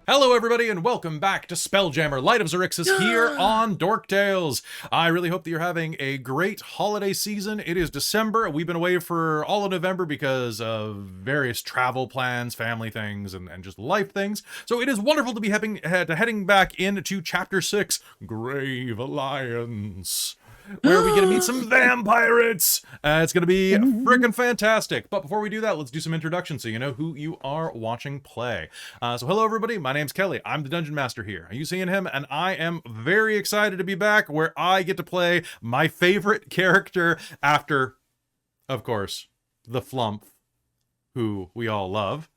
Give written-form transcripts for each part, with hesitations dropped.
Hello everybody and welcome back to Spelljammer, Light of Xaryxis here on Dork Tales. I really hope that you're having a great holiday season. It is December. We've been away for all of November because of various travel plans, family things, and just life things. So it is wonderful to be heading back into Chapter 6, Grave Alliance, where we get to meet some vampirates. It's going to be freaking fantastic. But before we do that, let's do some introductions so you know who you are watching play. So hello, everybody. My name's Kelly. I'm the Dungeon Master here. Are you seeing him? And I am very excited to be back where I get to play my favorite character after, of course, the Flump, who we all love.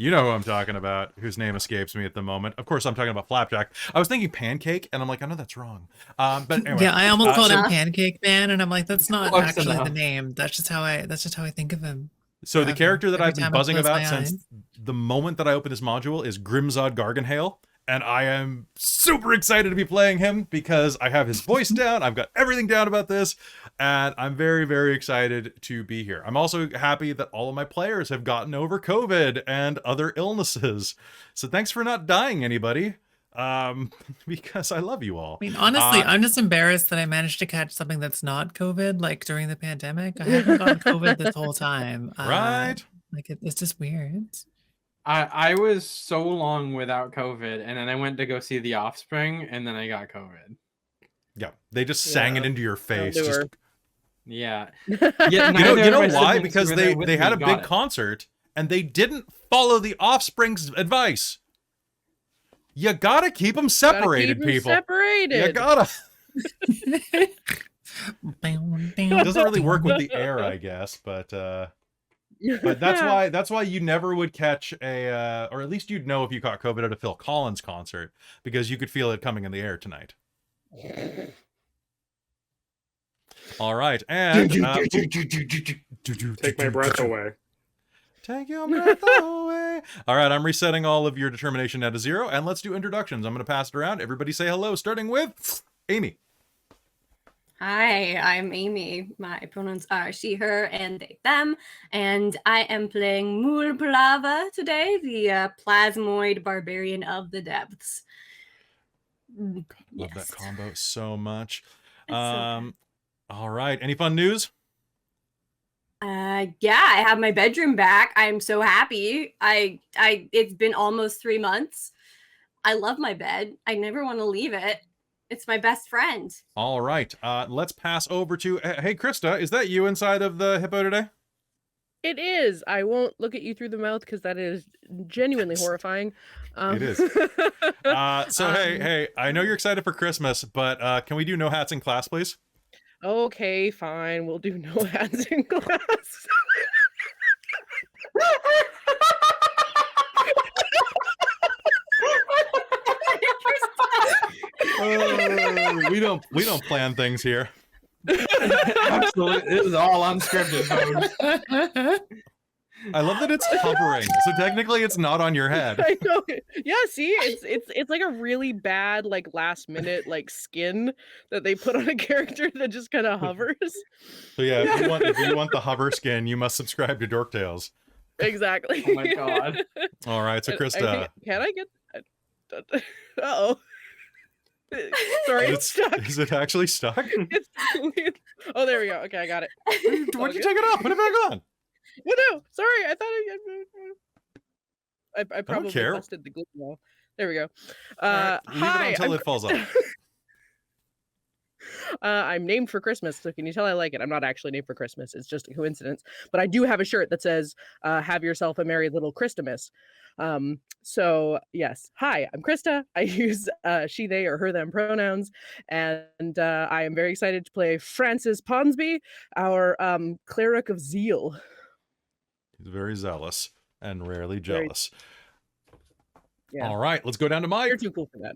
You know who I'm talking about, whose name escapes me at the moment. Of course, I'm talking about Flapjack. I was thinking Pancake, and I'm like, I know that's wrong. But anyway. Yeah, I almost called him Pancake Man, and I'm like, that's not actually the name. That's just how I think of him. So the character that I've been buzzing about since the moment that I opened this module is Grimzod Garganhale. And I am super excited to be playing him because I have his voice down. I've got everything down about this. And I'm very, very excited to be here. I'm also happy that all of my players have gotten over COVID and other illnesses. So thanks for not dying, anybody. Because I love you all. I mean, honestly, I'm just embarrassed that I managed to catch something that's not COVID, like during the pandemic. I haven't gotten COVID this whole time. Right? Like, it's just weird. I was so long without COVID, and then I went to go see The Offspring, and then I got COVID. Yeah, they just sang it into your face. Yeah. You know why? Because they had a big concert, and they didn't follow The Offspring's advice. You gotta keep them separated, people. You gotta. It doesn't really work with the air, I guess, but that's why you never would catch a, or at least you'd know if you caught COVID at a Phil Collins concert, because you could feel it coming in the air tonight. All right, and take my breath away. Take your breath away. All right, I'm resetting all of your determination at a 0, and let's do introductions. I'm going to pass it around. Everybody say hello, starting with Amy. Hi, I'm Amy. My pronouns are she, her, and they, them. And I am playing Mulj Plava today, the plasmoid barbarian of the depths. Love that combo so much. All right, any fun news? Yeah, I have my bedroom back. I'm so happy. It's been almost 3 months. I love my bed. I never want to leave it. It's my best friend. All right. Let's pass over to... Hey, Christa, is that you inside of the hippo today? It is. I won't look at you through the mouth because that is genuinely horrifying. It is. So, hey, I know you're excited for Christmas, but can we do no hats in class, please? Okay, fine. We'll do no hats in class. We don't plan things here. Absolutely, this is all unscripted, folks. I love that it's hovering, so technically it's not on your head. I know. Yeah, see, it's like a really bad, like, last minute, like, skin that they put on a character that just kind of hovers. So yeah, if you want the hover skin, you must subscribe to Dork Tales. Exactly. Oh my god. All right, so Christa, can I get? Uh-oh. Sorry, it's stuck. Is it actually stuck? Oh, there we go. Okay, I got it. Why'd you take it off? Put it back on. Well, no, sorry. I thought I probably busted the glue wall. There we go. Right, leave it until it falls off. I'm named for Christmas, so can you tell I like it? I'm not actually named for Christmas. It's just a coincidence. But I do have a shirt that says, have yourself a merry little Christmas. So yes, hi, I'm Christa. I use she, they, or her, them pronouns, and I am very excited to play Francis Ponsoby, our cleric of zeal. He's very zealous and rarely jealous. Yeah. All right, let's go down to Mike. You're too cool for that.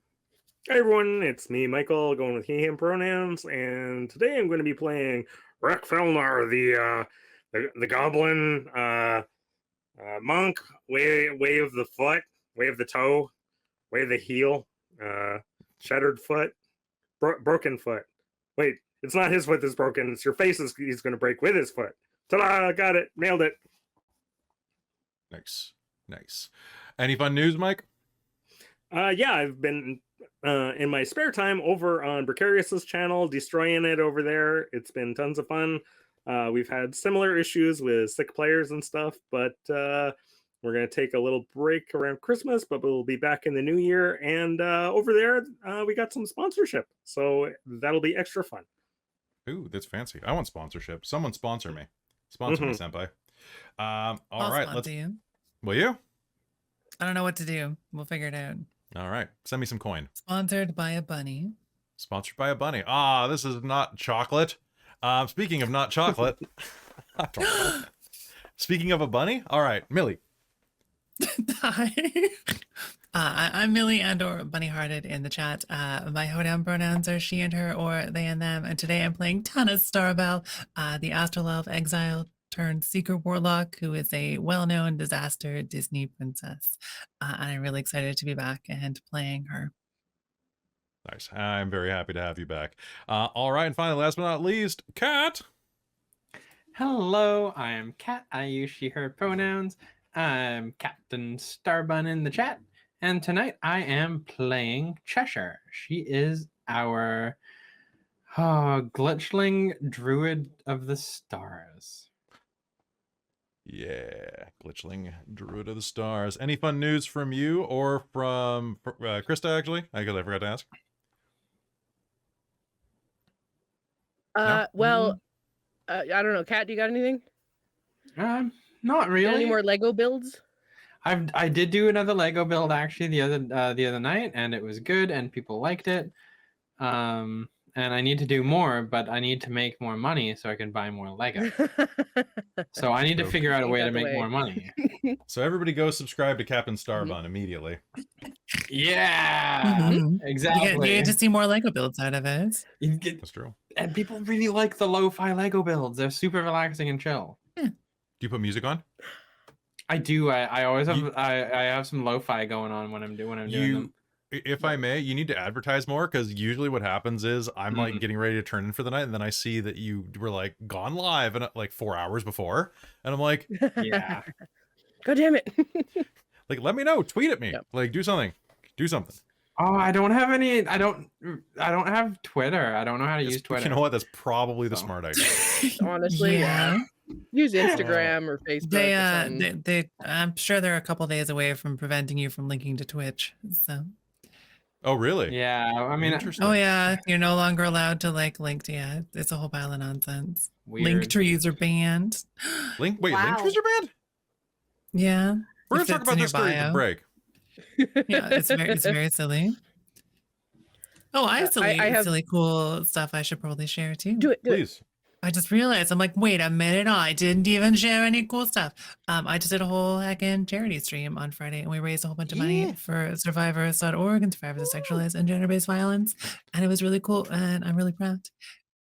Hey everyone, it's me, Michael, going with he, him pronouns, and today I'm going to be playing Wrek Felnar, the goblin monk, way of the foot, way of the toe, way of the heel, shattered foot, broken foot. Wait, it's not his foot that's broken, it's your face he's going to break with his foot. Ta-da, got it, nailed it. Nice. Nice. Any fun news, Mike? Yeah, I've been in my spare time over on Precarious's channel, destroying it over there. It's been tons of fun. We've had similar issues with sick players and stuff, but we're going to take a little break around Christmas, but we'll be back in the new year. And over there, we got some sponsorship, so that'll be extra fun. Ooh, that's fancy. I want sponsorship. Someone sponsor me. Sponsor me, senpai. All right, let's. You. Will you? I don't know what to do. We'll figure it out. All right, send me some coin. Sponsored by a bunny. Sponsored by a bunny. Ah, this is not chocolate. Speaking of not chocolate, speaking of a bunny. All right, Millie. Hi. I'm Millie and/or Bunny-Hearted in the chat. My hoedown pronouns are she and her or they and them. And today I'm playing Tana Starbell, the Astrolove exile turned seeker warlock, who is a well-known disaster Disney princess. And I'm really excited to be back and playing her. Nice. I'm very happy to have you back. All right, and finally, last but not least, Kat. Hello, I am Kat. I use she, her pronouns. I'm Captain Starbun in the chat. And tonight I am playing Cheshire. She is our glitchling druid of the stars. Yeah, glitchling druid of the stars. Any fun news from you or from Christa, actually? I forgot to ask. No? Well, I don't know. Kat, do you got anything? Not really. Any more Lego builds? I did do another Lego build actually the other night, and it was good, and people liked it. And I need to do more, but I need to make more money so I can buy more Lego. So I need to figure out a way to make more money. So everybody go subscribe to Captain Starbun immediately. Yeah, exactly. You get to see more Lego builds out of it. That's true. And people really like the lo-fi Lego builds. They're super relaxing and chill. Yeah. Do you put music on? I do. I always have. I have some lo-fi going on when I'm doing them. If I may, you need to advertise more, because usually what happens is I'm like getting ready to turn in for the night, and then I see that you were like gone live and like 4 hours before, and I'm like, Yeah. God damn it. like, let me know, tweet at me, like do something. Oh, I don't have any. I don't have Twitter. I don't know how to use Twitter. You know what? That's probably the smart idea. Honestly, Yeah. Use Instagram or Facebook. or something. They I'm sure they're a couple days away from preventing you from linking to Twitch. So. Oh, really? Yeah. I mean, Interesting. Oh yeah, you're no longer allowed to link. Yeah, it's a whole pile of nonsense. weird. Link trees are banned. Link Wow. trees are banned? Yeah. We're If gonna talk it's about in this your during the bio. break. Yeah, it's very silly. Oh, I have I have- silly cool stuff I should probably share too. Do it. Please. I just realized, I'm like, wait a minute, I didn't even share any cool stuff. I just did a whole heckin' charity stream on Friday, and we raised a whole bunch of money for survivors.org and survivors of sexualized and gender-based violence, and it was really cool, and I'm really proud.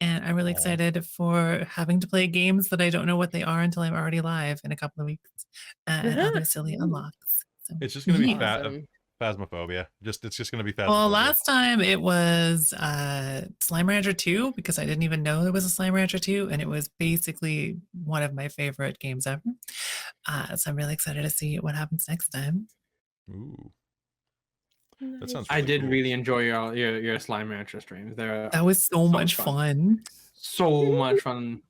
And I'm really Aw. excited for having to play games that I don't know what they are until I'm already live in a couple of weeks, and other silly unlocks. So, It's just gonna be Awesome. phasmophobia. It's just gonna be phasmophobia. well, last time it was Slime Rancher 2, because I didn't even know there was a Slime Rancher 2, and it was basically one of my favorite games ever. So I'm really excited to see what happens next time. Ooh, that sounds. I really did cool. really enjoy your Slime Rancher streams. They're That was so much fun. so much fun.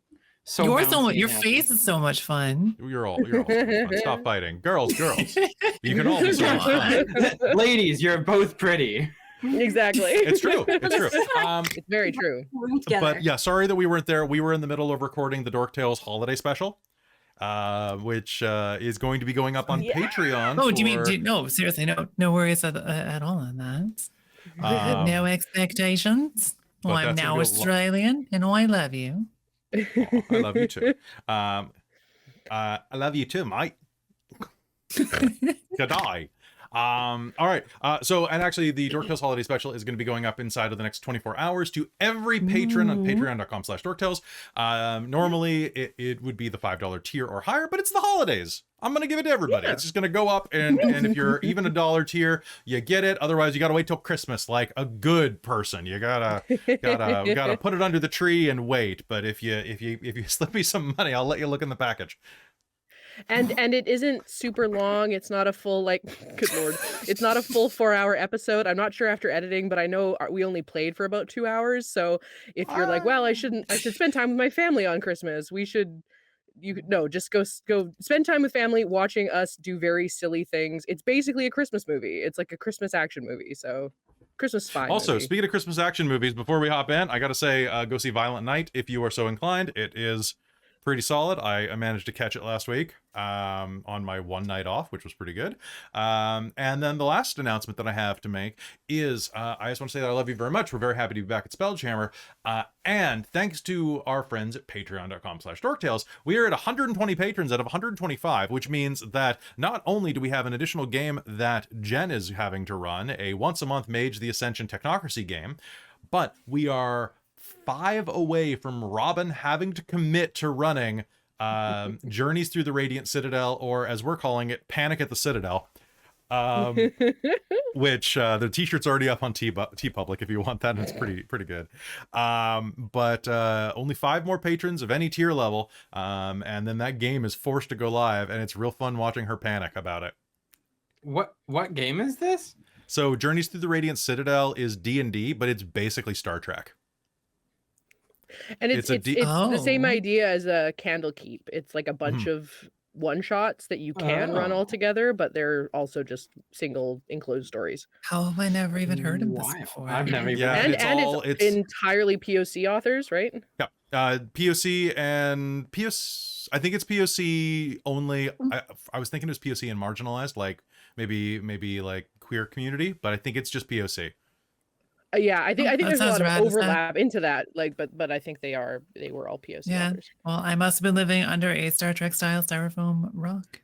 So Your bouncy and happy. face is so much fun. You're all so much fun. Stop fighting, girls. You can all be so much fun. Ladies, you're both pretty. Exactly. It's true. It's true. It's very true. But yeah, sorry that we weren't there. We were in the middle of recording the Dork Tales holiday special, which is going to be going up on Patreon. Oh, do you mean no? Seriously, no worries at all on that. No expectations. but Well, I'm that's a now real lo- Australian, and I love you. Aw, I love you too. I love you too, mate. Good eye. All right. So, and actually, the Dork Tales Holiday Special is going to be going up inside of the next 24 hours to every patron on patreon.com/dorktales. Normally, it would be the $5 tier or higher, but it's the holidays. I'm going to give it to everybody. It's just going to go up, and if you're even a $1 tier, you get it. Otherwise, you got to wait till Christmas, like a good person. You gotta put it under the tree and wait. But if you slip me some money, I'll let you look in the package. And it isn't super long. It's not a full good lord. It's not a full 4-hour episode. I'm not sure after editing, but I know we only played for about 2 hours. So if you're like, well, I should spend time with my family on Christmas. Just go spend time with family watching us do very silly things. It's basically a Christmas movie. It's like a Christmas action movie. So Christmas fine. Also, movie. speaking of Christmas action movies, before we hop in, I gotta say, go see Violent Night if you are so inclined. It is pretty solid. I managed to catch it last week on my one night off, which was pretty good. And then the last announcement that I have to make is I just want to say that I love you very much. We're very happy to be back at Spelljammer. And thanks to our friends at patreon.com/dorktales, we are at 120 patrons out of 125, which means that not only do we have an additional game that Jen is having to run, a once-a-month Mage the Ascension Technocracy game, but we are 5 away from Robin having to commit to running Journeys Through the Radiant Citadel, or as we're calling it, Panic at the Citadel. Which the t-shirt's already up on TeePublic if you want that. It's pretty good. But only 5 more patrons of any tier level, and then that game is forced to go live, and it's real fun watching her panic about it. What game is this? So Journeys Through the Radiant Citadel is D&D, but it's basically Star Trek. And it's the same idea as a Candlekeep. It's like a bunch of one-shots that you can run all together, but they're also just single enclosed stories. How have I never even heard of this before? I've never even. Yeah, it's entirely POC authors, right? Yeah, POC and POC. I think it's POC only. I was thinking it was POC and marginalized, like maybe like queer community, but I think it's just POC. Yeah, I think there's a lot of rad, overlap into that. But I think they were all POC authors. Well, I must have been living under a Star Trek style styrofoam rock.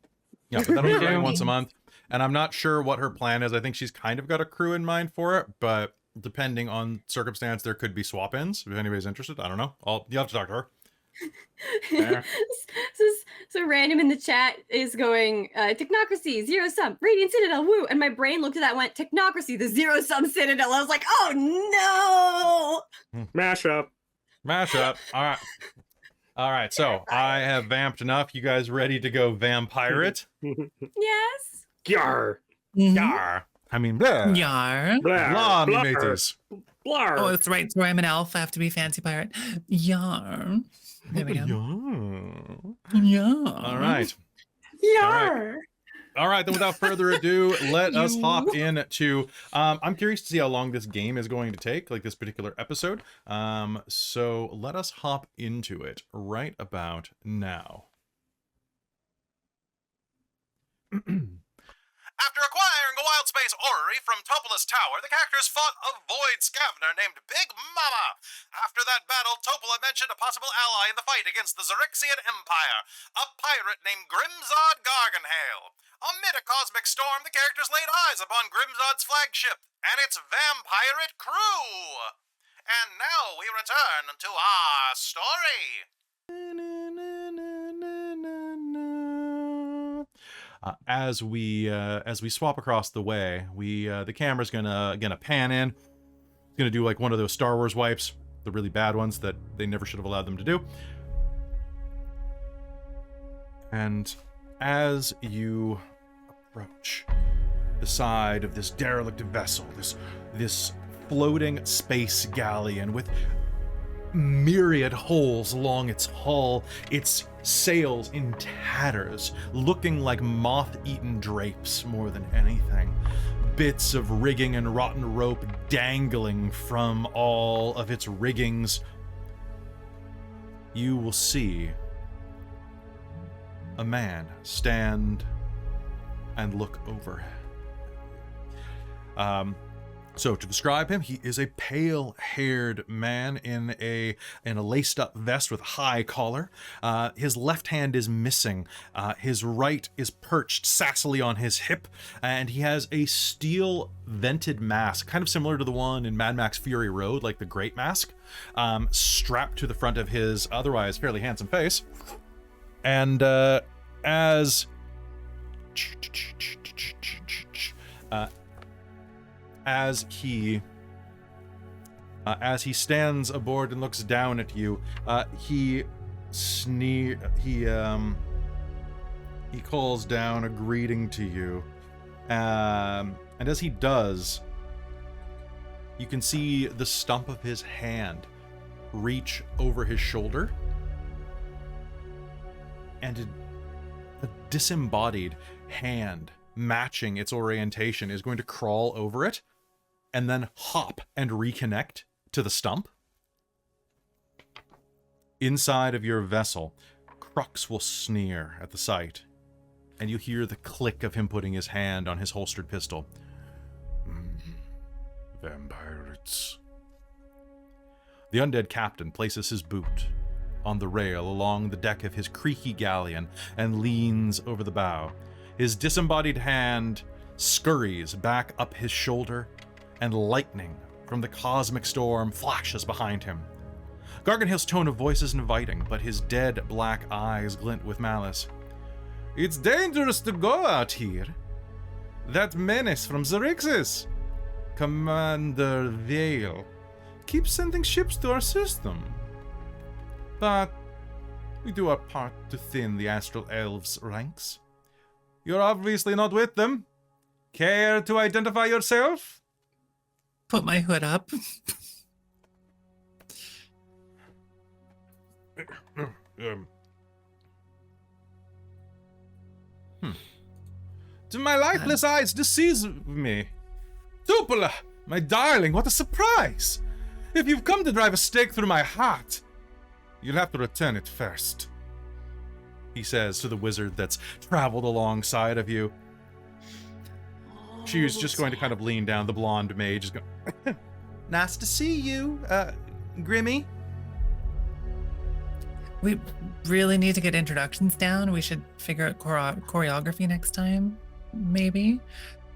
Yeah, but that'll be running once a month, and I'm not sure what her plan is. I think she's kind of got a crew in mind for it, but depending on circumstance, there could be swap-ins. If anybody's interested, I don't know. You'll have to talk to her. So random in the chat is going technocracy, zero sum, Radiant Citadel, woo, and my brain looked at that and went technocracy, the zero sum Citadel. I was like, oh no. Mashup. All right, so I have vamped enough. You guys ready to go vampirate? Yes. Yar. Yar. I mean, blah. Yar. Blah, me mateys. Blar. Oh, that's right. So I'm an elf. I have to be fancy pirate. Yar. There we go. Yar. All right. Yar. All right, then without further ado, let us hop into I'm curious to see how long this game is going to take, like this particular episode. So let us hop into it right about now. After acquiring a wild space orrery from Topola's Tower, the characters fought a void scavenger named Big Mama. After that battle, Topola mentioned a possible ally in the fight against the Xaryxian Empire, a pirate named Grimzod Garganhail. Amid a cosmic storm, the characters laid eyes upon Grimzod's flagship and its vampirate crew. And now we return to our story. As we swap across the way, the camera's gonna pan in. It's gonna do like one of those Star Wars wipes, the really bad ones that they never should have allowed them to do. And as you approach the side of this derelict vessel, this floating space galleon with myriad holes along its hull, its sails in tatters, looking like moth-eaten drapes more than anything. Bits of rigging and rotten rope dangling from all of its riggings. You will see a man stand and look over. So to describe him, he is a pale-haired man in a laced-up vest with a high collar. His left hand is missing. His right is perched sassily on his hip, and he has a steel-vented mask, kind of similar to the one in Mad Max Fury Road, like the Great Mask, strapped to the front of his otherwise fairly handsome face. And as he stands aboard and looks down at you, he he calls down a greeting to you. And as he does, you can see the stump of his hand reach over his shoulder, and a disembodied hand matching its orientation is going to crawl over it and then hop and reconnect to the stump. Inside of your vessel, Crux will sneer at the sight, and you hear the click of him putting his hand on his holstered pistol. Vampirates. The undead captain places his boot on the rail along the deck of his creaky galleon and leans over the bow. His disembodied hand scurries back up his shoulder, and lightning from the cosmic storm flashes behind him. Garganhill's tone of voice is inviting, but his dead black eyes glint with malice. It's dangerous to go out here. That menace from Xaryxis, Commander Vale, keeps sending ships to our system. But we do our part to thin the Astral Elves' ranks. You're obviously not with them. Care to identify yourself? Put my hood up. Do my lifeless eyes deceive me? Tupula, my darling, what a surprise! If you've come to drive a stake through my heart, you'll have to return it first, he says to the wizard that's traveled alongside of you. She's just going to kind of lean down. The blonde mage is going, nice to see you, Grimmy. We really need to get introductions down. We should figure out choreography next time, maybe.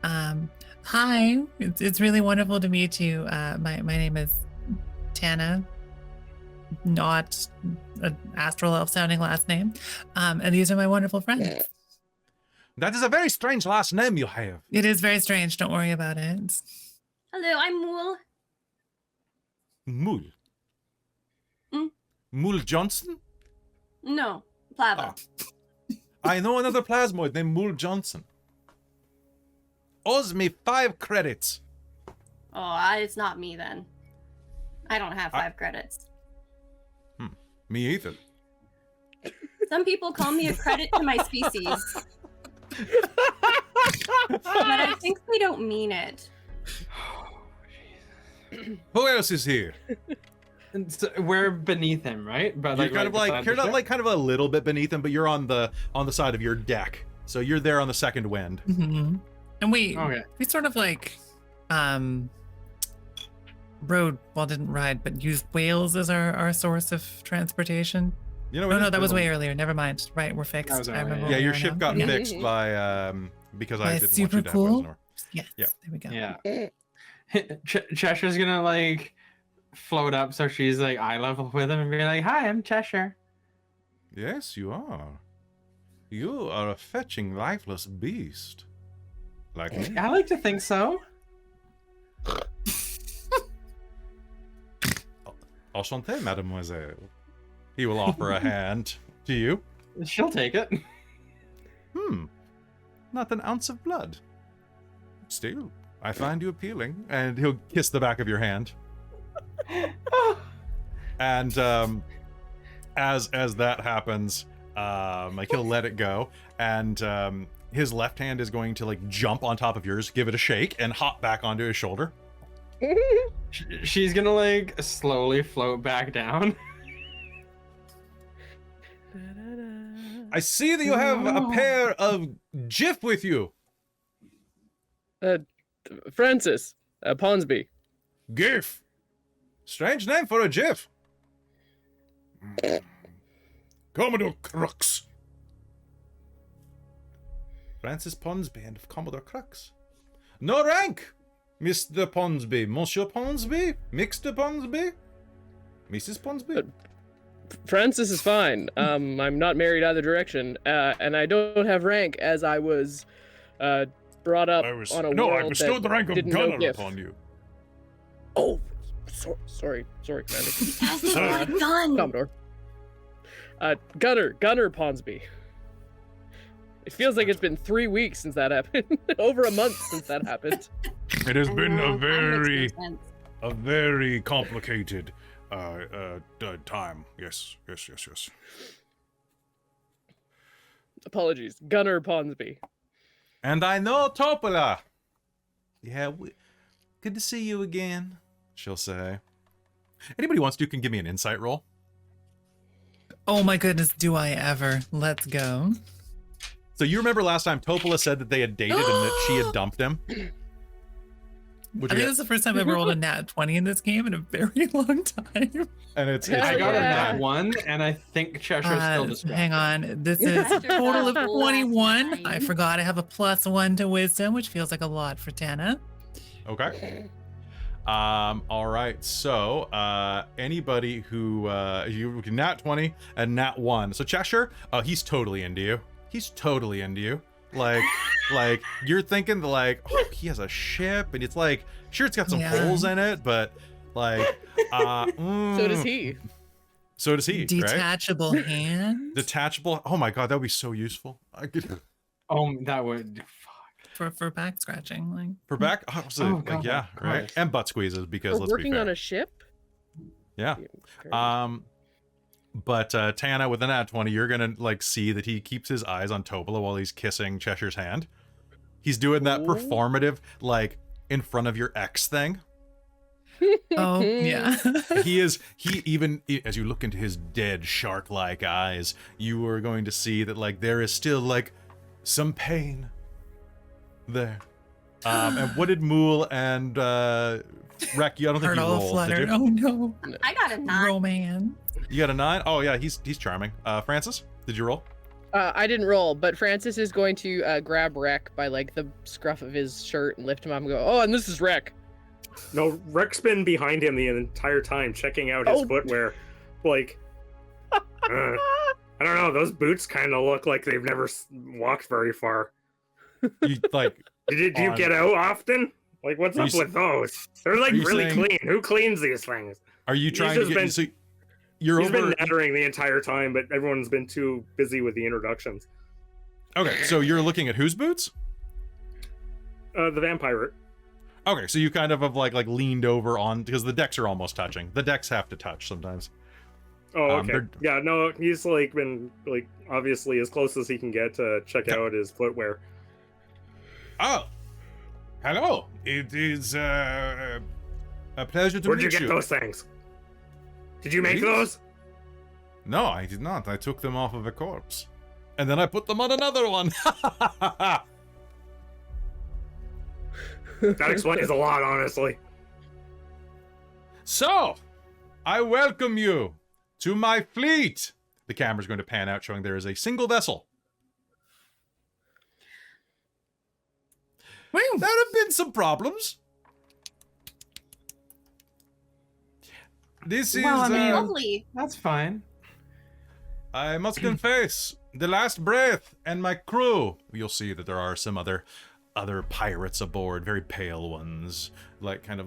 Hi, it's really wonderful to meet you. My name is Tana, not an astral elf sounding last name. And these are my wonderful friends. That is a very strange last name you have. It is very strange. Don't worry about it. Hello, I'm Mulj. Mulj. Mm? Mulj Johnson? No, Plava. I know another plasmoid named Mulj Johnson. Owes me 5 credits. Oh, it's not me then. I don't have 5 credits. Me either. Some people call me a credit to my species. But I think they don't mean it. Who else is here? And so we're beneath him, right? But You're kind of like beside you're the not ship? like kind of a little bit beneath him, but you're on the side of your deck. So you're there on the second wind. Mm-hmm. And we sort of like didn't ride, but used whales as our source of transportation. You know, No, that was way earlier. Never mind. Right, we're fixed. That was I earlier, remember Yeah, where we your are ship now. got Yeah. fixed by because I By didn't super want you to cool? have Wesnor. Yes, Yeah. there we go. Yeah. Cheshire's gonna like float up, so she's like eye level with him and be like, "Hi, I'm Cheshire." Yes, you are. You are a fetching, lifeless beast. Like me. I like to think so. Enchanté, mademoiselle. He will offer a hand to you. She'll take it. Not an ounce of blood. Still, I find you appealing. And he'll kiss the back of your hand. And as that happens, like he'll let it go, and his left hand is going to like jump on top of yours, give it a shake, and hop back onto his shoulder. She's gonna like slowly float back down. I see that you have a pair of Jif with you. Francis, Ponsby. Gif. Strange name for a Jif. Commodore Crux. Francis Ponsby and of Commodore Crux. No rank, Mr. Ponsby. Monsieur Ponsby? Mixed Ponsby? Mrs. Ponsby? Francis is fine. I'm not married either direction, and I don't have rank as I was brought up on a world I bestowed that the rank of didn't know gunner GIF. upon you. Oh, sorry, Commander. That's my gun. Commodore. Gunner Ponsby. It feels like it's been 3 weeks since that happened. Over a month since that happened. It has I been know, a time makes no very, sense. a very complicated time. Yes. Apologies. Gunner Ponsby. And I know Topola. Yeah, good to see you again, she'll say. Anybody wants to can give me an insight roll. Oh my goodness, do I ever? Let's go. So you remember last time Topola said that they had dated and that she had dumped him? I think this is the first time I've rolled a nat 20 in this game in a very long time. And it's I got a yeah. nat 1, and I think Cheshire's still distracted. Hang on. This is a After total of that 21. last I time. forgot I have a +1 to wisdom, which feels like a lot for Tana. Okay. All right. So, anybody who you nat 20 and nat 1. So Cheshire, he's totally into you. He's totally into you. Like you're thinking like, oh, he has a ship, and it's like, sure, it's got some Yeah. holes in it, but like, So does he. So does he. Right? Detachable hand Detachable. Oh my god, that would be so useful. I could, Oh, that would. for back scratching. Like for back, absolutely. Oh, God, yeah, of right. course. And butt squeezes because We're let's be working fair. on a ship? Yeah. Yeah, But Tana, with an nat 20, you're gonna like see that he keeps his eyes on Topola while he's kissing Cheshire's hand. He's doing that Ooh. performative, like in front of your ex thing. oh yeah. He even as you look into his dead shark-like eyes, you are going to see that like there is still like some pain there. And what did Mulj and Wrek? I don't think Heart you all rolled, did fluttered. you? Oh no. I got a 9. Romance. You got a 9? Oh yeah, he's charming. Francis, did you roll? I didn't roll, but Francis is going to grab Wrek by like the scruff of his shirt and lift him up and go, oh, and this is Wrek. No, Wrek's been behind him the entire time, checking out his Oh. footwear. Like, I don't know. Those boots kind of look like they've never walked very far. You like Did you On- get out often? Like, what's Are up you with those? They're like are you really saying- clean. Who cleans these things? Are you He's trying to just get been- so you're He's over been nattering the entire time, but everyone's been too busy with the introductions. Okay, so you're looking at whose boots? The vampirate. Okay, so you kind of have like leaned over on because the decks are almost touching. The decks have to touch sometimes. Oh, okay. they're- Yeah, no, he's like been like obviously as close as he can get to check Okay. out his footwear. Oh, hello. It is a pleasure to Where'd meet you get those things? Did you make These? those? No, I did not. I took them off of a corpse, and then I put them on another one. That explains a lot, honestly. So, I welcome you to my fleet. The camera's going to pan out, showing there is a single vessel. Woo. There have been some problems. This is, Well, I mean- Lovely. That's fine. I must confess, the last breath and my crew. You'll see that there are some other pirates aboard, very pale ones, like kind of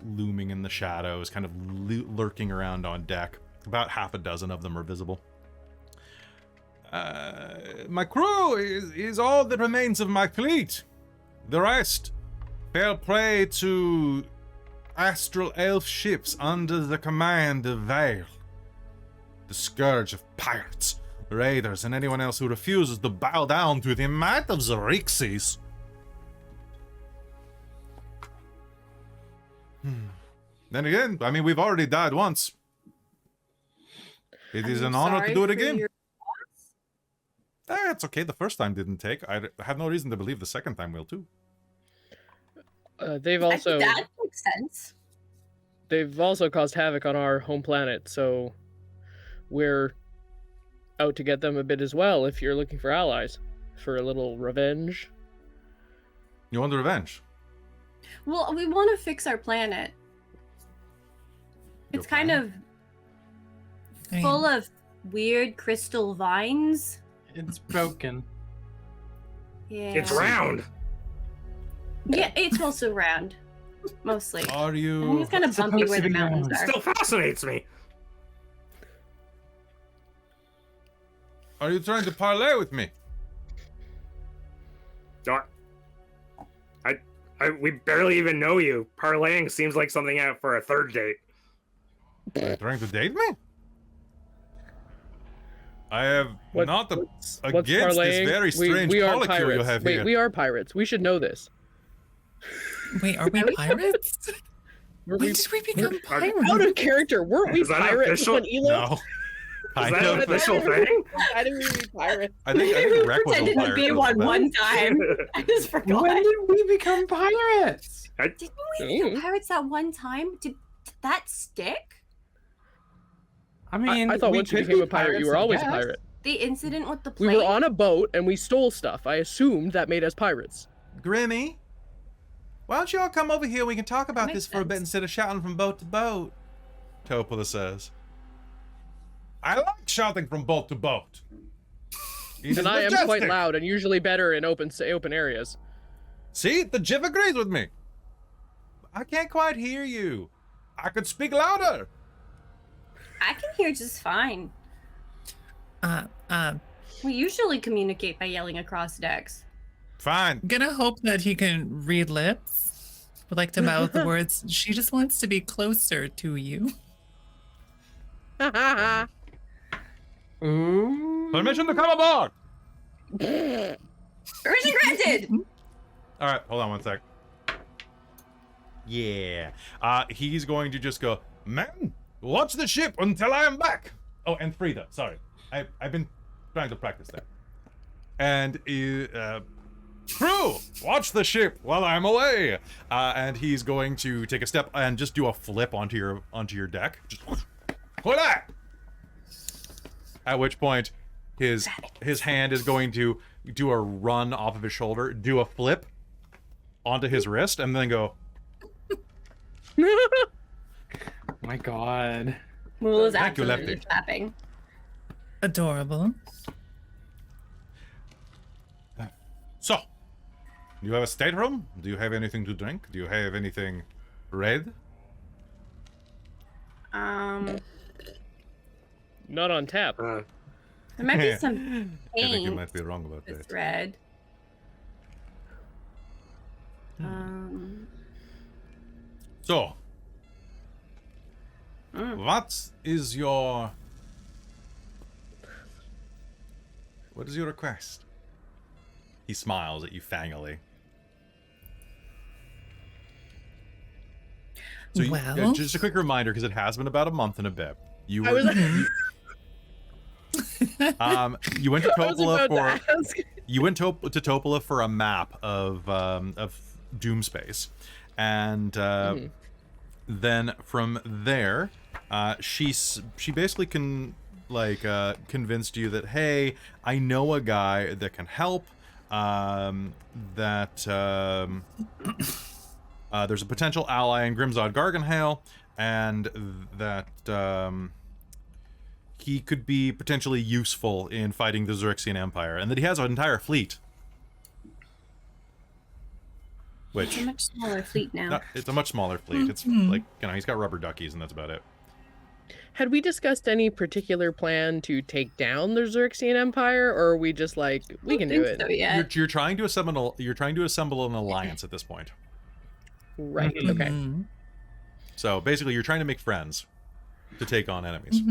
looming in the shadows, kind of lurking around on deck. About half a dozen of them are visible. My crew is all that remains of my fleet. The rest fell prey to astral elf ships under the command of Vale, the scourge of pirates, raiders, and anyone else who refuses to bow down to the might of Xaryxis. Then again, I mean, we've already died once. It is I'm an honor to sorry do it for again. your- It's okay. The first time didn't take. I have no reason to believe the second time will too. They've I also think that makes sense. they've also caused havoc on our home planet, so we're out to get them a bit as well. If you're looking for allies, for a little revenge. You want revenge? Well, we want to fix our planet. Your It's kind planet? of I mean, full of weird crystal vines. It's broken. Yeah. It's round. Yeah, it's also round. Mostly. Are I think you? it's kind of It's bumpy supposed where to the be mountains round. It are. still fascinates me. Are you trying to parlay with me? We barely even know you. Parlaying seems like something out for a third date. Are you trying to date me? I have not what's against this parlaying? very strange we are molecule you pirates. have Wait, here. we are pirates. We should know this. Wait, are we pirates? Were When we did we become Are- pirates? out of character? Weren't we Is that pirates official? on Ilott? No. Is I that don't an think- official thing? Why did we be pirates? I think Wrek was a Pretended to pirate be for a one bit. one time. I just forgot. When did we become pirates? Didn't we become pirates that one time? Did that stick? I mean, I thought we once you could became be a pirate, you pirates, were I always a guess. pirate. The incident with the We plane? were on a boat and we stole stuff. I assumed that made us pirates. Grimmy, why don't you all come over here? We can talk about makes this for a bit sense. instead of shouting from boat to boat. Topola says. I like shouting from boat to boat. It is And I am quite majestic. loud and usually better in open areas. See, the Jiv agrees with me. I can't quite hear you. I could speak louder. I can hear just fine. Uh, We usually communicate by yelling across decks. Fine. gonna hope that he can read lips. Would like to mouth the words, she just wants to be closer to you. Ooh. Permission to come aboard. Permission granted! All right, hold on one sec. Yeah. He's going to just go, man, watch the ship until I am back. Oh, and Frida, sorry. I've been trying to practice that. And crew, watch the ship while I'm away. And he's going to take a step and just do a flip onto your deck. Just pull that. At which point, his hand is going to do a run off of his shoulder, do a flip onto his wrist, and then go. My God. Mool is Thank you, absolutely Lefty. clapping. Adorable. So, do you have a stateroom? Do you have anything to drink? Do you have anything red? Not on tap. There might be some I think you paint might be wrong about that's that. red. So, what is your request? He smiles at you fangily. So Well? just a quick reminder, because it has been about a month and a bit. You I were was- you went to I was Topola about for to ask. you went to Topola for a map of Doomspace, and then from there, she basically convinced you that, hey, I know a guy that can help. There's a potential ally in Grimzod Garganhail, and that he could be potentially useful in fighting the Xaryxian Empire, and that he has an entire fleet. It's Which a much smaller fleet now. it's a much smaller fleet. It's like, he's got rubber duckies, and that's about it. Had we discussed any particular plan to take down the Xaryxian Empire, or are we just like, we can do it? So, yeah. You're trying to assemble an alliance at this point. Right. Okay. Mhm. So basically, you're trying to make friends to take on enemies.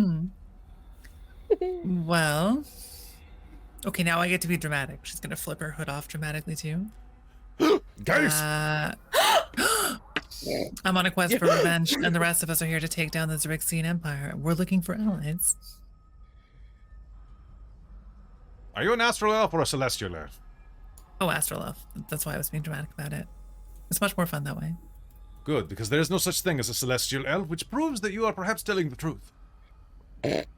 Well, okay, now I get to be dramatic. She's gonna flip her hood off dramatically too. Guys, I'm on a quest for revenge, and the rest of us are here to take down the Xaryxian Empire. We're looking for allies. are you an astral elf or a celestial elf? Oh, Astral Elf. That's why I was being dramatic about it. It's much more fun that way. Good, because there is no such thing as a celestial elf, which proves that you are perhaps telling the truth.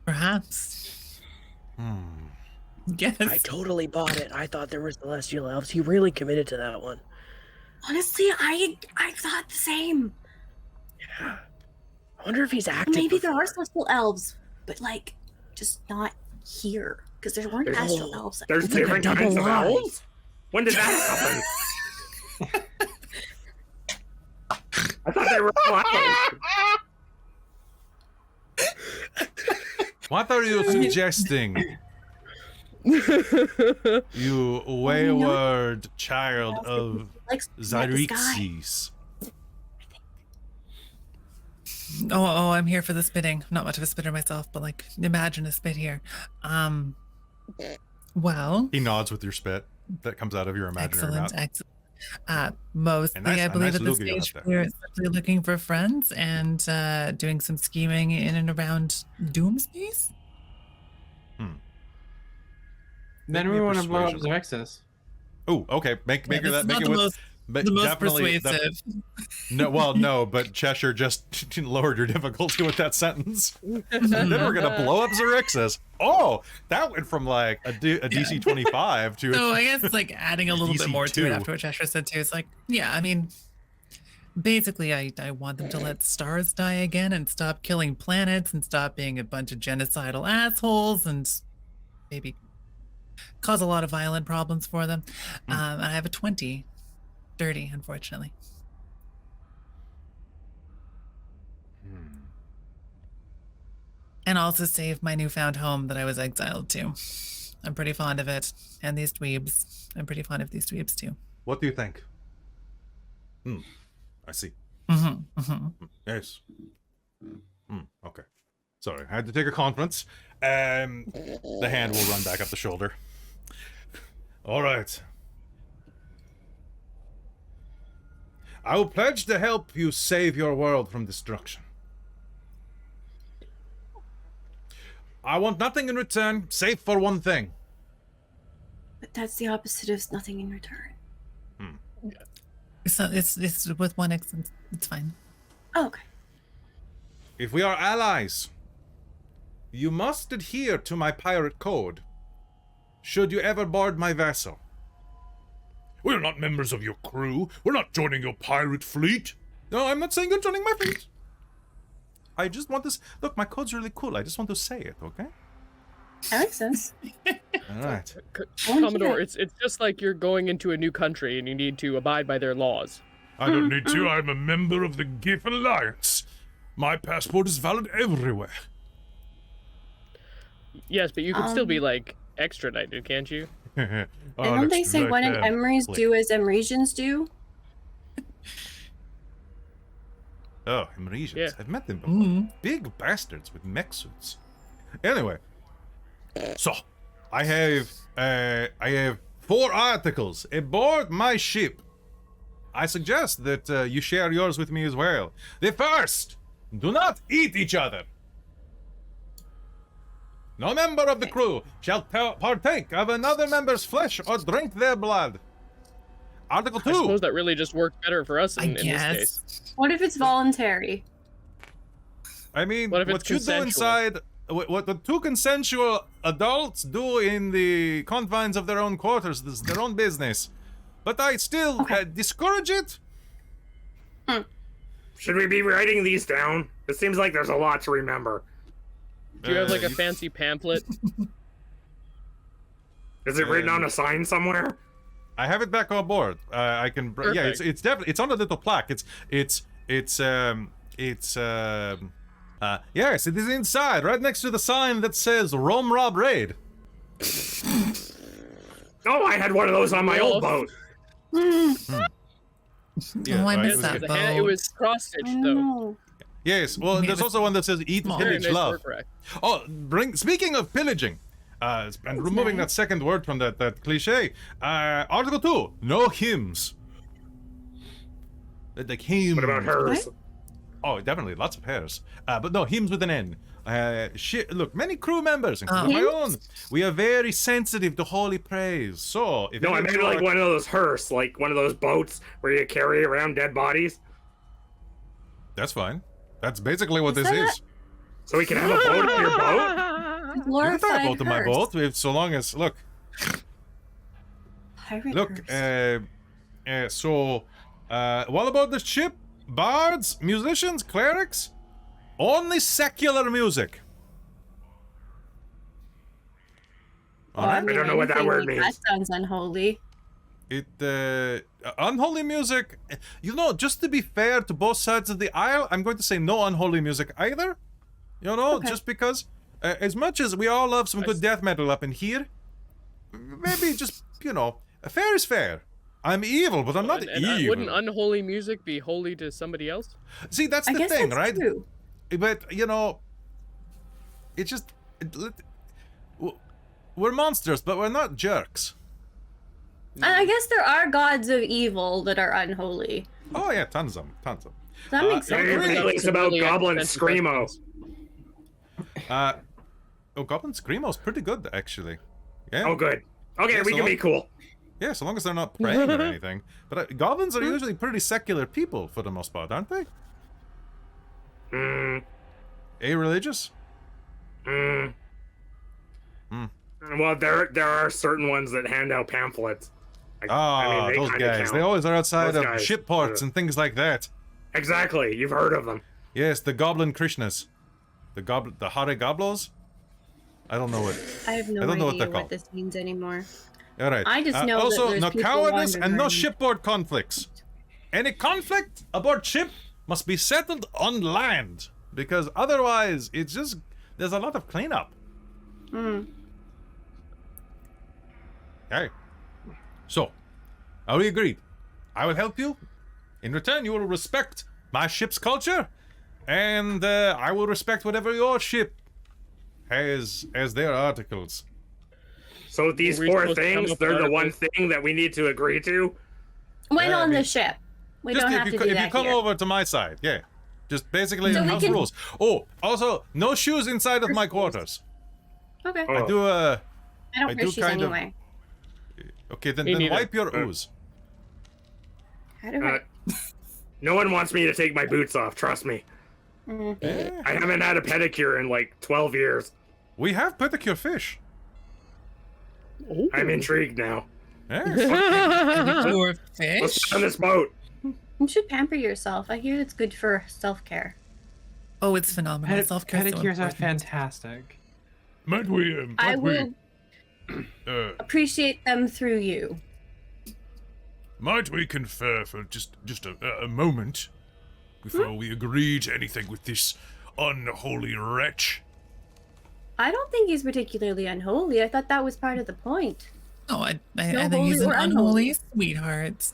Perhaps. Yes. I totally bought it. I thought there were celestial elves. He really committed to that one. Honestly, I thought the same. I wonder if he's active. Maybe there before. are celestial elves, but just not here. Because there weren't There's- astral elves. There's It's like a different double kinds of lie. elves. When did that happen? I thought they were all elves. What are you suggesting? You wayward child of Likes to look at the sky. Xaryxis. Oh, I'm here for the spitting. I'm not much of a spitter myself, but like, imagine a spit here. Well, He nods with your spit that comes out of your imaginary excellent, mouth. excellent. Mostly, nice- I a believe nice at this loogie you stage have there. we're simply looking for friends and doing some scheming in and around Doom space. Then me we a want to blow up persuasion. Xaryxis. Oh, okay. Make Yeah, her this that. is Make not it the with. most, But the most definitely persuasive. no. Well, no. But Cheshire just lowered your difficulty with that sentence. And then we're gonna blow up Xaryxis. Oh, that went from like a DC 25 to. So I guess it's like adding a little bit more to it DC2. after what Cheshire said too. It's like, yeah, I mean, basically, I want them to let stars die again and stop killing planets and stop being a bunch of genocidal assholes and maybe cause a lot of violent problems for them. And I have a 20. Dirty, unfortunately. And also save my newfound home that I was exiled to. I'm pretty fond of it. And these dweebs. I'm pretty fond of these dweebs too. What do you think? I see. Yes. Okay. Sorry, I had to take a conference. The hand will run back up the shoulder. All right. I will pledge to help you save your world from destruction. I want nothing in return, save for one thing. But that's the opposite of nothing in return. So it's with one X. It's fine. Oh, okay. If we are allies, you must adhere to my pirate code. Should you ever board my vessel. We're not members of your crew. We're not joining your pirate fleet. No, I'm not saying you're joining my fleet. I just want this. Look, my code's really cool. I just want to say it, okay? That makes sense. All right. Commodore, it's just like you're going into a new country and you need to abide by their laws. I don't need to. I'm a member of the GIF Alliance. My passport is valid everywhere. Yes, but you could still be like extradited, can't you? And don't they say when an Emery's do as Emeresians do? Oh, Emeresians. Yeah. I've met them before. Big bastards with mech suits. Anyway, so I have 4 articles aboard my ship. I suggest that you share yours with me as well. The first, do not eat each other. No member of the crew shall partake of another member's flesh or drink their blood. Article 2. I suppose that really just worked better for us in this guess. case. What if it's voluntary? I mean, What if what it's you do consensual? inside, what the 2 consensual adults do in the confines of their own quarters is their own business. But I still discourage it. Should we be writing these down? It seems like there's a lot to remember. Do you have like a you- fancy pamphlet? Is it written on a sign somewhere? I have it back on board. I can. Yeah, Perfect. it's definitely it's on a little plaque. Yes, it is inside, right next to the sign that says "Rome Rob Raid." Oh, I had one of those on my old boat. Yeah, I right, missed it that was- boat. It was cross-stitched though. No. Yes, well, Maybe there's it's also one that says "Eat, small. Very pillage, nice love." work, Wrek. Oh, speaking of pillaging, and removing that second word from that cliche. Article 2, no hymns. Like hymns. What about hers? Oh, definitely, lots of hairs. But no, hymns with an N. Look, many crew members, including my own, we are very sensitive to holy praise. So, if No, I any of meant you like are- one of those hearse, like one of those boats where you carry around dead bodies. That's fine. That's basically what this that- is. So we can have a boat in your boat? You can Glorified throw a boat in my hearse. boat, so long as look. Pirate Look, hearse. what about the ship? Bards, musicians, clerics? Only secular music. Well, I Alright? don't know what that anything word like means. That sounds unholy. Unholy music. You know, just to be fair to both sides of the aisle, I'm going to say no unholy music either. You know, Okay. just because, as much as we all love some good death metal up in here, maybe just, fair is fair. I'm evil, but I'm not evil. Wouldn't unholy music be holy to somebody else? See, that's I the guess thing, that's right? true. But, we're monsters, but we're not jerks. And I guess there are gods of evil that are unholy. Oh, yeah, tons of them. That makes Yeah, sense. your feelings about Really Goblin existential Screamo. questions. Goblin Screamo's pretty good, actually. Yeah. Oh, good. Okay, Yeah, we so can be cool. Yeah, so long as they're not praying or anything. But goblins are usually pretty secular people for the most part, aren't they? A-religious? Well, there are certain ones that hand out pamphlets. They Those kinda guys. count. They always are outside Those of guys, ship ports and things like that. Exactly, you've heard of them. Yes, the Goblin Krishnas. The Hare Goblos? I don't know what. I have no I don't know what idea they're what called. this means anymore. All right. I just know that also, there's no people cowardice and no wandering. shipboard conflicts. Any conflict aboard ship must be settled on land, because otherwise, there's a lot of cleanup. Okay. So, are we agreed? I will help you. In return, you will respect my ship's culture, and I will respect whatever your ship has as their articles. So these Are we four supposed to come things, up they're with the one articles? thing that we need to agree to? When Yeah, I on the mean, ship. We Just don't if have you to co- do if that you come here. over to my side, yeah. Just basically So we house can- rules. Oh, also, no shoes inside of my quarters. Okay. Oh. I do I don't I wear do shoes kind of- anyway. Okay, then Me neither. wipe your ooze. How do I? No one wants me to take my boots off, trust me. Mm. I haven't had a pedicure in like 12 years. We have pedicure fish. Ooh. I'm intrigued now. Yes. Your Let's fish? get on this boat. You should pamper yourself. I hear it's good for self-care. Oh, it's phenomenal. Self-care is so Pedicures are important. fantastic. Might we, I will uh, appreciate them through you. might we confer for just a moment before we agree to anything with this unholy wretch? I don't think he's particularly unholy. I thought that was part of the point. Oh, I No think he's holy an or unholy unholy. sweetheart.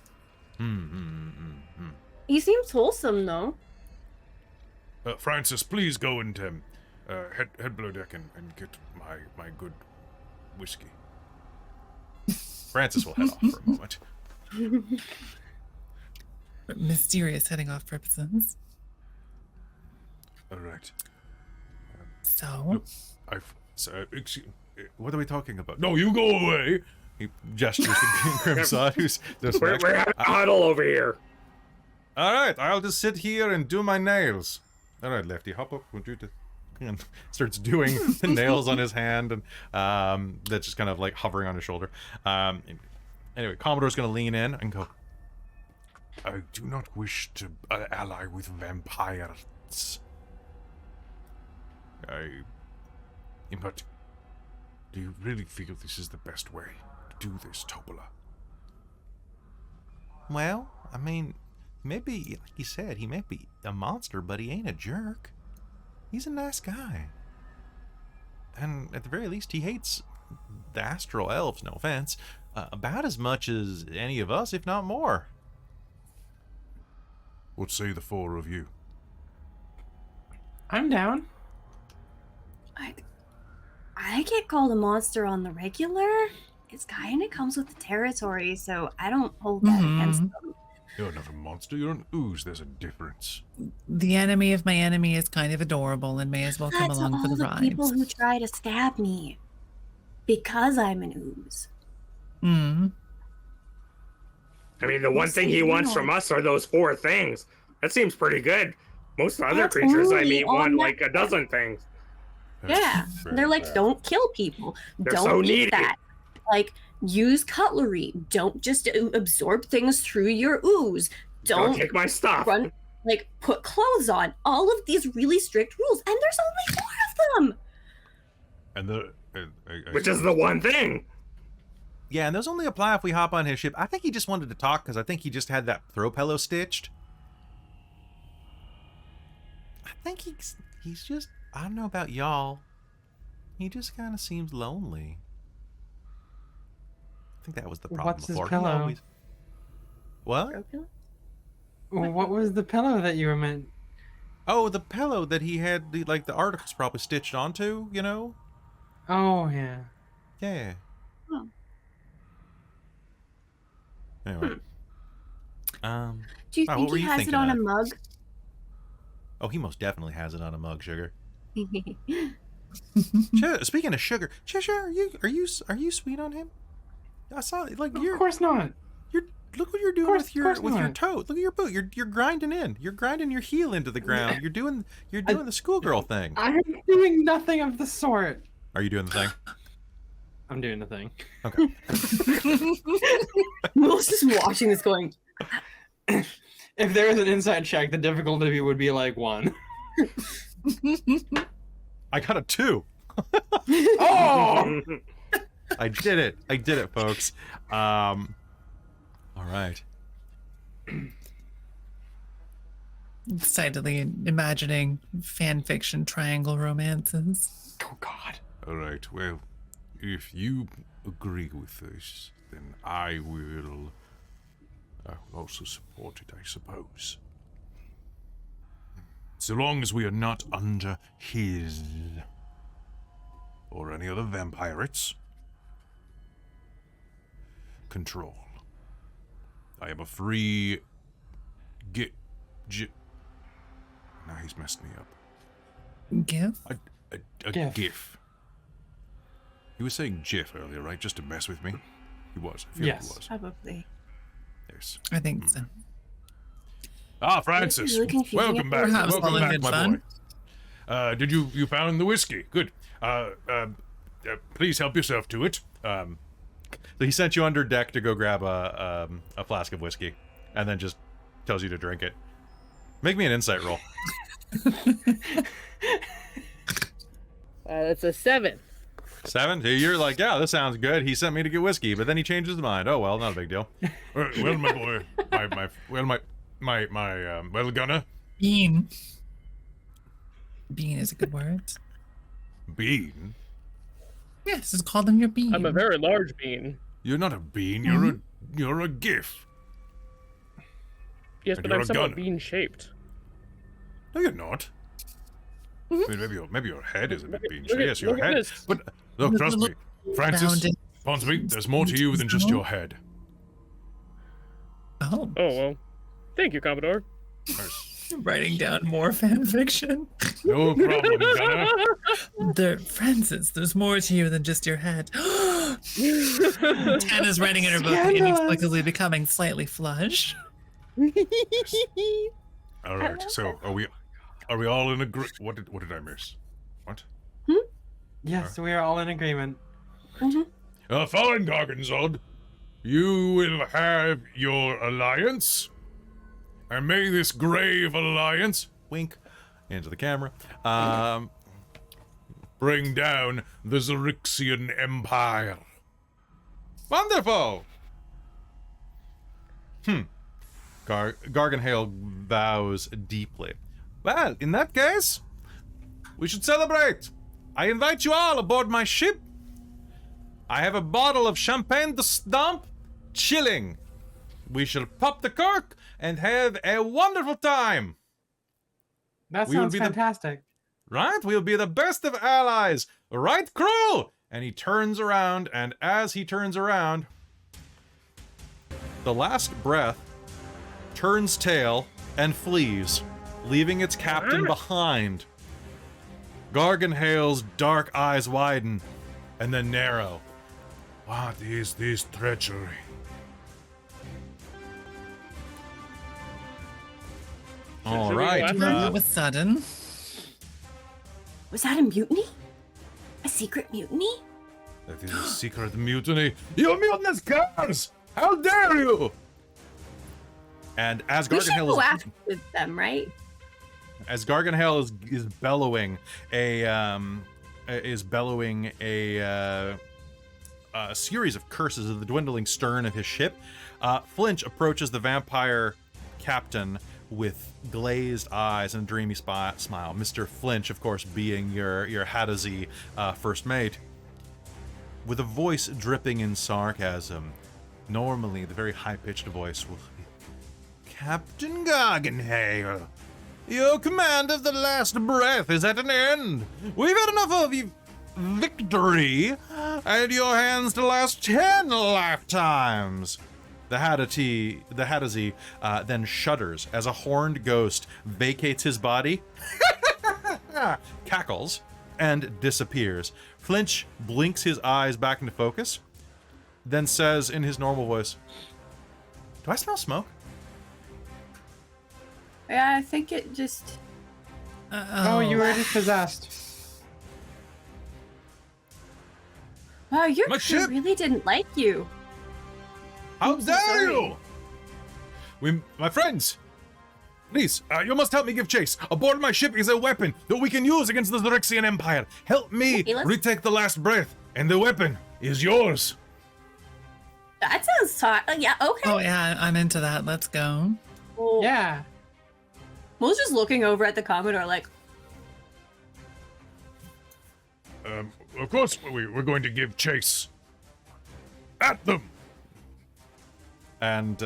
He seems wholesome, though. Francis, please go and head below deck and get my good whiskey. Francis will head off for a moment. For mysterious heading off purposes. All right. So, What are we talking about? No, you go away. He gestures to Crimson, who's just We're next. having a huddle over here. All right, I'll just sit here and do my nails. All right, Lefty, hop up. We'll do this. And starts doing the nails on his hand, and that's just kind of like hovering on his shoulder. Anyway, Commodore's gonna lean in and go, I do not wish to ally with vampires. But do you really feel this is the best way to do this, Topola? Well, I mean, maybe, like you said, he may be a monster, but he ain't a jerk. He's a nice guy. And at the very least, he hates the astral elves, no offense, about as much as any of us, if not more. What say the four of you? I'm down. I get called a monster on the regular. It's kind of comes with the territory, so I don't hold that against them. You're not a monster, you're an ooze. There's a difference. the enemy of my enemy is kind of adorable and may as well come That's along for all the the people ride. who try to stab me because I'm an ooze. Mm. I mean, the one thing he wants from us are those four things. That seems pretty good. Most other That's creatures I only meet on want that like a dozen things. Yeah, they're like, don't kill people. They're Don't so eat needy. that. Like, use cutlery. Don't just absorb things through your ooze. Don't Don't take my stuff. run. Like, put clothes on. All of these really strict rules, and there's only 4 of them. And Which is the one thing. Yeah, and those only apply if we hop on his ship. I think he just wanted to talk because I think he just had that throw pillow stitched. I think he's just, I don't know about y'all. He just kind of seems lonely. think that was the problem What's his before. He pillow? always- What? Broken? What was the pillow that you were meant? Oh, the pillow that he had, like, the articles probably stitched onto, you know? Oh, yeah. Yeah. Oh. Anyway. Do you Wow, what think were he you has it thinking on of? a mug? Oh, he most definitely has it on a mug, Sugar. Mm-hmm. Speaking of Sugar, Cheshire, are you sweet on him? I saw, like, Of course not. Look what you're doing course- with your of course not. toe. Look at your boot. You're grinding in. You're grinding your heel into the ground. You're doing the schoolgirl thing. I'm doing nothing of the sort. Are you doing the thing? I'm doing the thing. Okay. Will's just watching this going, If there was an inside check, the difficulty would be like 1. I got a 2. Oh! I did it, folks. All right. Excitedly imagining fan fiction triangle romances. Oh, God. All right. Well, if you agree with this, then I will also support it, I suppose. So long as we are not under his or any other vampirates' control. I am a free now he's messed me up. Give? A Gif. gif. He was saying GIF earlier, right? Just to mess with me. He was. I feel Yes. like he was. probably. Yes. I think so. Ah, Francis. really confusing Welcome at back. first. Perhaps Welcome all in back, good my fun. boy. Did you found the whiskey? Good. Please help yourself to it. So he sent you under deck to go grab a flask of whiskey, and then just tells you to drink it. Make me an insight roll. That's a 7. 7? So you're like, yeah, this sounds good. He sent me to get whiskey, but then he changed his mind. Oh well, not a big deal. Well, my boy, well, Gunner. Bean. Bean is a good word. Bean? Yes, just call them your bean. I'm a very large bean. You're not a bean. You're a gif. Yes, And but you're I'm a somewhat gunner. bean shaped. No, you're not. I mean, maybe your head is a bit bean shaped. look at- Yes, your look at head. this. But look, trust me, Francis, Rounded. Ponsoby, there's more to you than just your head. Oh, Oh, well. Thank you, Commodore. There's writing down more fan fiction. no problem, Gunner. Francis, there's more to you than just your head. Tana's writing in her book, Scandalous. inexplicably becoming slightly flush. All right. So are we all in agreement? What did I miss? What? Yes, we are all in agreement. Fine, Garganzod. You will have your alliance, and may this grave alliance wink into the camera. Bring down the Xaryxian Empire. Wonderful. Garganhale bows deeply. Well, in that case, we should celebrate. I invite you all aboard my ship. I have a bottle of champagne de stomp, chilling. We shall pop the cork and have a wonderful time. That We will sounds be the- fantastic. Right? We'll be the best of allies. Right, crew? And he turns around, and as he turns around, the last breath turns tail and flees, leaving its captain behind. Garganhale's dark eyes widen and then narrow. What is this treachery? All right. That was sudden. Was that a mutiny? A secret mutiny? That is a secret mutiny. You mutinous curs! How dare you! And as We should Garganhale go is, after them, right? as Garganhale is bellowing a series of curses at the dwindling stern of his ship, Flinch approaches the vampire captain with glazed eyes and a dreamy smile. Mr. Flinch, of course, being your Hadazee first mate. with a voice dripping in sarcasm. Normally, the very high-pitched voice will be, Captain Garganhale, your command of the last breath is at an end. We've had enough of you victory, and your hands to last 10 lifetimes. The Hattazy then shudders as a horned ghost vacates his body, cackles, and disappears. Flinch blinks his eyes back into focus, then says in his normal voice, do I smell smoke? Yeah, I think it just. Oh, you were just possessed. Wow, your My crew ship! really didn't like you. How I'm so dare sorry. you! My friends, please, you must help me give chase. Aboard my ship is a weapon that we can use against the Xaryxian Empire. Help me Okay, let's- retake the last breath, and the weapon is yours. That sounds yeah, okay. Oh yeah, I'm into that. Let's go. Well, Yeah. Mulj just looking over at the Commodore like, Of course, we're going to give chase at them. And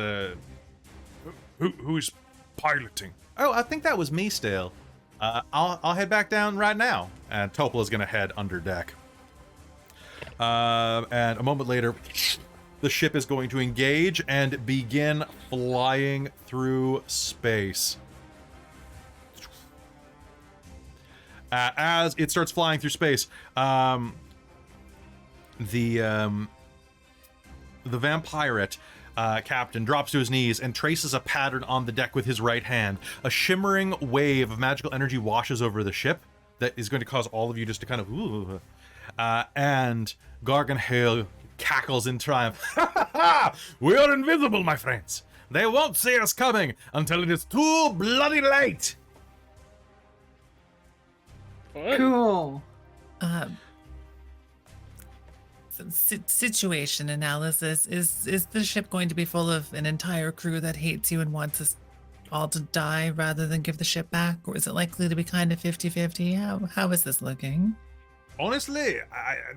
who's piloting? Oh, I think that was me still. I'll head back down right now. And Topola's gonna head under deck. And a moment later, the ship is going to engage and begin flying through space. As it starts flying through space, the vampirate captain drops to his knees and traces a pattern on the deck with his right hand. A shimmering wave of magical energy washes over the ship that is going to cause all of you just to kind of ooh. And Garganhale cackles in triumph. We are invisible, my friends. They won't see us coming until it is too bloody late. Cool. Situation analysis. Is the ship going to be full of an entire crew that hates you and wants us all to die rather than give the ship back? Or is it likely to be kind of 50-50? How is this looking? Honestly,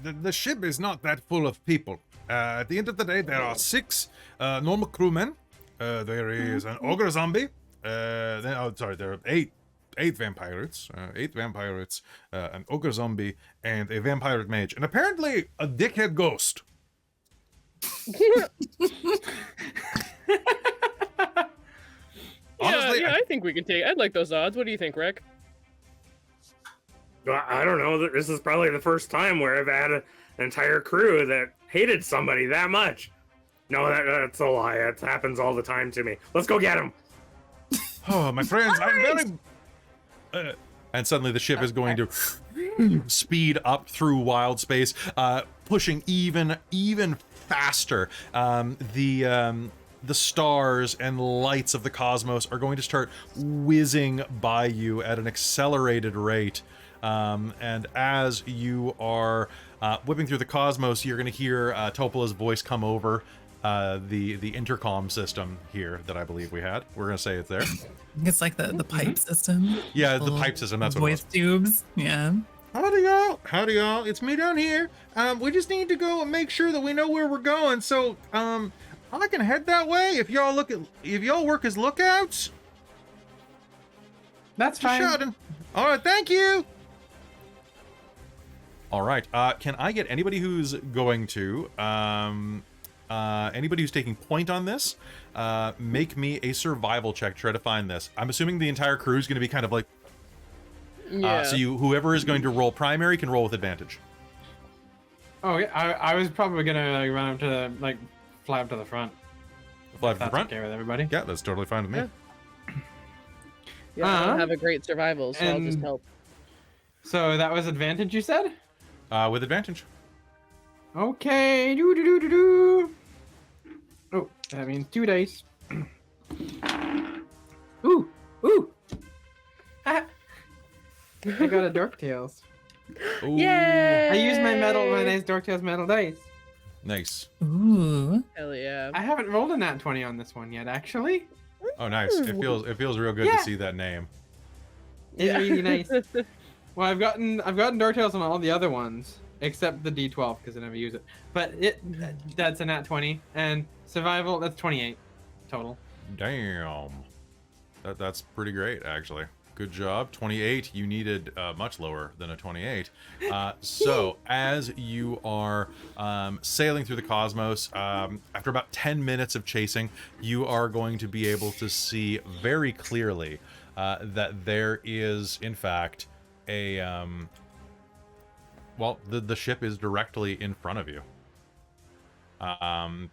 the ship is not that full of people. At the end of the day, there are 6 normal crewmen. There is an ogre zombie. There are 8 vampirates. 8 vampirates, an ogre zombie, and a vampirate mage. And apparently, a dickhead ghost. Honestly, I think we can take. I'd like those odds. What do you think, Wrek? I don't know. This is probably the first time where I've had an entire crew that hated somebody that much. No, that's a lie. That happens all the time to me. Let's go get him. Oh, my friends, I'm very... and suddenly the ship is going to speed up through wild space, pushing even faster. The stars and lights of the cosmos are going to start whizzing by you at an accelerated rate. And as you are whipping through the cosmos, you're going to hear Topola's voice come over the intercom system here that I believe we had. We're going to say it's there. It's like the pipe system. Yeah, the pipe system. That's what it was. Voice tubes. Yeah. Howdy y'all. It's me down here. We just need to go and make sure that we know where we're going. So, I can head that way if y'all work as lookouts. That's Just fine. shouting. All right, thank you. All right. Can I get anybody who's going to anybody who's taking point on this? Make me a survival check. Try to find this. I'm assuming the entire crew is going to be kind of like. Yeah. So whoever is going to roll primary can roll with advantage. Oh, yeah. I was probably gonna run up to fly up to the front. Fly If to the that's front. okay with everybody. Yeah, that's totally fine with me. Yeah. Yeah, I don't Uh-huh. have a great survival, so I'll just And- help. So that was advantage, you said? With advantage. Okay. Do. Oh, that means 2 dice. Ooh. Ah. I got a Dorktails. Ooh, Yay! I used my nice Dorktails metal dice. Nice. Ooh. Hell yeah. I haven't rolled a nat 20 on this one yet, actually. Oh, nice. It feels real good Yeah. to see that name. It's really nice. Well, I've gotten Dorktails on all the other ones. except the D12 because I never use it. But that's a nat 20, and survival, that's 28 total. Damn. That's pretty great, actually. Good job. 28. You needed much lower than a 28. So as you are sailing through the cosmos, after about 10 minutes of chasing, you are going to be able to see very clearly that there is, in fact, a... well, the ship is directly in front of you.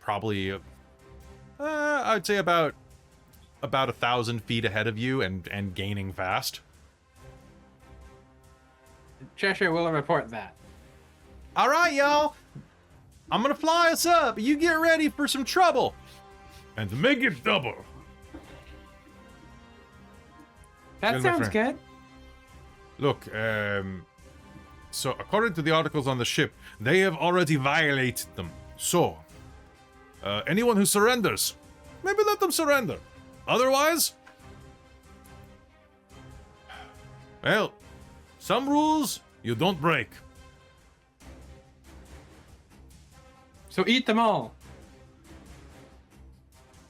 Probably, I'd say about 1,000 feet ahead of you and gaining fast. Cheshire will report that. All right, y'all. I'm gonna fly us up. You get ready for some trouble. And make it double. That Yes, my sounds friend. good. Look, so according to the articles on the ship, they have already violated them. So, anyone who surrenders, maybe let them surrender. Otherwise, well, some rules you don't break. So eat them all.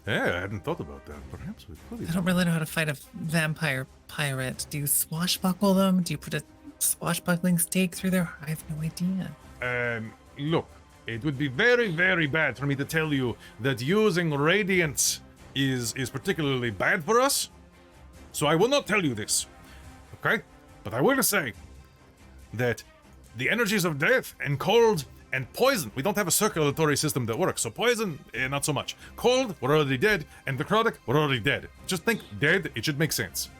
Yeah, I hadn't thought about that. Perhaps we could. I don't really know how to fight a vampire pirate. Do you swashbuckle them? Do you put a swashbuckling stake through their... I have no idea. Look, it would be very, very bad for me to tell you that using radiance is particularly bad for us. So I will not tell you this, okay? But I will say that the energies of death and cold and poison, we don't have a circulatory system that works, so poison, not so much. Cold, we're already dead, and necrotic, we're already dead. Just think dead, it should make sense.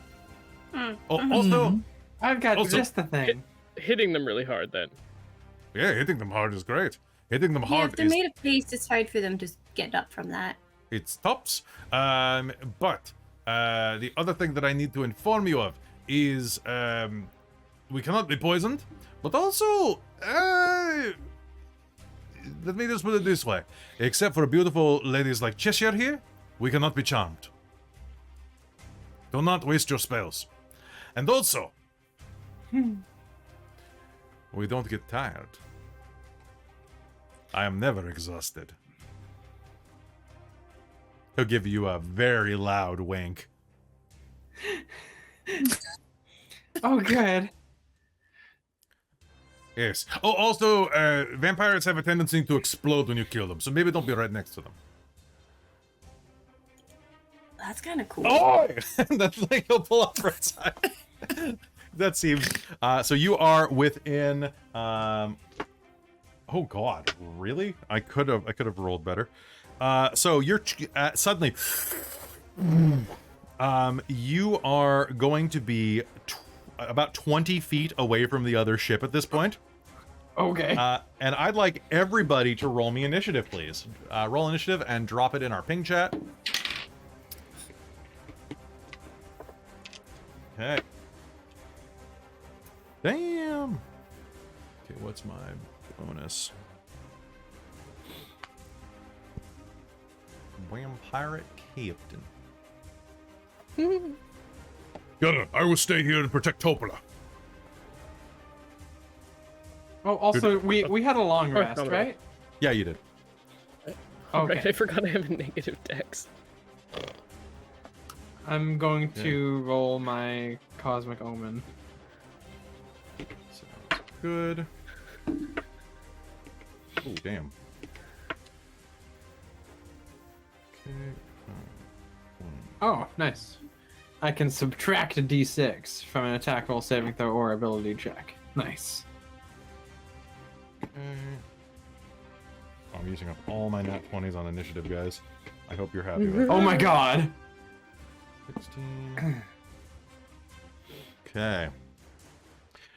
Also, I've got Also- just the thing. Hitting them really hard then. yeah, hitting them hard is great. Hitting them Yeah, hard if they're is made of paste, it's hard for them to get up from that. it's tops. But the other thing that I need to inform you of is we cannot be poisoned, but also let me just put it this way: except for beautiful ladies like Cheshire here, we cannot be charmed. Do not waste your spells, and also we don't get tired. I am never exhausted. He'll give you a very loud wink. Oh, good. Yes. Oh, also, vampires have a tendency to explode when you kill them, so maybe don't be right next to them. That's kind of cool. Oh! That's like he'll pull up right side. That seems... so you are within... oh god, really? I could have rolled better. So you're suddenly... you are going to be about 20 feet away from the other ship at this point. Okay. And I'd like everybody to roll me initiative, please. Roll initiative and drop it in our ping chat. Okay. Damn. Okay, what's my bonus? Vampirate Captain. Gunner, I will stay here and protect Topola. Oh, also, we had a long Oh, rest, no. right? Yeah, you did. Right, I Okay. forgot I have a negative dex. I'm going to roll my Cosmic Omen. Sounds good. Oh, damn. Okay. Oh, nice. I can subtract a d6 from an attack roll, saving throw, or ability check. Nice. I'm using up all my nat 20s on initiative, guys. I hope you're happy with Oh my god. 16. Okay.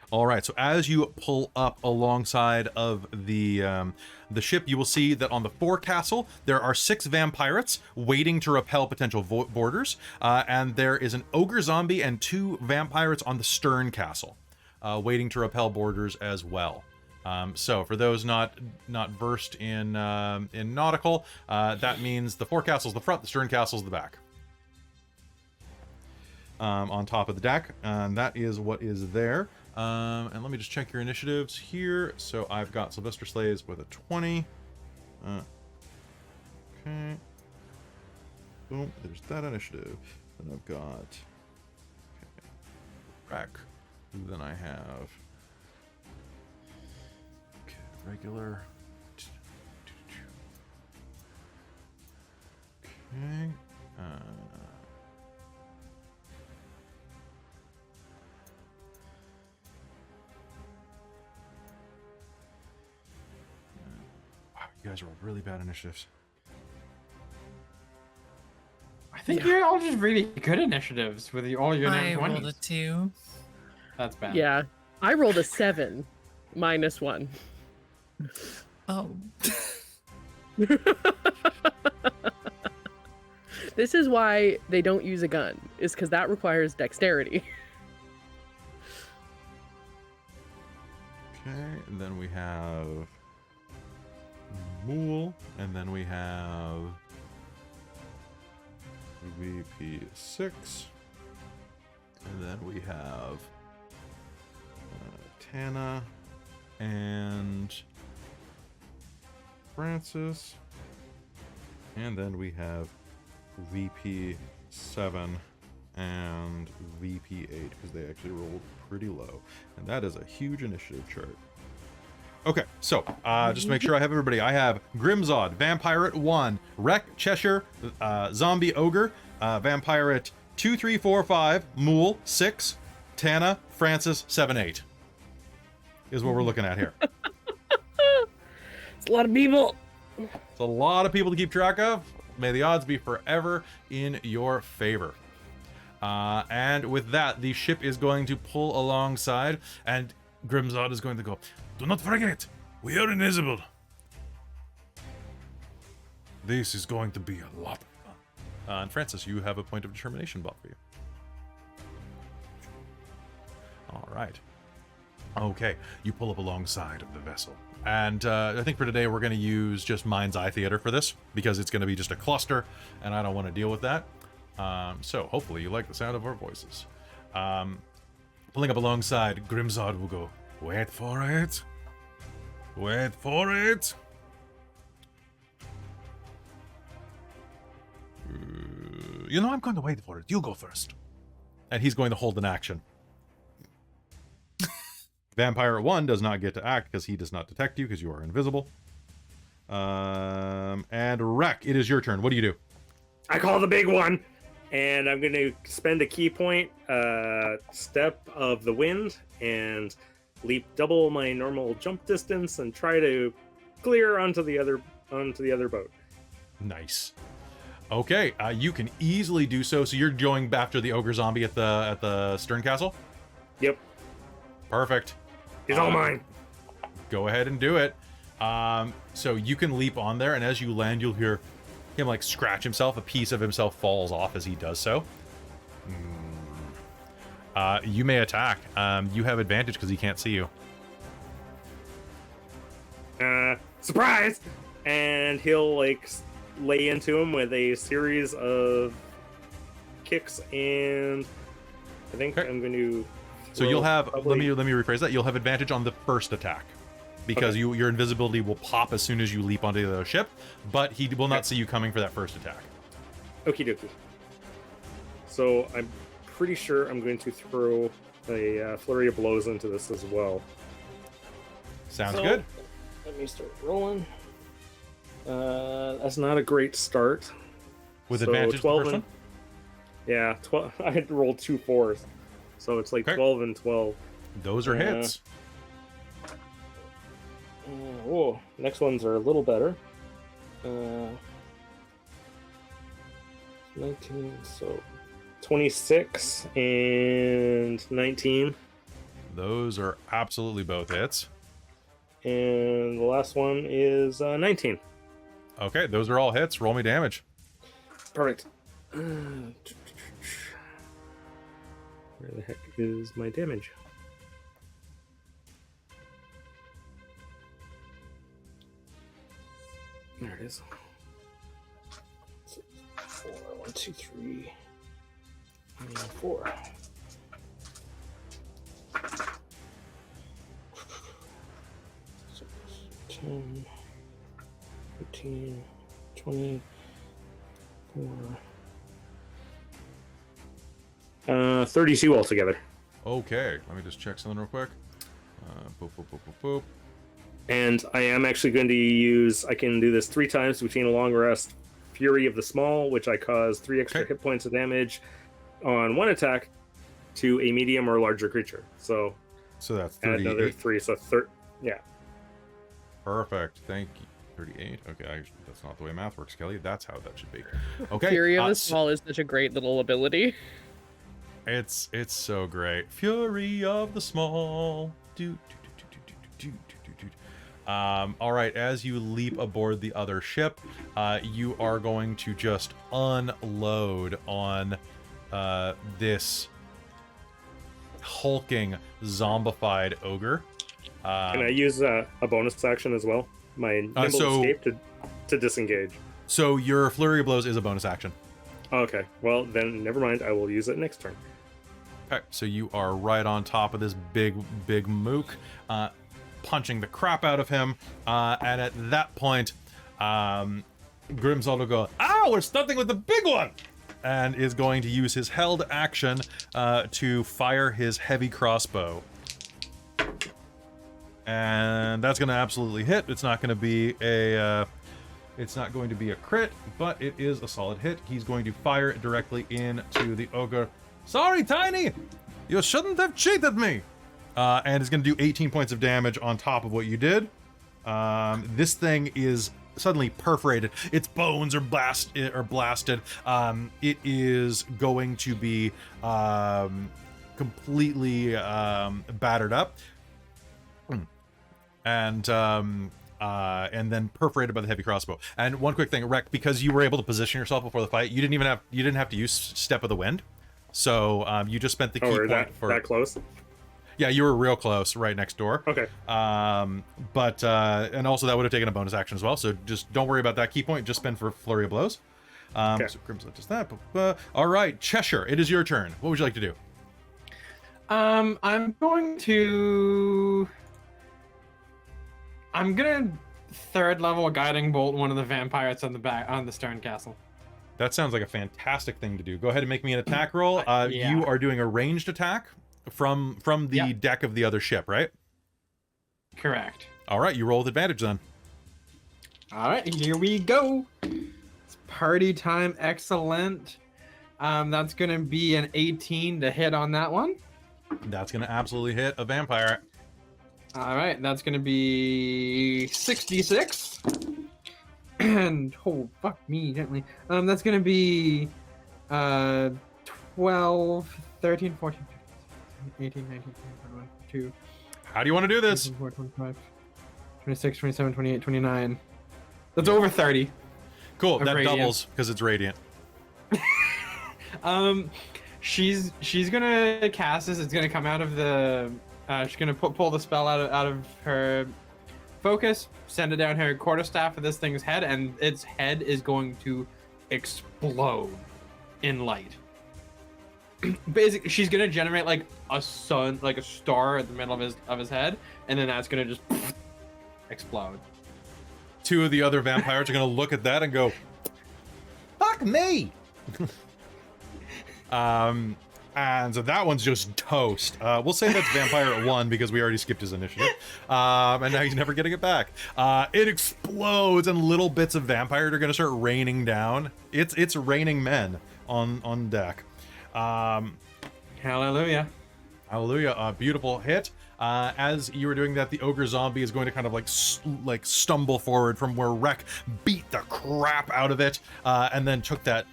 All right. So as you pull up alongside of the ship, you will see that on the forecastle there are 6 vampirates waiting to repel potential boarders, and there is an ogre zombie and 2 vampirates on the stern castle, waiting to repel boarders as well. So for those not versed in nautical, that means the forecastle's the front, the stern castle's the back. On top of the deck, and that is what is there. And let me just check your initiatives here. So I've got Sylvester Slays with a 20. Okay. Boom. There's that initiative. Then I've got Wrek. Then I have regular. Okay. Wow, you guys are all really bad initiatives. I think you're all just really good initiatives with all your I nat rolled a 20s. 2. That's bad. Yeah, I rolled a 7, -1. Oh. This is why they don't use a gun, is because that requires dexterity. Okay, and then we have Mulj, and then we have VP6, and then we have Tana and Francis, and then we have VP7 and VP8 because they actually rolled pretty low, and that is a huge initiative chart. Okay, so just to make sure I have everybody, I have Grimzod, Vampirate 1, Wrek, Cheshire, Zombie Ogre, Vampirate 2, 3, 4, 5, Mulj 6, Tana, Francis 7, 8 is what we're looking at here. It's a lot of people. It's a lot of people to keep track of. May the odds be forever in your favor. And with that, the ship is going to pull alongside, and Grimzod is going to go, "Do not forget, we are invisible. This is going to be a lot of fun." And Francis, you have a point of determination bought for you. All right. Okay, you pull up alongside of the vessel. And I think for today we're going to use just Mind's Eye Theater for this, because it's going to be just a cluster, and I don't want to deal with that. So hopefully you like the sound of our voices. Pulling up alongside, Grimzod will go, "Wait for it. Wait for it. You know, I'm going to wait for it. You go first." And he's going to hold an action. Vampire 1 does not get to act because he does not detect you because you are invisible. And Wrek, it is your turn. What do you do? I call the big one, and I'm going to spend a key point, step of the wind, and leap double my normal jump distance and try to clear onto the other boat. Nice. Okay, you can easily do so. So you're going after the ogre zombie at the stern castle? Yep, Perfect. he's all mine. Go ahead and do it. So you can leap on there, and as you land, you'll hear him like scratch himself. A piece of himself falls off as he does so. You may attack. You have advantage because he can't see you. Surprise! And he'll like lay into him with a series of kicks, and I think Okay. I'm going to. So you'll have. probably- Let me rephrase that. You'll have advantage on the first attack, because Okay. your invisibility will pop as soon as you leap onto the ship, but he will not see you coming for that first attack. Okie dokie. So I'm pretty sure I'm going to throw a flurry of blows into this as well. Sounds So, good. Let me start rolling. That's not a great start. With So advantage, the 12 first and, one? Yeah, 12. I had to roll 2 4s, so it's like Okay. 12 and 12. Those are Yeah. hits. Oh, next ones are a little better. 19, so 26 and 19. Those are absolutely both hits. And the last one is 19. Okay, those are all hits. Roll me damage. Perfect. Where the heck is my damage? There it is. 4, 1, 2, 3, and 4. 10, 15, 20, 32 altogether. Okay, let me just check something real quick. Boop, boop, boop, boop, boop. And I am actually going to use, I can do this 3 times between a long rest, Fury of the Small, which I cause 3 extra hit points of damage on 1 attack to a medium or larger creature. So that's add 38. another 3, so yeah. Perfect, thank you. 38. Okay, that's not the way math works, Kelly. That's how that should be. Okay. Fury of the Small is such a great little ability. It's so great. Fury of the Small. All right, as you leap aboard the other ship, you are going to just unload on this hulking, zombified ogre. Can I use a bonus action as well? My nimble escape to disengage. So your flurry of blows is a bonus action. Okay, well then never mind. I will use it next turn. Okay, so you are right on top of this big mook, punching the crap out of him, and at that point, Grimsald will go, "Ow, we're stunting with the big one!" and is going to use his held action to fire his heavy crossbow. And that's going to absolutely hit. It's not going to be a crit, but it is a solid hit. He's going to fire it directly into the ogre. Sorry, Tiny! You shouldn't have cheated me! And it's going to do 18 points of damage on top of what you did. This thing is suddenly perforated. Its bones are blasted. It is going to be completely battered up. And then perforated by the heavy crossbow. And one quick thing, Wrek, because you were able to position yourself before the fight, you didn't have to use Step of the Wind. So you just spent the key point for that close. Yeah, you were real close, right next door. Okay. But and also that would have taken a bonus action as well. So just don't worry about that key point. Just spend for flurry of blows. Okay. So Crimson does that. All right, Cheshire, it is your turn. What would you like to do? I'm gonna third level guiding bolt one of the vampires on the stern castle. That sounds like a fantastic thing to do. Go ahead and make me an attack roll. Yeah. You are doing a ranged attack from the deck of the other ship, right? Correct. All right, you roll with advantage then. All right, here we go. It's party time, excellent. That's gonna be an 18 to hit on that one. That's gonna absolutely hit a vampire. All right, that's gonna be 66. And oh, fuck me gently. That's gonna be 12, 13, 14, 15, 18, 19, 20, 21, 22. How do you want to do this? 24, 25, 26, 27, 28, 29. That's over 30. Cool, of that radiant. doubles because it's radiant. She's gonna cast this. It's gonna come out of the. She's gonna pull the spell out of her focus, send it down her quarterstaff of this thing's head, and its head is going to explode in light. Basically, she's gonna generate like a sun, like a star at the middle of his head, and then that's gonna just explode. Two of the other vampires are gonna look at that and go, "Fuck me!" And so that one's just toast. We'll say that's Vampire 1 because we already skipped his initiative. And now he's never getting it back. It explodes and little bits of vampire are going to start raining down. It's raining men on deck. Hallelujah. Hallelujah. Beautiful hit. As you were doing that, the ogre zombie is going to kind of like stumble forward from where Wrek beat the crap out of it and then took that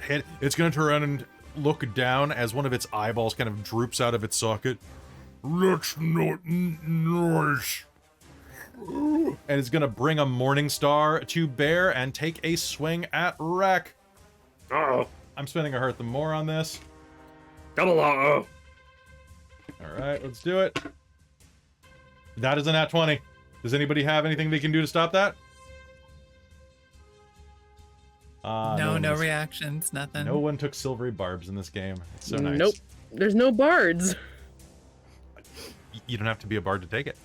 hit. It's going to turn around and look down as one of its eyeballs kind of droops out of its socket. That's not nice. And it's gonna bring a morning star to bear and take a swing at Wrek. Uh-oh. I'm spending a hurt the more on this. Double uh-oh. All right, let's do it. That is a nat 20. Does anybody have anything they can do to stop that? No reactions, nothing. No one took silvery barbs in this game. It's so nice. Nope. There's no bards. You don't have to be a bard to take it.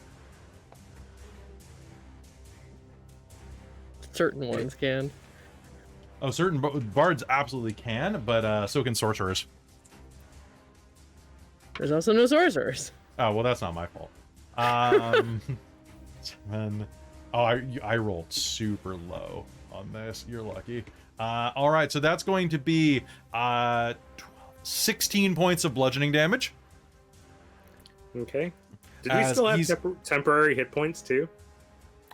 certain ones can. Oh, certain bards absolutely can, but so can sorcerers. There's also no sorcerers. Oh, well, that's not my fault. Seven. Oh, I rolled super low on this. You're lucky. All right, so that's going to be 16 points of bludgeoning damage. Okay. Did we As still have he's- temporary hit points too?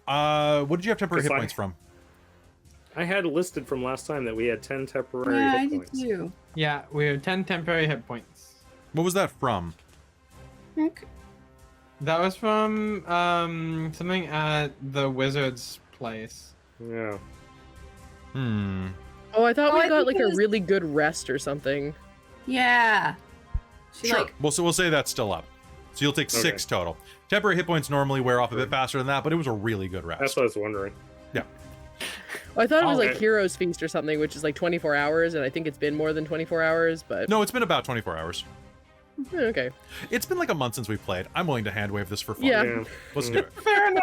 What did you have temporary hit Because points from? I had listed from last time that we had 10 temporary Yeah, I hit did points. too. Yeah, we have 10 temporary hit points. What was that from? Okay. That was from something at the wizard's place. Yeah. Hmm. Oh, I thought Oh, we I got think like it a was- really good rest or something. Yeah. She Sure. like We'll say that's still up. So you'll take 6 total. Temporary hit points normally wear off a bit faster than that, but it was a really good rest. That's what I was wondering. Oh, I thought it was like Okay. Heroes Feast or something, which is like 24 hours, and I think it's been more than 24 hours, but No, it's been about 24 hours. okay. It's been like a month since we played. I'm willing to hand wave this for fun. Yeah. Yeah. Let's do it. Fair enough.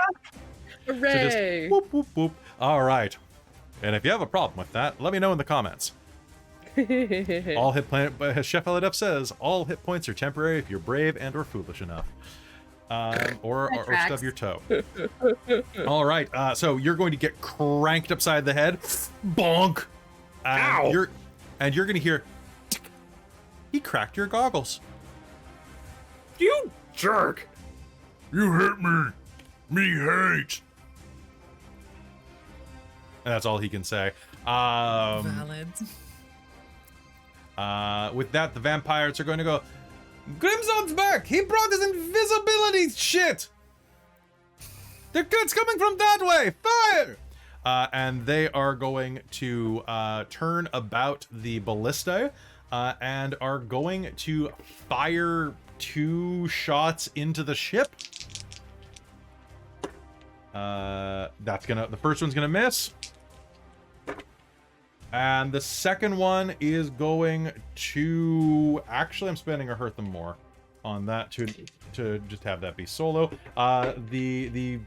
So Hooray! just whoop, whoop, whoop. All right. And if you have a problem with that, let me know in the comments. All hit point, but as Chef Elidef says, all hit points are temporary if you're brave and or foolish enough. Or tracks. stub your toe. All right, so you're going to get cranked upside the head, bonk, Ow! and you're going to hear, tick. He cracked your goggles. You jerk! You hit me. Me hate. And that's all he can say. Valid. With that, the vampires are going to go, Grimzon's back! He brought his invisibility shit! It's coming from that way! Fire! And they are going to turn about the ballista and are going to fire 2 shots into the ship. The first one's gonna miss. And the second one is going to... Actually, I'm spending a hurt them more on that to just have that be solo. The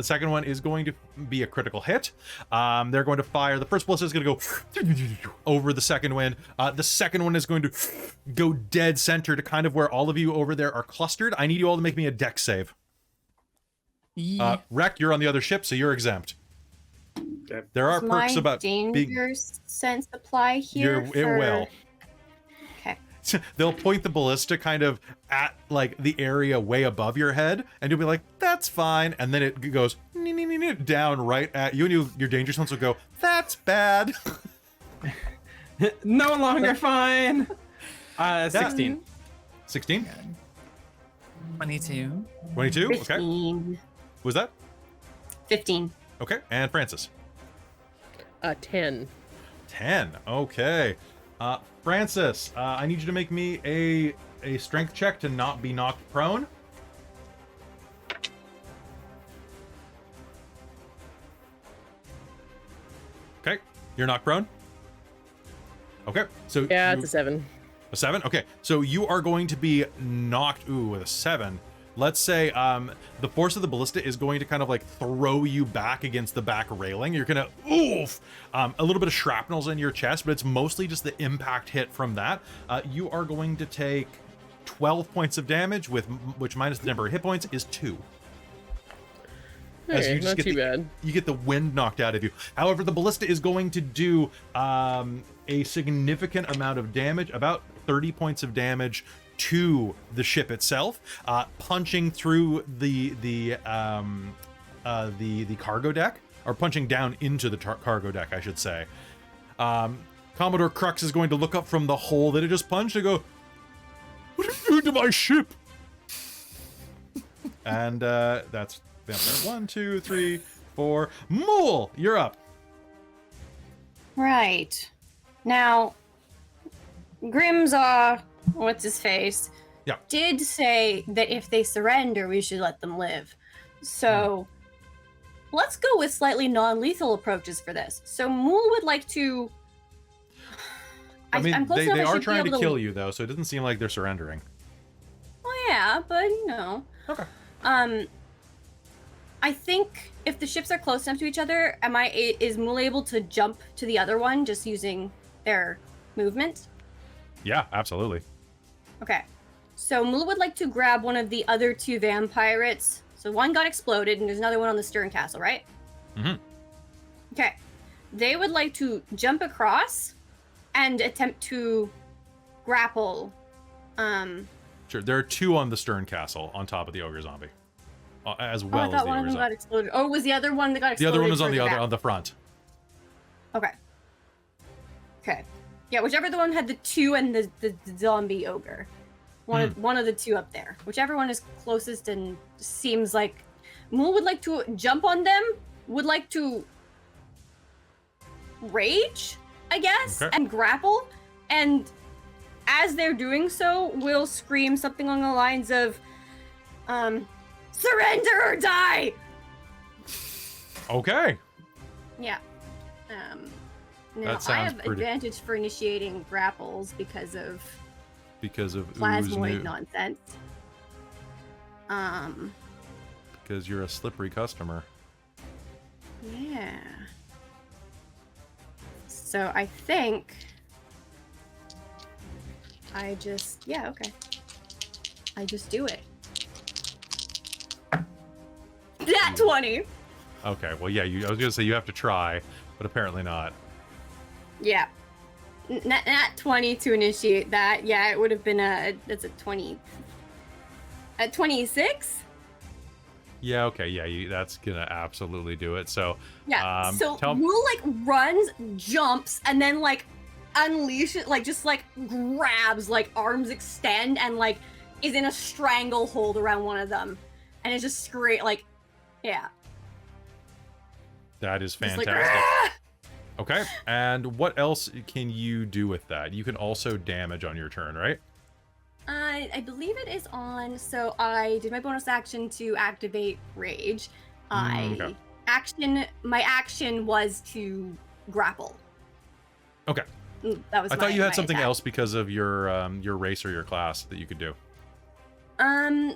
second one is going to be a critical hit. They're going to fire. The first ballista is going to go over the second one. The second one is going to go dead center to kind of where all of you over there are clustered. I need you all to make me a dex save. Wrek, you're on the other ship, so you're exempt. There are Does perks my about danger sense apply here. It will. Okay. They'll point the ballista kind of at like the area way above your head, and you'll be like, "That's fine," and then it goes down right at you, and your danger sense will go, "That's bad." No longer fine. 16. 16, 22. 22. Okay, 15. was that 15. okay? And Francis, 10. 10. Okay, Francis, I need you to make me a strength check to not be knocked prone. Okay, you're knocked prone. Okay, so Yeah, you- it's a 7. A 7? Okay, so you are going to be knocked, with a 7. Let's say the force of the ballista is going to kind of like throw you back against the back railing. You're gonna, oof! A little bit of shrapnel's in your chest, but it's mostly just the impact hit from that. You are going to take 12 points of damage, which minus the temporary hit points is 2. Hey, not too bad. You get the wind knocked out of you. However, the ballista is going to do a significant amount of damage, about 30 points of damage to the ship itself, punching through the cargo deck, or punching down into the cargo deck, I should say. Commodore Crux is going to look up from the hole that it just punched and go, "What are you doing to my ship?" And that's vampire. 1, 2, 3, 4. Mulj, you're up. Right. Now, Grimzaw, what's his face, Yeah. did say that if they surrender, we should let them live. So let's go with slightly non-lethal approaches for this. So Mulj would like to. I mean, I'm close they enough I are should be trying to able kill you, though, so it doesn't seem like they're surrendering. Well, yeah, but you know. Okay. I think if the ships are close enough to each other, is Mulj able to jump to the other one just using their movement? Yeah, absolutely. Okay. So Mulj would like to grab one of the other 2 vampirates. So one got exploded, and there's another one on the stern castle, right? Mm-hmm. Okay. They would like to jump across and attempt to grapple. Sure. There are 2 on the stern castle on top of the ogre zombie, as well I as thought the one of ogre them got zombie. exploded. Or was the other one that got The exploded? other one was on the further other back? on the front. Okay. Okay. Yeah, whichever the one had the 2 and the zombie ogre. One of the 2 up there. Whichever one is closest and seems like Mulj would like to jump on them, would like to rage, I guess, Okay. and grapple. And as they're doing so, will scream something along the lines of, surrender or die! Okay. Yeah. Now, That sounds I have pretty- advantage for initiating grapples because of Because of ooze plasmoid new. nonsense. Because you're a slippery customer. Yeah. So I think I just, yeah, okay. I just do it. That 20. Okay. Well, yeah. I was gonna say you have to try, but apparently not. Yeah. Not 20 to initiate that. Yeah, it would have been that's a 20. At 26? Yeah. Okay. Yeah. That's gonna absolutely do it. So. Yeah. So tell- Mulj like runs, jumps, and then like unleashes, like just like grabs, like arms extend, and like is in a stranglehold around one of them, and it's just straight like, yeah. That is Just fantastic. like, "Ah!" Okay. And what else can you do with that? You can also damage on your turn, right? I believe it is on. So I did my bonus action to activate rage. Okay. My action was to grapple. Okay. That was. I thought you my had something attack. else because of your race or your class that you could do.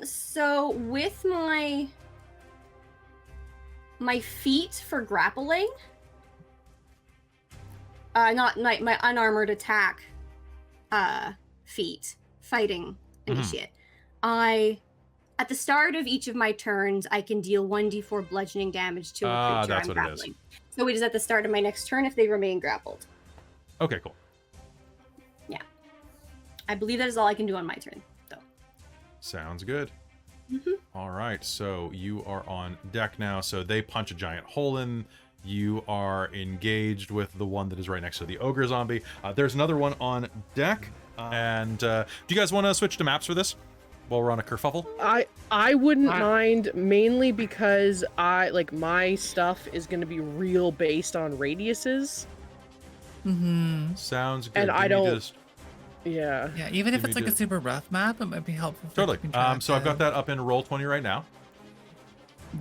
So with my feat for grappling, not my unarmored attack, feat, fighting initiate. At the start of each of my turns, I can deal 1d4 bludgeoning damage to a creature that's I'm what it is. grappling. So it is at the start of my next turn if they remain grappled. Okay, cool. I believe that is all I can do on my turn, though. Sounds good. Mhm. All right, so you are on deck now. So they punch a giant hole in. You are engaged with the one that is right next to the ogre zombie. There's another one on deck. And do you guys want to switch to maps for this while we're on a kerfuffle? I wouldn't mind, mainly because my stuff is going to be real based on radiuses. Mm-hmm. Sounds good. And Give I me don't- just- Yeah. Yeah, even if Give it's me like a just- super rough map, it might be helpful. For Totally. keeping track So I've got of- that up in Roll20 right now.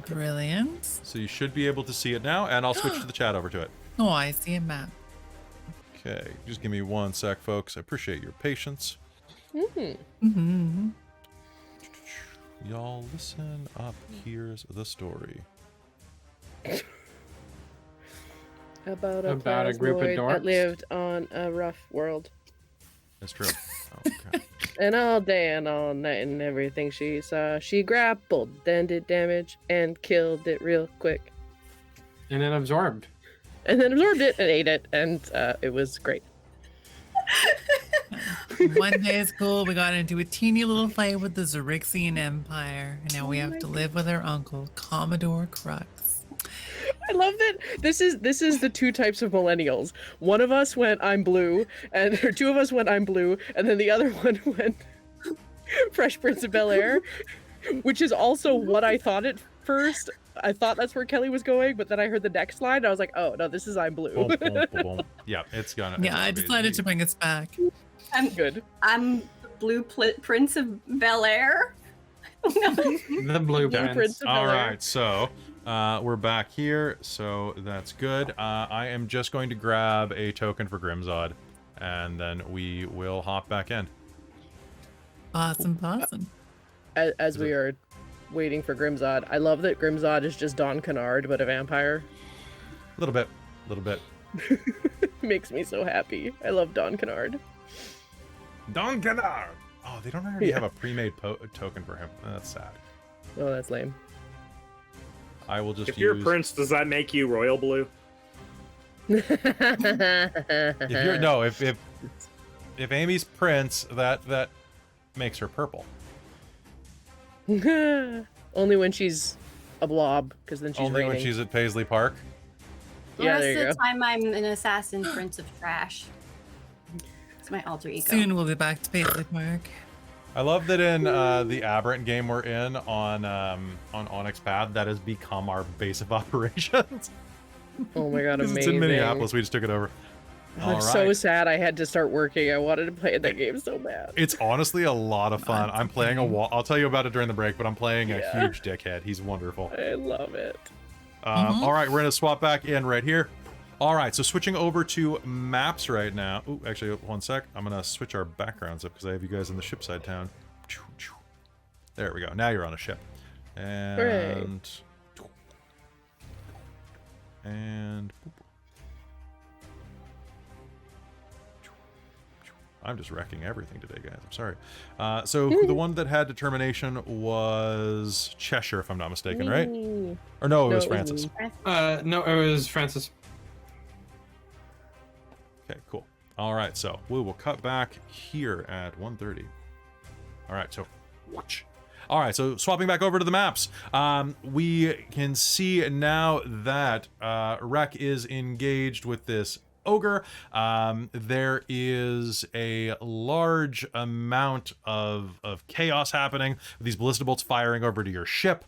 Brilliant. So you should be able to see it now, and I'll switch to the chat over to it. Oh, I see a map. Okay, just give me one sec, folks. I appreciate your patience. Mm-hmm. Y'all listen up. Here's the story. About About a group of plasmoid dorks? that lived on a rough world. That's true. Okay. And all day and all night and everything she saw, she grappled, then did damage, and killed it real quick. And then absorbed. And then absorbed it and ate it, and it was great. One day at school, we got into a teeny little fight with the Xaryxian Empire, and now we have to live with our uncle, Commodore Crux. I love that this is the two types of millennials. One of us went I'm blue, or two of us went I'm blue, and then the other one went Fresh Prince of Bel-Air, which is also what I thought at first. I thought that's where Kelly was going, but then I heard the next line, and I was like, oh no, this is I'm blue. Boom, boom, boom, boom. Yeah, it's gonna. Yeah, I decided to bring us back. Good. I'm the Blue Prince of Bel-Air. The blueprints. Prince of All Bel-Air. right, so we're back here, so that's good. I am just going to grab a token for Grimzod, and then we will hop back in. Awesome. As we are waiting for Grimzod. I love that Grimzod is just Don Kennard, but a vampire. A little bit. Makes me so happy. I love Don Kennard. Don Kennard. Oh, they don't already have a pre-made token for him. That's sad. Oh, that's lame. I will just If you're a prince, does that make you royal blue? If Amy's prince, that makes her purple. Only when she's a blob, because then she's Only when raining. she's at Paisley Park. The Yeah, rest there of you the go. time, I'm an assassin prince of trash. It's my alter ego. Soon we'll be back to Paisley Park. I love that in the Aberrant game we're in on Onyx Path, that has become our base of operations. Oh my god, 'Cause amazing. it's in Minneapolis. We just took it over. I'm so sad I had to start working. I wanted to play that game so bad. It's honestly a lot of fun. I'm playing a okay. wall. I'll tell you about it during the break, but I'm playing a Yeah. huge dickhead. He's wonderful. I love it. All right, we're gonna swap back in right here. All right, so switching over to maps right now. Ooh, actually, one sec. I'm gonna switch our backgrounds up because I have you guys in the shipside town. There we go. Now you're on a ship. And I'm just wrecking everything today, guys. I'm sorry. So the one that had determination was Cheshire, if I'm not mistaken, right? Or no, it was Francis. No, it was Francis. Okay, cool. All right, so we will cut back here at 1:30. All right, so watch. All right, so swapping back over to the maps, we can see now that Wrek is engaged with this ogre. There is a large amount of chaos happening, with these ballista bolts firing over to your ship.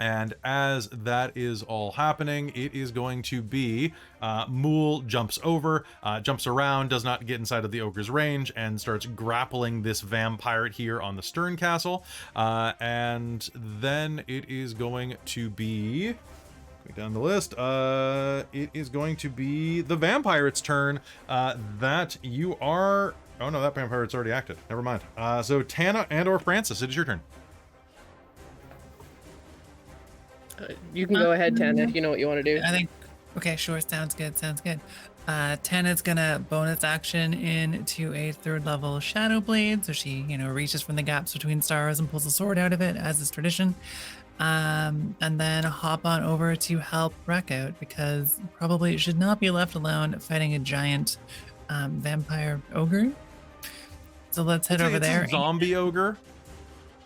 And as that is all happening, it is going to be Mulj jumps over, jumps around, does not get inside of the ogre's range, and starts grappling this vampirate here on the stern castle. And then it is going to be, going down the list, it is going to be the vampirate's turn. That you are, oh no, that vampirate's already acted. Never mind. So Tana and or Francis, it is your turn. You can go ahead, Tana, if you know what you want to do. I think, okay, sure, sounds good. Tana's gonna bonus action into a 3rd level Shadow Blade, so she, reaches from the gaps between stars and pulls a sword out of it, as is tradition. And then hop on over to help Wrek out, because probably should not be left alone fighting a giant vampire ogre. So let's head over there. It's a zombie ogre.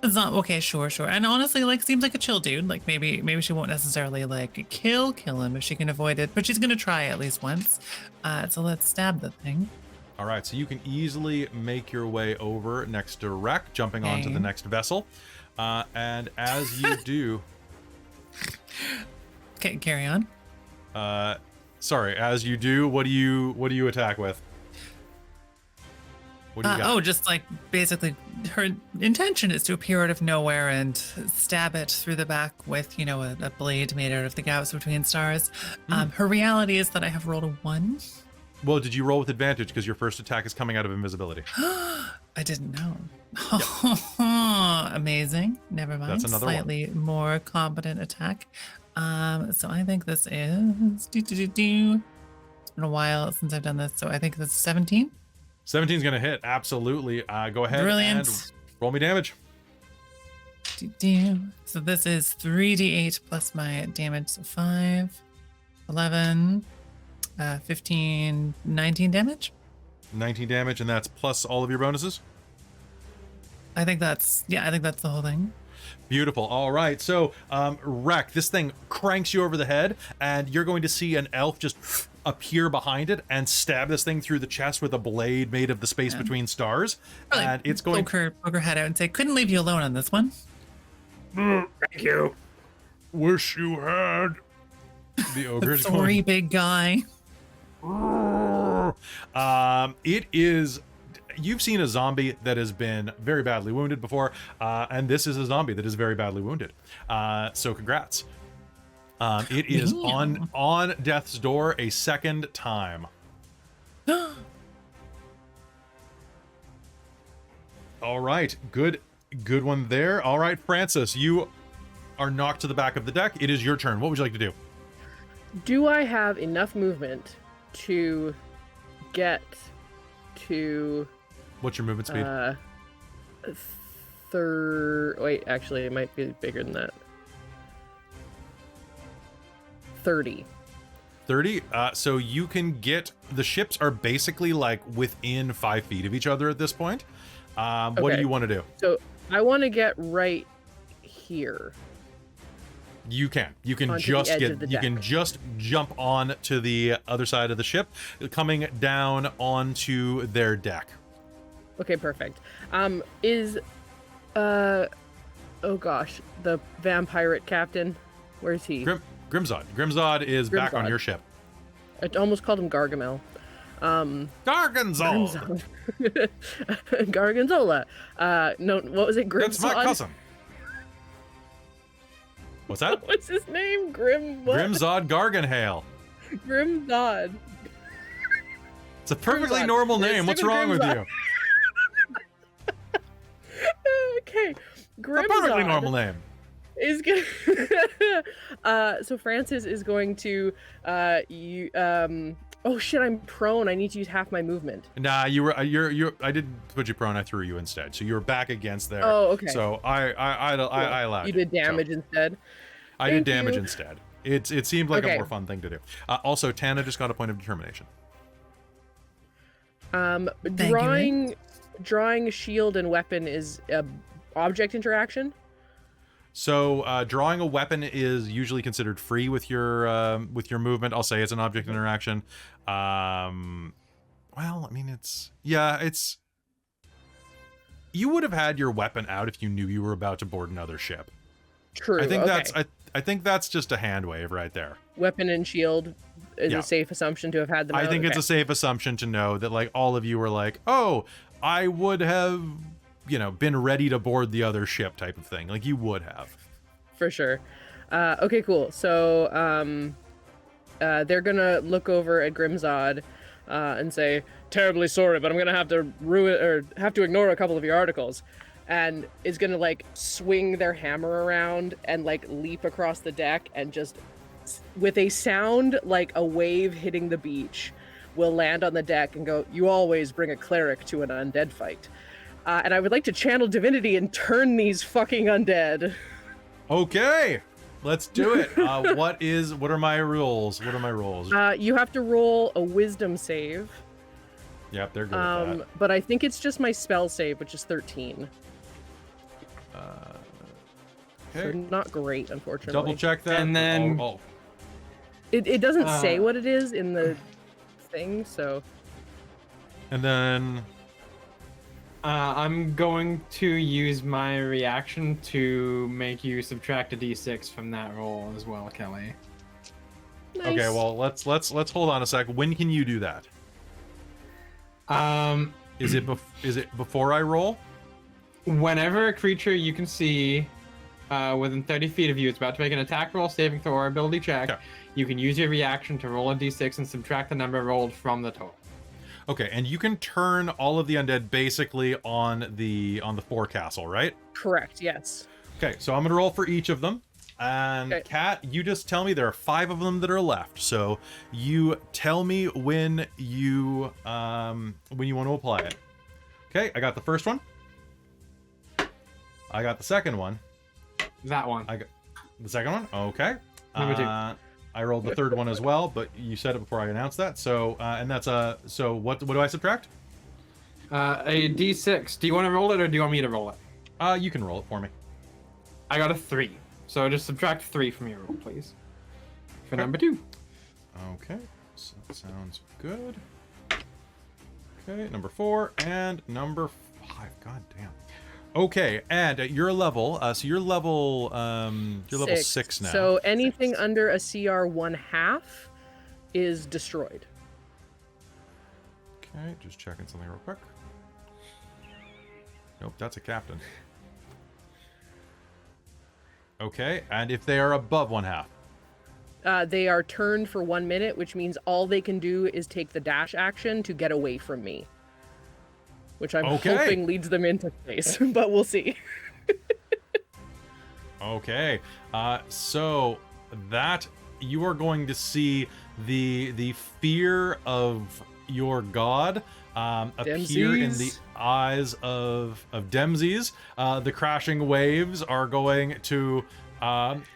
It's not okay, sure. And honestly, seems like a chill dude. Maybe she won't necessarily kill him if she can avoid it, but she's gonna try at least once. So let's stab the thing. All right, so you can easily make your way over next to Wrek, jumping onto the next vessel. And as you do, Okay, carry on. sorry, as you do, what do you attack with? What do you got? Just basically her intention is to appear out of nowhere and stab it through the back with, a blade made out of the gaps between stars. Her reality is that I have rolled a 1. Well, did you roll with advantage because your first attack is coming out of invisibility? I didn't know. Amazing. Never mind. That's another Slightly more competent attack. So I think this is It's been a while since I've done this, so I think this is 17. 17's gonna hit, absolutely. Go ahead Brilliant. and roll me damage. So this is 3d8 plus my damage, so 5, 11, 15, 19 damage. 19 damage, and that's plus all of your bonuses. I think that's the whole thing. Beautiful. All right, so Wrek, this thing cranks you over the head, and you're going to see an elf just appear behind it and stab this thing through the chest with a blade made of the space between stars. Really And it's going poke her head out and say, couldn't leave you alone on this one. Thank you. Wish you had. The ogre's Sorry, big guy. It is. You've seen a zombie that has been very badly wounded before, and this is a zombie that is very badly wounded. So congrats. It is on death's door a second time. All right, good Good one there. All right, Francis, you are knocked to the back of the deck. It is your turn. What would you like to do? Do I have enough movement to get to What's your movement speed? Wait, actually, it might be bigger than that. 30. 30. So you can get, the ships are basically like within 5 feet of each other at this point. What do Okay. you want to do? So I want to get right here. You can Onto the just edge get, of the you can deck. just jump on to the other side of the ship, coming down onto their deck. Okay, perfect. Oh gosh, the vampirate captain, where's he? Grimzod. Grimzod is back on Grimzod. your ship. I almost called him Gargamel. Gargonzol! Gargonzola. No, what was it? That's my Grimzod? cousin. What's that? What's his name? Grimzod Garganhale. Grimzod. It's a perfectly Grimzod. normal We're name. What's sticking wrong with Grimzod. you? Okay, It's a perfectly normal name. is gonna so Francis is going to oh shit, I'm prone. I need to use half my movement. Nah, you're I didn't put you prone. I threw you instead, so you were back against there. Oh, okay. So I allowed You did damage instead. I did Thank damage you. instead. It seemed like a Okay. more fun thing to do. Also, Tana just got a point of determination. Drawing a shield and weapon is a object interaction. So drawing a weapon is usually considered free with your movement. I'll say it's an object interaction. Well, I mean, it's you would have had your weapon out if you knew you were about to board another ship. True. I think okay. I think that's just a hand wave right there. Weapon and shield is Yeah. a safe assumption to have had them I out. think it's Okay. a safe assumption to know that like all of you were like, oh, I would have, been ready to board the other ship type of thing. Like you would have. For sure. Okay, cool. So they're gonna look over at Grimzod and say, "Terribly sorry, but I'm gonna have to ignore a couple of your articles," and is gonna like swing their hammer around and like leap across the deck and just with a sound like a wave hitting the beach will land on the deck and go, "You always bring a cleric to an undead fight." And I would like to channel divinity and turn these fucking undead. Okay, let's do it. What are my rules? What are my rules? You have to roll a wisdom save. Yep, they're good at that. But I think it's just my spell save, which is 13. So Okay, not great, unfortunately. double check that. And then- oh. It doesn't say Uh, what it is in the thing, so And then I'm going to use my reaction to make you subtract a d6 from that roll as well, Kelly. nice. okay, well let's hold on a sec. When can you do that? Is it before I roll? Whenever a creature you can see within 30 feet of you is about to make an attack roll, saving throw, or ability check, Okay. you can use your reaction to roll a d6 and subtract the number rolled from the total. Okay, and you can turn all of the undead basically on the forecastle, right? Correct, yes. Okay, so I'm gonna roll for each of them. And Okay. Kat, you just tell me there are 5 of them that are left. So you tell me when you want to apply it. Okay, I got the first one. I got the second one. That one. I got the second one. Okay. Number 2. I rolled the third one as well, but you said it before I announced that. So and that's so what do I subtract? A d6. Do you want to roll it or do you want me to roll it? You can roll it for me. I got a 3. So just subtract 3 from your roll, please. For Okay. number 2. Okay, so that sounds good. Okay, number 4 and number 5. God damn. Okay, and at your level, so you're level 6 now. So anything under a CR 1/2 is destroyed. Okay, just checking something real quick. Nope, that's a captain. Okay, and if they are above 1/2. They are turned for 1 minute, which means all they can do is take the dash action to get away from me. which I'm Okay. hoping leads them into space, but we'll see. Okay, so that you are going to see the fear of your god appear in the Dempsey's. eyes of Dempsey's. The crashing waves are going to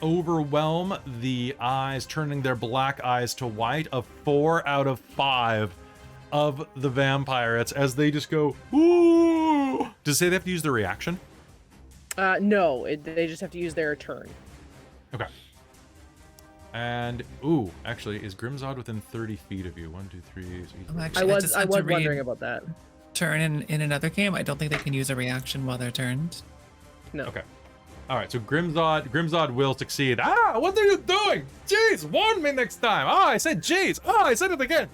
overwhelm the eyes, turning their black eyes to white of 4 out of 5 of the vampirates as they just go, ooh. Does it say they have to use their reaction? No, they just have to use their turn. Okay. And ooh, actually, is Grimzod within 30 feet of you? 1, 2, 3. So he's Actually, I was just had to read wondering about that. turn in another game. I don't think they can use a reaction while they're turned. No. Okay. All right. So Grimzod will succeed. Ah, what are you doing? Jeez, warn me next time. Ah, I said jeez. Ah, I said it again.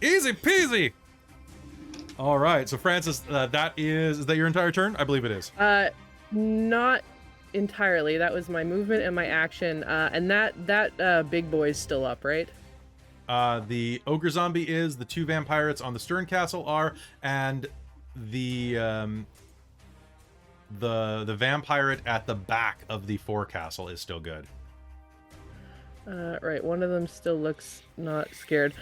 Easy peasy. All right. So Francis, is that your entire turn? I believe it is. Not entirely. That was my movement and my action. And that big boy's still up, right? The ogre zombie is, the 2 vampirates on the stern castle are, and the vampirate at the back of the forecastle is still good. Right, one of them still looks not scared.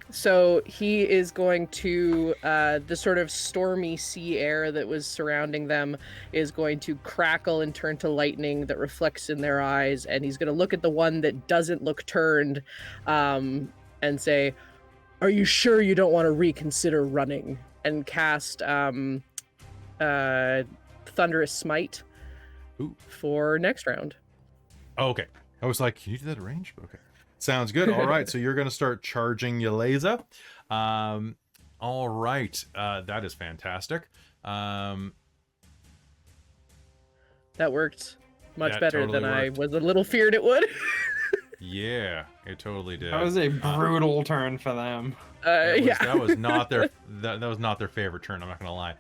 So he is going to, the sort of stormy sea air that was surrounding them is going to crackle and turn to lightning that reflects in their eyes, and he's going to look at the one that doesn't look turned, and say, "Are you sure you don't want to reconsider running?" And cast Thunderous Smite Ooh. for next round. Okay. I was like, can you do that at range? Okay. Sounds good. All right. So you're going to start charging Yeleza. All right. That is fantastic. That worked much That better totally than I worked. was a little feared it would. Yeah, it totally did. That was a brutal turn for them. Yeah. That was not their that was not their favorite turn. I'm not gonna lie.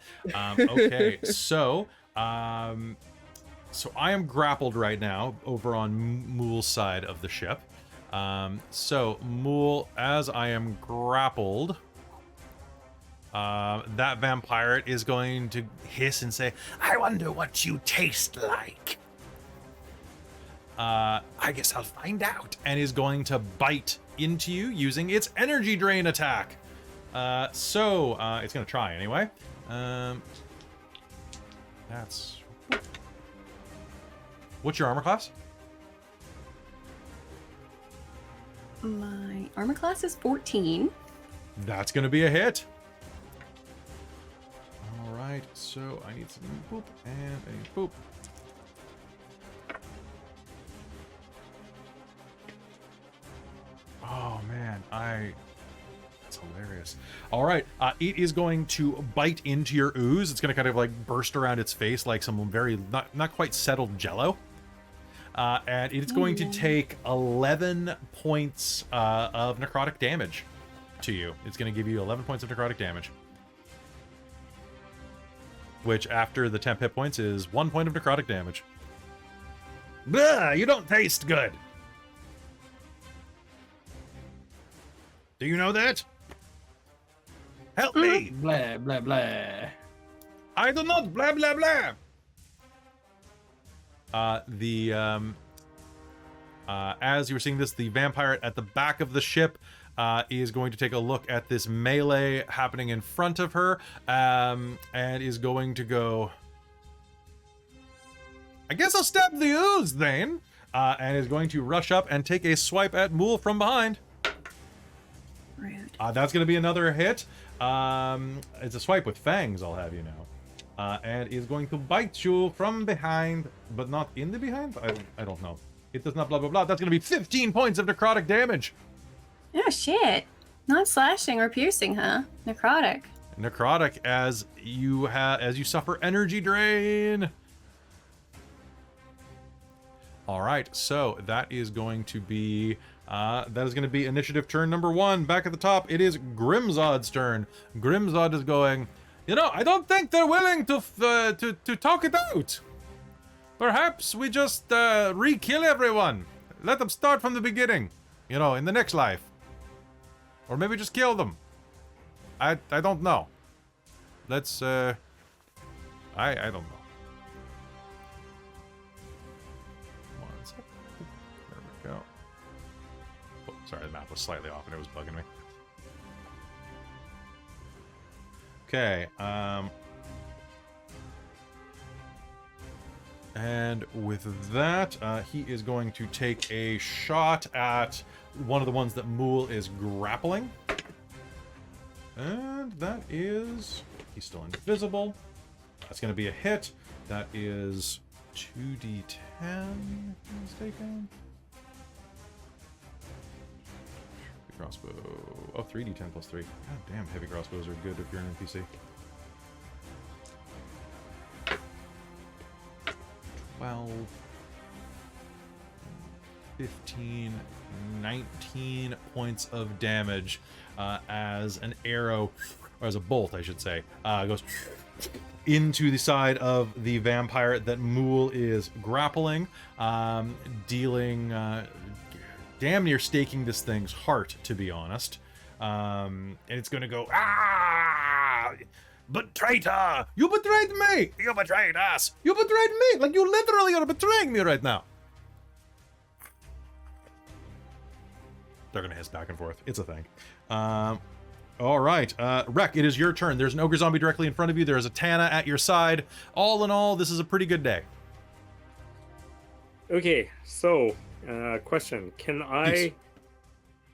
Okay, so I am grappled right now over on Mull's side of the ship. So Mull, as I am grappled, that vampire is going to hiss and say, "I wonder what you taste like." I guess I'll find out. And is going to bite into you using its energy drain attack. It's going to try anyway. What's your armor class? My armor class is 14. That's going to be a hit. All right, so I need some boop and I need boop. Oh man, that's hilarious. All right, it is going to bite into your ooze. It's going to kind of like burst around its face like some very not quite settled jello. And it's going to take 11 points of necrotic damage to you. It's going to give you 11 points of necrotic damage. Which, after the temp hit points, is 1 point of necrotic damage. Blah, you don't taste good. Do you know that? Help me! Blah, blah, blah. I do not blah, blah, blah! As you were seeing this, the vampire at the back of the ship is going to take a look at this melee happening in front of her, and is going to go, I guess I'll stab the ooze then, and is going to rush up and take a swipe at Mull from behind. Rude. That's going to be another hit. It's a swipe with fangs, I'll have you know. And is going to bite you from behind, but not in the behind? I don't know. It does not blah, blah, blah. That's going to be 15 points of necrotic damage. Oh, shit. Not slashing or piercing, huh? Necrotic. Necrotic as you suffer energy drain. All right, so that is going to be initiative turn number 1. Back at the top, it is Grimzod's turn. Grimzod is going, I don't think they're willing to talk it out. Perhaps we just re-kill everyone. Let them start from the beginning, in the next life. Or maybe just kill them. I don't know. Let's, I don't know. One second. There we go. Oh, sorry, the map was slightly off and it was bugging me. Okay, and with that, he is going to take a shot at one of the ones that Mulj is grappling. And that is... He's still invisible. That's going to be a hit. That is 2d10, if I'm mistaken. Heavy crossbow. Oh, 3d10 plus 3. God damn, heavy crossbows are good if you're an NPC. 12, 15, 19 points of damage as an arrow, or as a bolt, I should say, goes into the side of the vampire that Mulj is grappling, dealing, damn near staking this thing's heart, to be honest. And it's going to go, ah! But traitor! You betrayed me! You betrayed us! You betrayed me! Like, you literally are betraying me right now! They're gonna hiss back and forth. It's a thing. Alright. Wrek, it is your turn. There's an ogre zombie directly in front of you. There is a Tana at your side. All in all, this is a pretty good day. Okay, so, question. Can I Yes.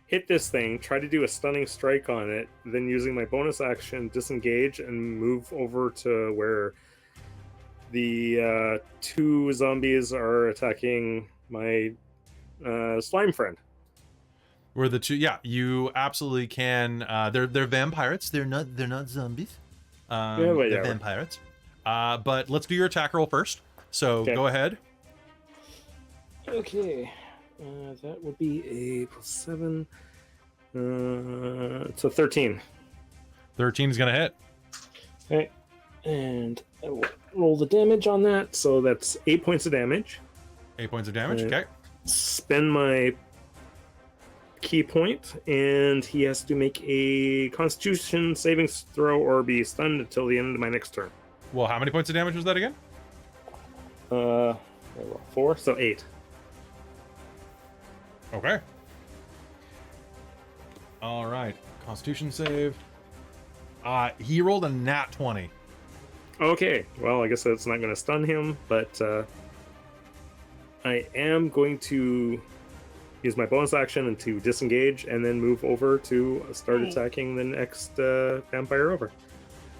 hit this thing, try to do a stunning strike on it, then using my bonus action, disengage and move over to where the two zombies are attacking my slime friend? Where the two, yeah, you absolutely can. They're vampirates. They're not zombies. They're whatever. vampirates. But let's do your attack roll first. So Okay. go ahead. Okay. That would be a +7. It's a 13. 13 is gonna hit. Okay. And I will roll the damage on that. So that's 8 points of damage. 8 points of damage. Uh, Okay. Spend my key point, and he has to make a Constitution saving throw or be stunned until the end of my next turn. Well, how many points of damage was that again? I roll 4, so 8. Okay. All right. Constitution save. He rolled a nat 20. Okay, well, I guess that's not going to stun him, but I am going to use my bonus action and to disengage and then move over to start attacking the next vampire over.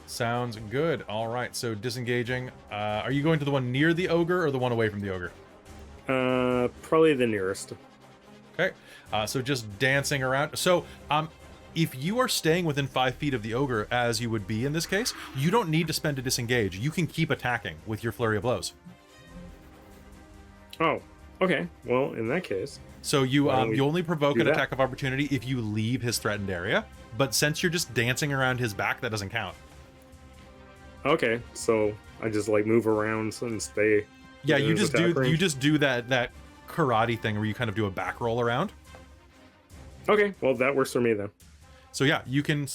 Sounds good. All right. So disengaging. Are you going to the one near the ogre or the one away from the ogre? Probably the nearest. Okay. So just dancing around. So, if you are staying within 5 feet of the ogre, as you would be in this case, you don't need to spend a disengage. You can keep attacking with your flurry of blows. Oh, okay. Well, in that case, So you Why don't we you only provoke do an that? attack of opportunity if you leave his threatened area. But since you're just dancing around his back, that doesn't count. okay. So I just like move around and stay. Yeah, within you his just do attack range? you just do that karate thing where you kind of do a back roll around. Okay, well that works for me then. So yeah, you can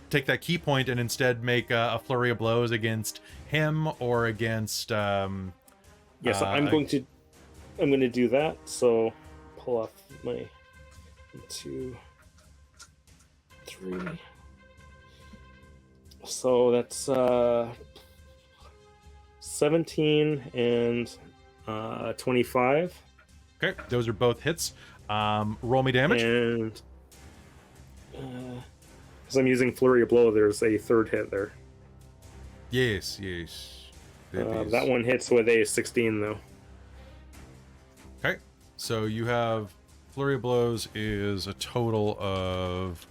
take that key point and instead make a flurry of blows against him or against. Yes, I'm going to do that. So pull off my 2, 3. So that's 17 and 25. Okay, those are both hits. Roll me damage. And because I'm using flurry of blow, there's a third hit there. Yes, yes. It is. That one hits with a 16 though. Okay, so you have flurry of blows is a total of.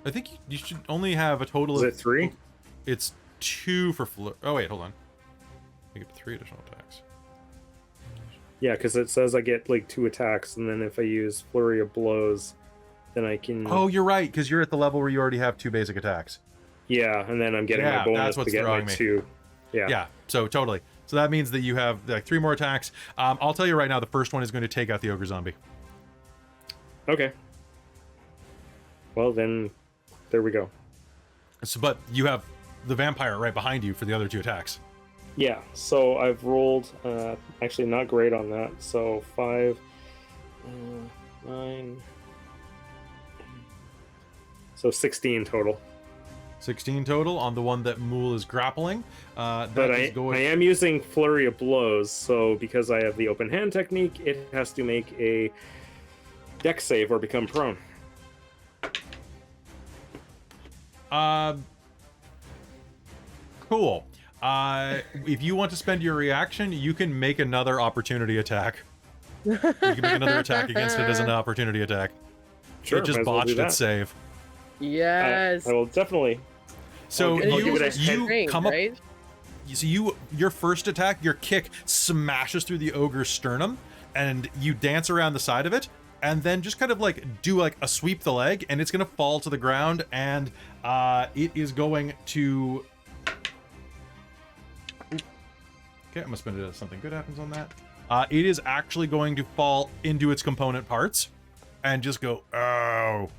I think you should only have a total Is of. it 3? It's 2 for flurry. Oh wait, hold on. I get 3 additional attacks. Yeah, because it says I get like 2 attacks, and then if I use flurry of blows, then I can. Oh, you're right, because you're at the level where you already have 2 basic attacks. Yeah, and then I'm getting Yeah, my bonus that's what's to get my throwing me. 2. Yeah. Yeah, so totally. So that means that you have like 3 more attacks. I'll tell you right now, the first one is going to take out the ogre zombie. Okay. Well, then, there we go. So, but you have the vampire right behind you for the other 2 attacks. Yeah, so I've rolled, actually not great on that, so 5, 9, so 16 total. 16 total on the one that Mulj is grappling. But I am using Flurry of Blows, so because I have the open hand technique, it has to make a dex save or become prone. Cool. If you want to spend your reaction, you can make another opportunity attack. You can make another attack against it as an opportunity attack. Sure, It just might as well do botched that. its save. Yes. I will definitely. So I'll give it a you Range, come up. right? So your first attack, your kick smashes through the ogre's sternum, and you dance around the side of it, and then just kind of like do like a sweep the leg, and it's gonna fall to the ground, and it is going to. Okay, I'm gonna spend it as something good happens on that. It is actually going to fall into its component parts, and just go oh.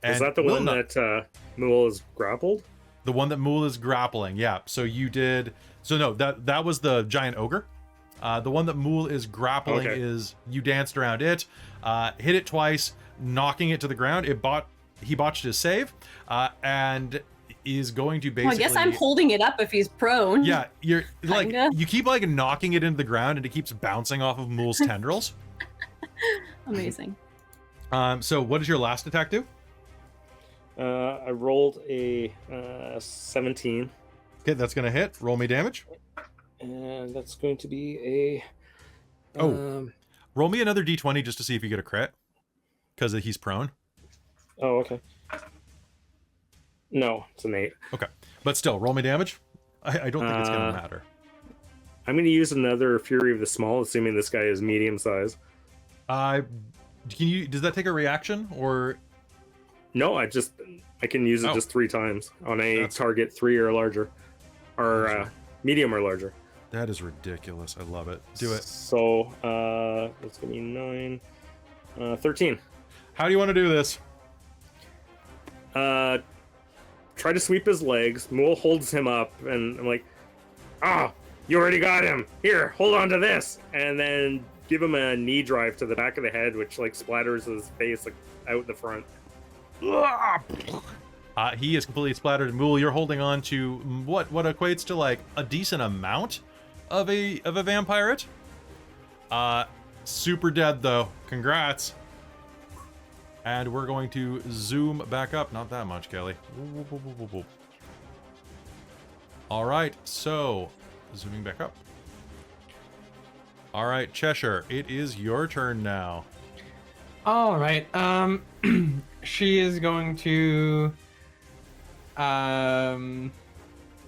Is And that the will one not- that Mulj is grappled? The one that Mulj is grappling, yeah. So you did. So no, that was the giant ogre. The one that Mulj is grappling Okay. is you danced around it, hit it twice, knocking it to the ground. He botched his save, and is going to Well, I basically. guess I'm holding it up if he's prone. Yeah, you're like Kinda. you keep like knocking it into the ground, and it keeps bouncing off of Mulj's tendrils. Amazing. So what does your last attack do? I rolled a 17, Okay, that's gonna hit. Roll me damage. and that's going to be a. Oh. Roll me another d20 just to see if you get a crit, because he's prone. Oh, okay. No, it's an 8. Okay, but still, roll me damage. I don't think it's gonna matter. I'm going to use another Fury of the Small, assuming this guy is medium size. Does that take a reaction or? No, I can use it Oh. just 3 times on a That's- target 3 or larger, or medium or larger. That is ridiculous. I love it. Do it. So that's gonna be 9, 13. How do you want to do this? Try to sweep his legs. Mulj holds him up, and I'm like, you already got him. Here, hold on to this, and then give him a knee drive to the back of the head, which like splatters his face like out the front. He is completely splattered. Mulj, you're holding on to what equates to like a decent amount of a vampirate. Super dead though. Congrats. And we're going to zoom back up. Not that much, Kelly. Whoop, whoop, whoop, whoop, whoop. All right, so zooming back up. All right, Cheshire, it is your turn now. All right. She is going to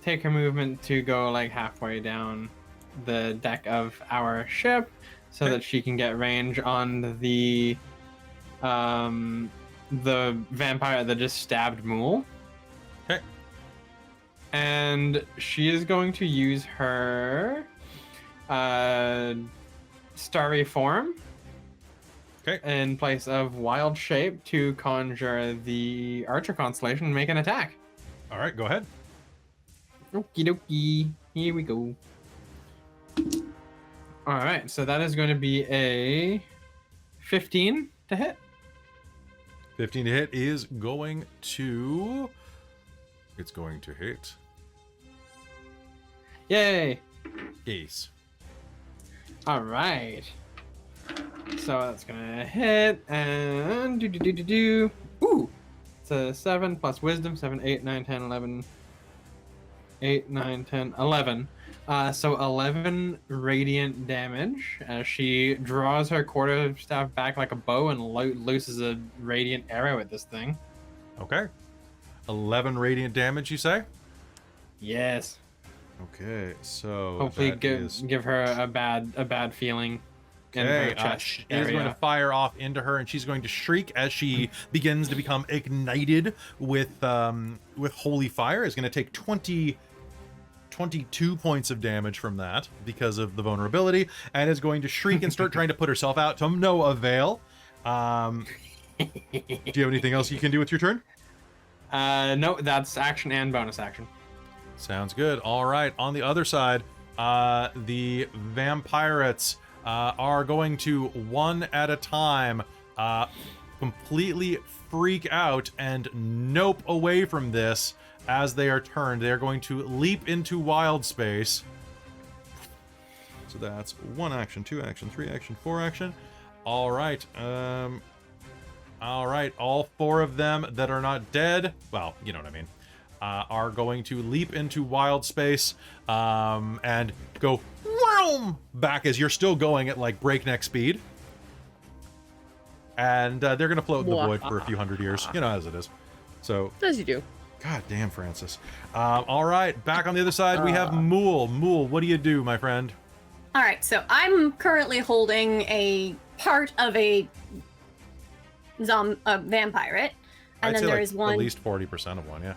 take her movement to go like halfway down the deck of our ship so that she can get range on the vampire that just stabbed Mulj. Okay. And she is going to use her starry form. Okay. In place of wild shape to conjure the archer constellation and make an attack. All right, go ahead. Okie dokie. Here we go. All right, so that is going to be a 15 to hit. 15 to hit is going to... It's going to hit. Yay. Ace. All right. So that's gonna hit and do. Ooh, it's a 7 plus wisdom. 7, 8, 9, 10, 11. 8, 9, 10, 11. So 11 radiant damage as she draws her quarterstaff back like a bow and looses a radiant arrow at this thing. Okay. 11 radiant damage, you say? Yes. Okay, so Hopefully that is- give her a bad feeling. In her Okay, chest she is going to area. fire off into her, and she's going to shriek as she begins to become ignited with holy fire. Is going to take 22 points of damage from that because of the vulnerability, and is going to shriek and start trying to put herself out to no avail. Do you have anything else you can do with your turn? No, that's action and bonus action. Sounds good. All right. On the other side, the vampirates are going to, one at a time, completely freak out and nope away from this as they are turned. They are going to leap into wild space. So that's 1 action, 2 action, 3 action, 4 action. All right. All right. All 4 of them that are not dead, well, you know what I mean, are going to leap into wild space and go vroom, back as you're still going at like breakneck speed. And they're going to float in the void for a few hundred years, you know, as it is. So, As you do. God damn, Francis. All right, back on the other side, we have Mulj. Mulj, what do you do, my friend? All right, so I'm currently holding a part of a vampirate, and I'd then say there like is one. at least 40% of one, yeah.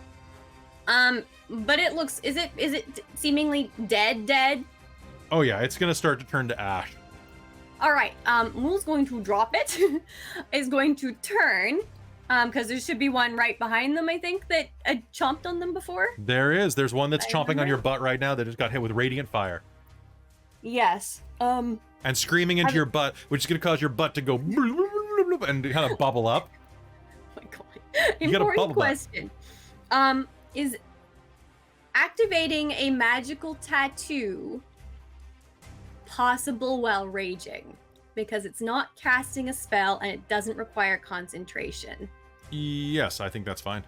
But it looks, is it seemingly dead? Oh yeah, it's gonna start to turn to ash. All right, Mulj's going to drop it, is going to turn, because there should be one right behind them, I think, that chomped on them before. There's one that's I chomping on remember. your butt right now that just got hit with radiant fire. Yes. And screaming into your butt, which is gonna cause your butt to go and kind of bubble up. Oh my god. You got a bubble Important butt. question. Is activating a magical tattoo possible while raging? Because it's not casting a spell and it doesn't require concentration. Yes, I think that's fine.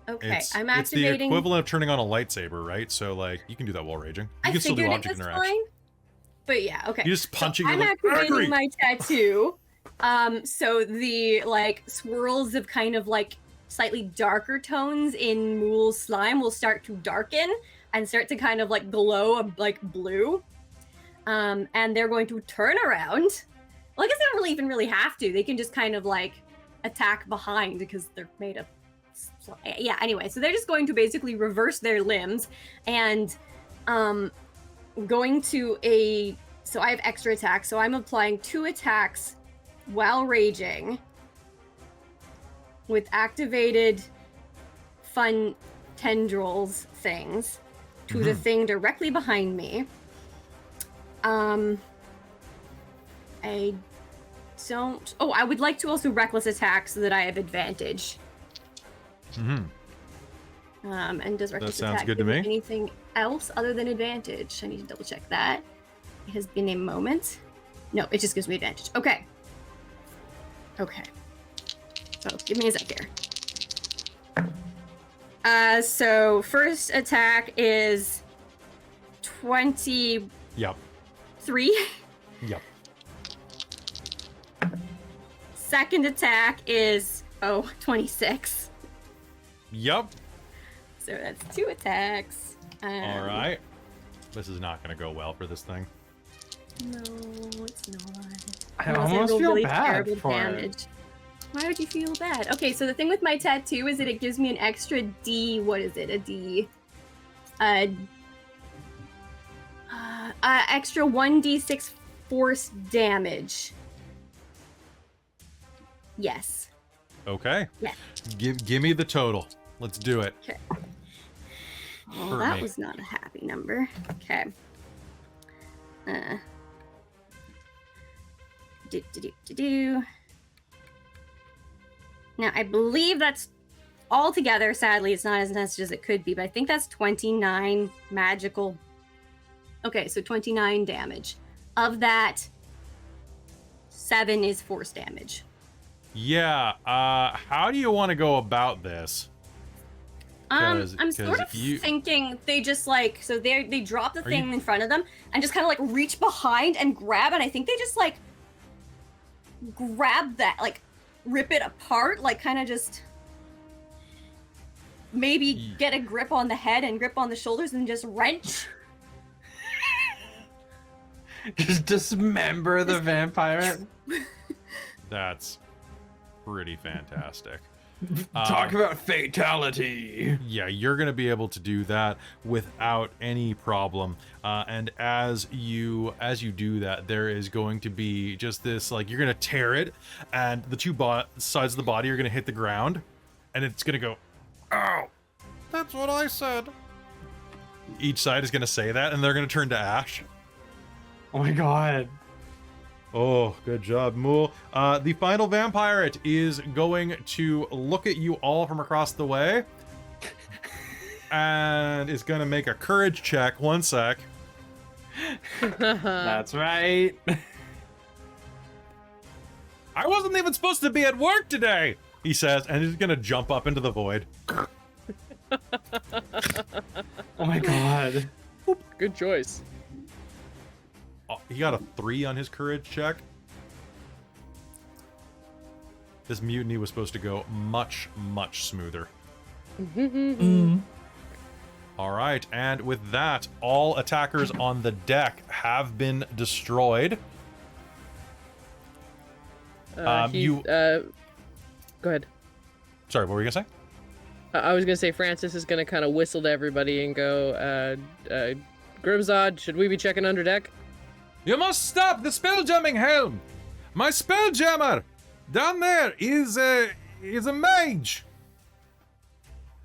Okay, I'm It's the activating. equivalent of turning on a lightsaber, right? So like you can do that while raging. You I can still do figured it object was interaction. fine. But yeah, okay. You just punch it, you're I'm like, activating "Angry!" my tattoo. So the like swirls of kind of like slightly darker tones in Mulj's slime will start to darken and start to kind of like glow like blue. And they're going to turn around. Well, I guess they don't really have to. They can just kind of like attack behind because they're made of. Yeah. Anyway, so they're just going to basically reverse their limbs and going to a. So I have extra attacks. So I'm applying 2 attacks while raging with activated fun tendrils things to the thing directly behind me. I don't. Oh, I would like to also reckless attack so that I have advantage. And does reckless sounds attack good to give me. anything else other than advantage? I need to double check that. It has been a moment. No, it just gives me advantage. Okay. Okay. So give me a sec here. So first attack is 23. Yep. Yep. Second attack is 26. Yep. So that's 2 attacks. All right. This is not going to go well for this thing. No, it's not. I Unless almost roll feel really bad terrible for it. damage. Why would you feel bad? Okay, so the thing with my tattoo is that it gives me an extra D. What is it? A D. Extra 1d6 force damage. Yes. Okay. Yeah. Give me the total. Let's do it. Okay. Oh, Hurt that me. was not a happy number. Okay. Now, I believe that's all together. Sadly, it's not as much as it could be, but I think that's 29 magical. Okay, so 29 damage. Of that, 7 is force damage. Yeah. How do you want to go about this? I'm 'Cause sort of you- thinking they just like, so they drop the Are thing you- in front of them and just kind of like reach behind and grab, and I think they just like grab that, like rip it apart, like kind of just maybe get a grip on the head and grip on the shoulders and just wrench. Just dismember the vampire. That's pretty fantastic. Talk about fatality. Yeah, you're going to be able to do that without any problem. And as you do that, there is going to be just this, like, you're going to tear it, and the two sides of the body are going to hit the ground, and it's going to go, ow, that's what I said. Each side is going to say that, and they're going to turn to ash. Oh my god. Oh, good job, Mulj. The final vampirate is going to look at you all from across the way and is going to make a courage check. One sec. That's right. I wasn't even supposed to be at work today, he says, and he's going to jump up into the void. Oh my god. Good choice. Oh, he got a 3 on his courage check. This mutiny was supposed to go much, much smoother. All right, and with that, all attackers on the deck have been destroyed. Go ahead. Sorry, what were you gonna say? I was gonna say Francis is gonna kind of whistle to everybody and go, Grimzod, should we be checking under deck? You must stop the spelljamming helm! My spelljammer down there is a mage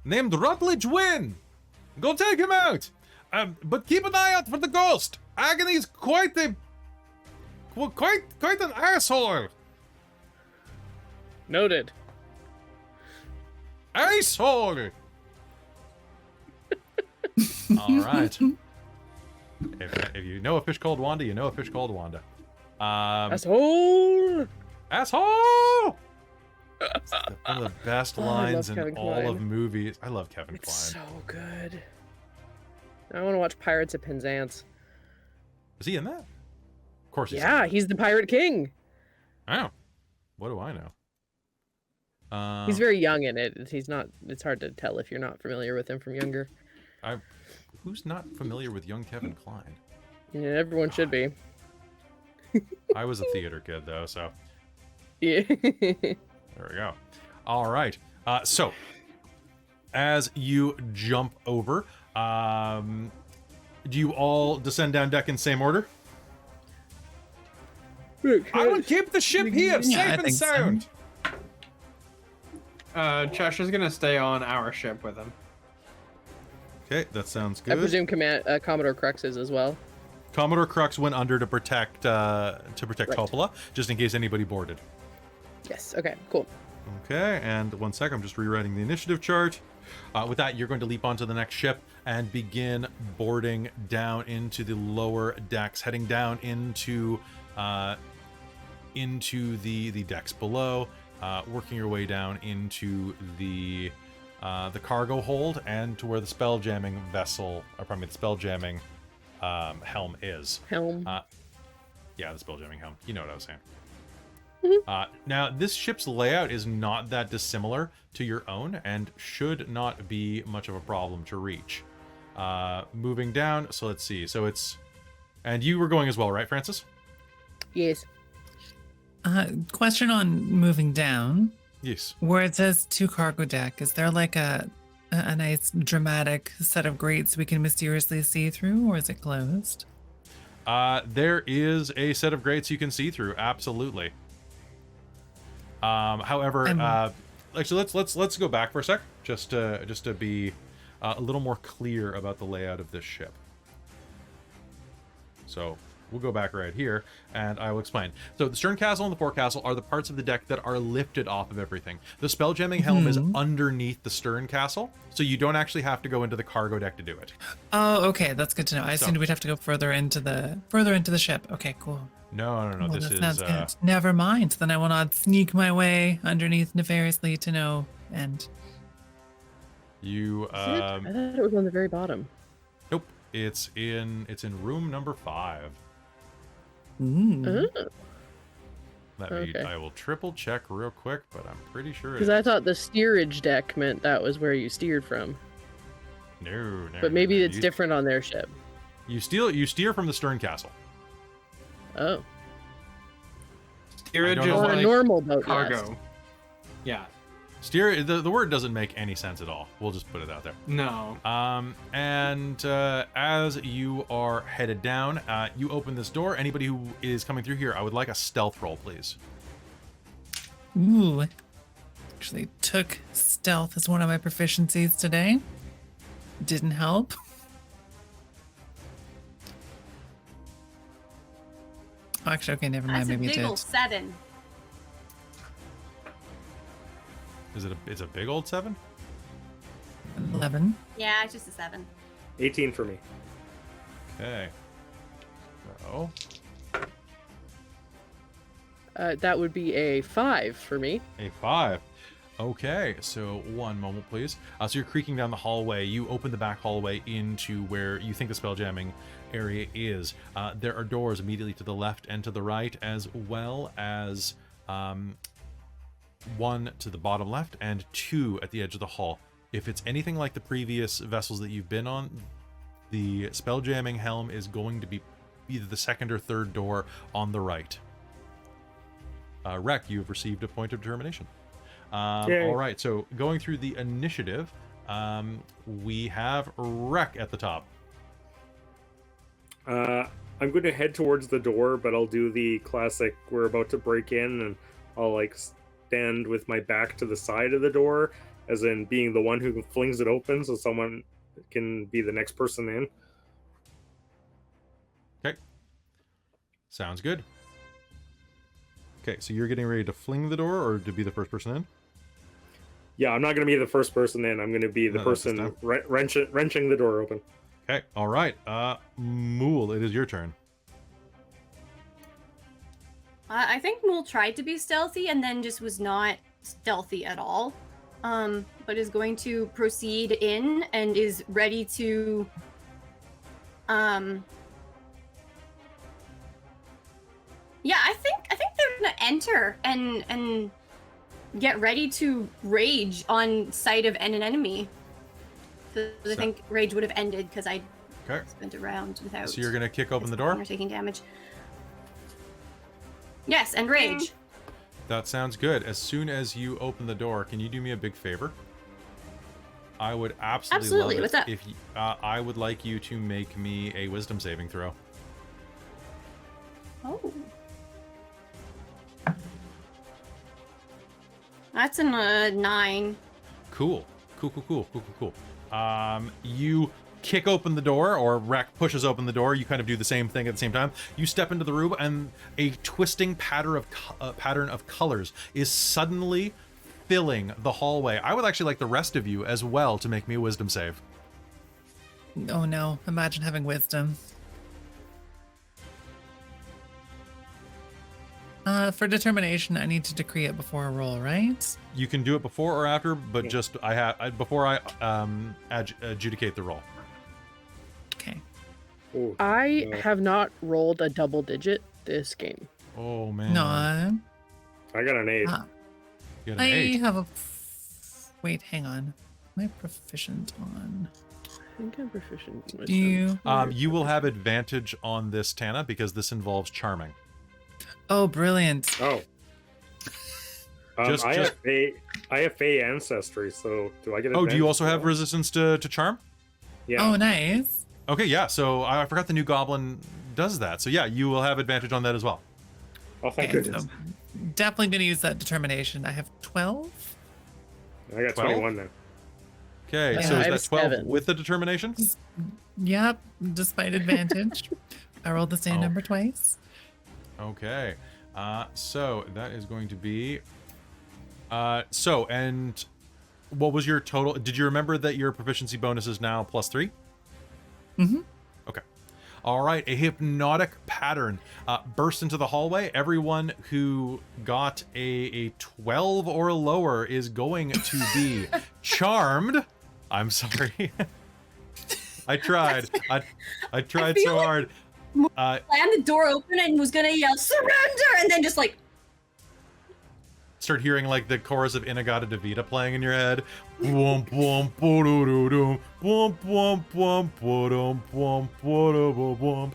named Rutledge Wynn. Go take him out. But keep an eye out for the ghost. Agony's quite an asshole. Noted. Asshole. All right. If you know a fish called Wanda, you know a fish called Wanda. Asshole! Asshole! It's one of the best lines in Kevin all Kline. of movies. I love Kevin It's Kline. so good. I want to watch Pirates of Penzance. Is he in that? Of course he's in Yeah, that. he's the Pirate King. Oh. What do I know? He's very young in it. He's not. It's hard to tell if you're not familiar with him from younger. Who's not familiar with young Kevin Kline? Yeah, everyone should be. I was a theater kid, though, so Yeah. there we go. All right. So, as you jump over, do you all descend down deck in same order? I will keep the ship here, Yeah, safe I and think so. sound. Cheshire's gonna stay on our ship with him. Okay, that sounds I good. presume Commodore Crux is as well. Commodore Crux went under to protect Right. Coppola, just in case anybody boarded. Yes. Okay. Cool. Okay, and 1 sec, I'm just rewriting the initiative chart. With that, you're going to leap onto the next ship and begin boarding down into the lower decks, heading down into the decks below, working your way down into the cargo hold and to where the spelljamming vessel, or pardon me, the spelljamming helm is. Helm. Yeah, the spelljamming helm. You know what I was saying. Now, this ship's layout is not that dissimilar to your own and should not be much of a problem to reach. Moving down, so let's see. So it's... And you were going as well, right, Francis? Yes. Question on moving down. Yes. Where it says to cargo deck, is there like a nice dramatic set of grates we can mysteriously see through, or is it closed? There is a set of grates you can see through, absolutely. However, actually, let's go back for a sec, just to be a little more clear about the layout of this ship. So we'll go back right here, and I will explain. So the stern castle and the forecastle are the parts of the deck that are lifted off of everything. The spelljamming helm is underneath the stern castle, so you don't actually have to go into the cargo deck to do it. Oh, okay, that's good to know. I assumed we'd have to go further into the ship. Okay, cool. No. Well, This that is sounds good. Never mind. Then I will not sneak my way underneath nefariously to no end. you. I thought it was on the very bottom. Nope. It's in room number 5. Ooh. Let me. Okay. I will triple check real quick, but I'm pretty sure. Because I thought the steerage deck meant that was where you steered from. No. But maybe no. it's different on their ship. You steer from the stern castle. Oh. Steerage I is don't know On why- a normal boat. cargo. Yes. Yeah. Steer, the word doesn't make any sense at all. We'll just put it out there. No. And as you are headed down, you open this door. Anybody who is coming through here, I would like a stealth roll, please. Ooh. Actually took stealth as one of my proficiencies today. Didn't help. Oh, actually, okay, never mind. That's a Maybe it big did. ol' 7. It's a big old 7? 11. Yeah, it's just a 7. 18 for me. Okay. So, That would be a 5 for me. a 5. Okay, so one moment, please. So you're creaking down the hallway. You open the back hallway into where you think the spelljamming area is. There are doors immediately to the left and to the right, as well as one to the bottom left and 2 at the edge of the hall. If it's anything like the previous vessels that you've been on, the spelljamming helm is going to be either the second or third door on the right. Wrek, you have received a point of determination. Yay. All right, so going through the initiative, we have Wrek at the top. I'm going to head towards the door, but I'll do the classic, we're about to break in, and I'll like stand with my back to the side of the door, as in being the one who flings it open so someone can be the next person in. Okay. Sounds good. Okay, so you're getting ready to fling the door or to be the first person in? Yeah, I'm not going to be the first person in. I'm going to be the No, that's person fine. wrenching the door open. Okay, all right. Mulj, it is your turn. I think Mulj tried to be stealthy and then just was not stealthy at all. But is going to proceed in and is ready to yeah, I think they're gonna enter and get ready to rage on sight of an enemy. So I think rage would have ended because I Okay. spent a round without. So you're going to kick open the door? You're taking damage. Yes, and rage. That sounds good. As soon as you open the door, can you do me a big favor? I would absolutely love it What's up? if you, I would like you to make me a wisdom saving throw. Oh. That's a 9. Cool. You kick open the door, or Wrek pushes open the door. You kind of do the same thing at the same time. You step into the room, and a twisting pattern of colors is suddenly filling the hallway. I would actually like the rest of you as well to make me a wisdom save. Oh no, imagine having wisdom. For determination, I need to decree it before a roll, right? You can do it before or after, but just before I adjudicate the roll. Okay. Ooh, I have not rolled a double digit this game. Oh man. No, I got an 8. You got an I 8. have a. Wait, hang on. Am I proficient on? I think I'm proficient. in Do you? wisdom. You will have advantage on this, Tana, because this involves charming. Oh, brilliant. Oh. Just- I have Fey ancestry, so do I get? Oh, do you advantage also as have well? resistance to charm? Yeah. Oh, nice. Okay, yeah. So I forgot the new goblin does that. So yeah, you will have advantage on that as well. Oh, thank Okay, goodness. so definitely gonna use that determination. I have 12. I got 12? 21 then. Okay, Yeah, so I is have that 12 7. with the determination? Yep, despite advantage. I rolled the same Oh. number twice. Okay. So that is going to be. And what was your total? Did you remember that your proficiency bonus is now +3? Mm-hmm. Okay. All right. A hypnotic pattern bursts into the hallway. Everyone who got a 12 or lower is going to be charmed. I'm sorry. I tried. I tried feel so like- hard. Slammed the door open and was gonna yell surrender, and then just like Start hearing like the chorus of Inagata Devita playing in your head. Womp womp bo-do-do-dum, womp womp womp bo-dum, womp bo-do-bo-womp.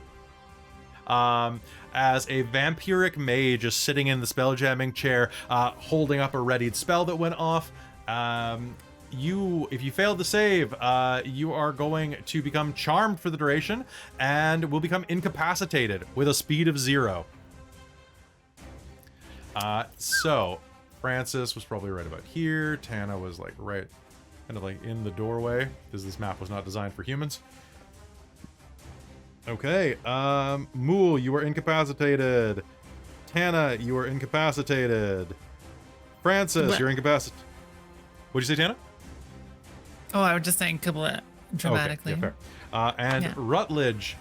As a vampiric mage is sitting in the spelljamming chair, holding up a readied spell that went off, If you fail to save, you are going to become charmed for the duration and will become incapacitated with a speed of 0. So Francis was probably right about here. Tana was like right kind of like in the doorway because this map was not designed for humans. Okay, Mulj, you are incapacitated. Tana, you are incapacitated. Francis, What? you're incapacitated. What'd you say, Tana? Oh, I was just saying kabla dramatically. Okay, yeah, fair. And Yeah. Rutledge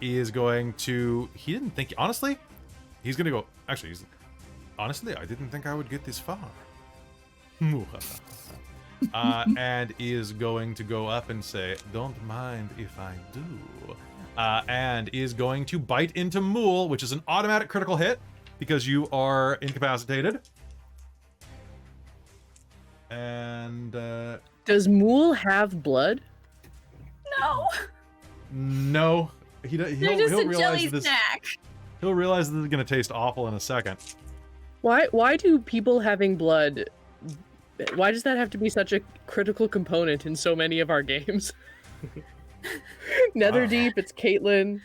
is going to... He didn't think... Honestly, he's going to go... Actually, honestly, I didn't think I would get this far. And is going to go up and say, don't mind if I do. And is going to bite into Mulj, which is an automatic critical hit because you are incapacitated. And... Does Mulj have blood? No, no, he'll they're just a realize jelly this. snack. He'll realize this is gonna taste awful in a second. Why do people having blood? Why does that have to be such a critical component in so many of our games? Netherdeep, it's Caitlyn.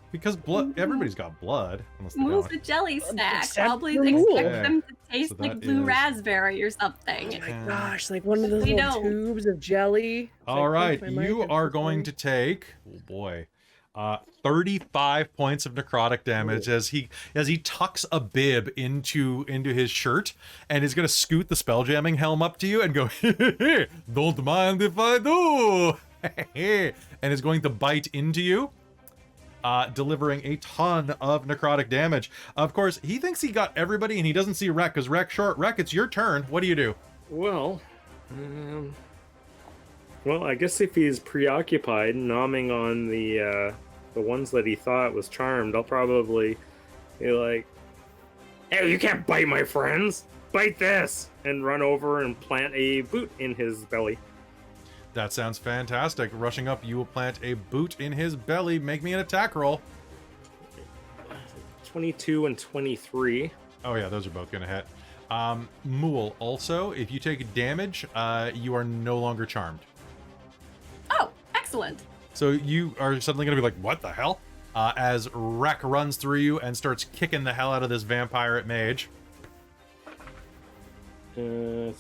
Because blood, everybody's got blood. Unless they Mule's don't. a jelly snack. Except Probably for expect Mulj. them to taste So like that blue is- raspberry or something. And- Gosh, like one of those We little don't. tubes of jelly. It's All like, right, punch my mic you and are just going like- to take, oh boy, 35 points of necrotic damage as he tucks a bib into his shirt and is going to scoot the spelljamming helm up to you and go, don't mind if I do, and is going to bite into you. Delivering a ton of necrotic damage. Of course, he thinks he got everybody, and he doesn't see Wrek, because Wrek's short. Wrek, it's your turn. What do you do? Well, I guess if he's preoccupied, nomming on the ones that he thought was charmed, I'll probably be like, "Hey, you can't bite my friends! Bite this!" and run over and plant a boot in his belly. That sounds fantastic. Rushing up, you will plant a boot in his belly. Make me an attack roll. 22 and 23. Oh yeah, those are both gonna hit. Mulj, also, if you take damage, you are no longer charmed. Oh, excellent. So you are suddenly gonna be like, what the hell? As Wrek runs through you and starts kicking the hell out of this vampirate mage. So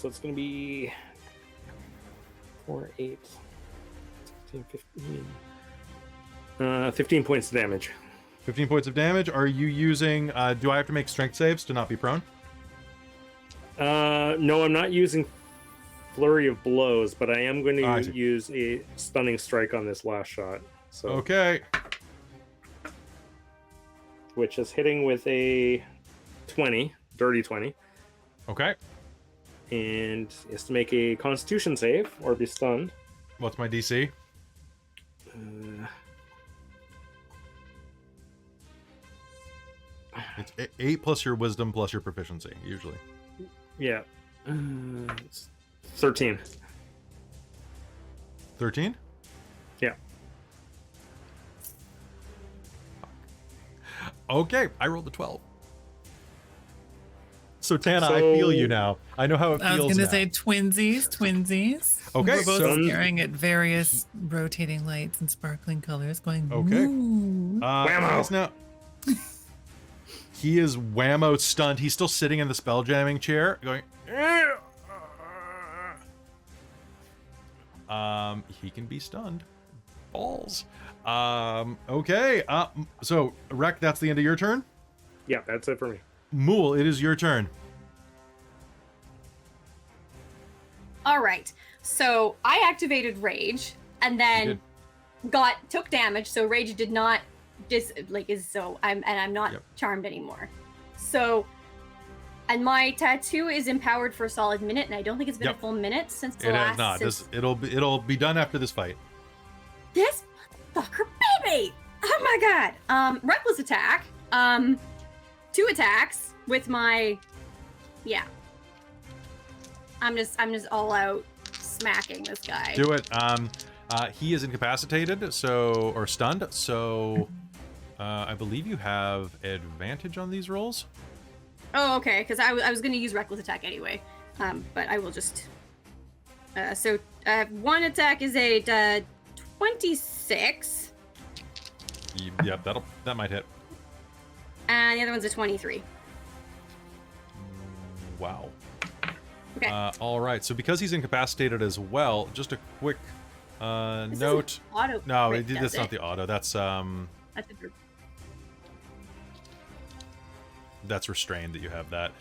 it's going to be 4, 8, 16, 15. 15 points of damage. 15 points of damage. Are you using, do I have to make strength saves to not be prone? No, I'm not using Flurry of Blows, but I am going I to see. use a Stunning Strike on this last shot. So, Okay. which is hitting with a 20, dirty 20, Okay. and is to make a Constitution save or be stunned. What's my DC? It's 8 plus your wisdom plus your proficiency, usually. Yeah, it's 13. 13? Yeah. Okay, I rolled a 12. So Tana, I So- feel you now. I know how it I feels was gonna now. say twinsies. Okay, We're both so- staring at various rotating lights and sparkling colors, going. Okay. "Ooh." Whammo! He is now. He is whammo stunned. He's still sitting in the spelljamming chair, going. He can be stunned. Balls. Okay. So Wrek, that's the end of your turn. Yeah, that's it for me. Mulj, it is your turn. All right. So I activated Rage and then took damage. So Rage did not I'm not Yep. charmed anymore. So, and my tattoo is empowered for a solid minute, and I don't think it's been Yep. a full minute since the It last. has not. since- It'll be done after this fight. This motherfucker, baby! Oh my god! Reckless attack. 2 attacks with my. Yeah. I'm just all out smacking this guy. Do it. He is incapacitated, or stunned. So, I believe you have advantage on these rolls. Oh, okay. Because I was going to use reckless attack anyway. But I will just. So one attack is a 26. Yep, that might hit. And the other one's a 23. Wow. Okay. All right. So because he's incapacitated as well, just a quick This note. isn't auto. No, crit, that's does not it? the auto. That's that's restrained that you have that.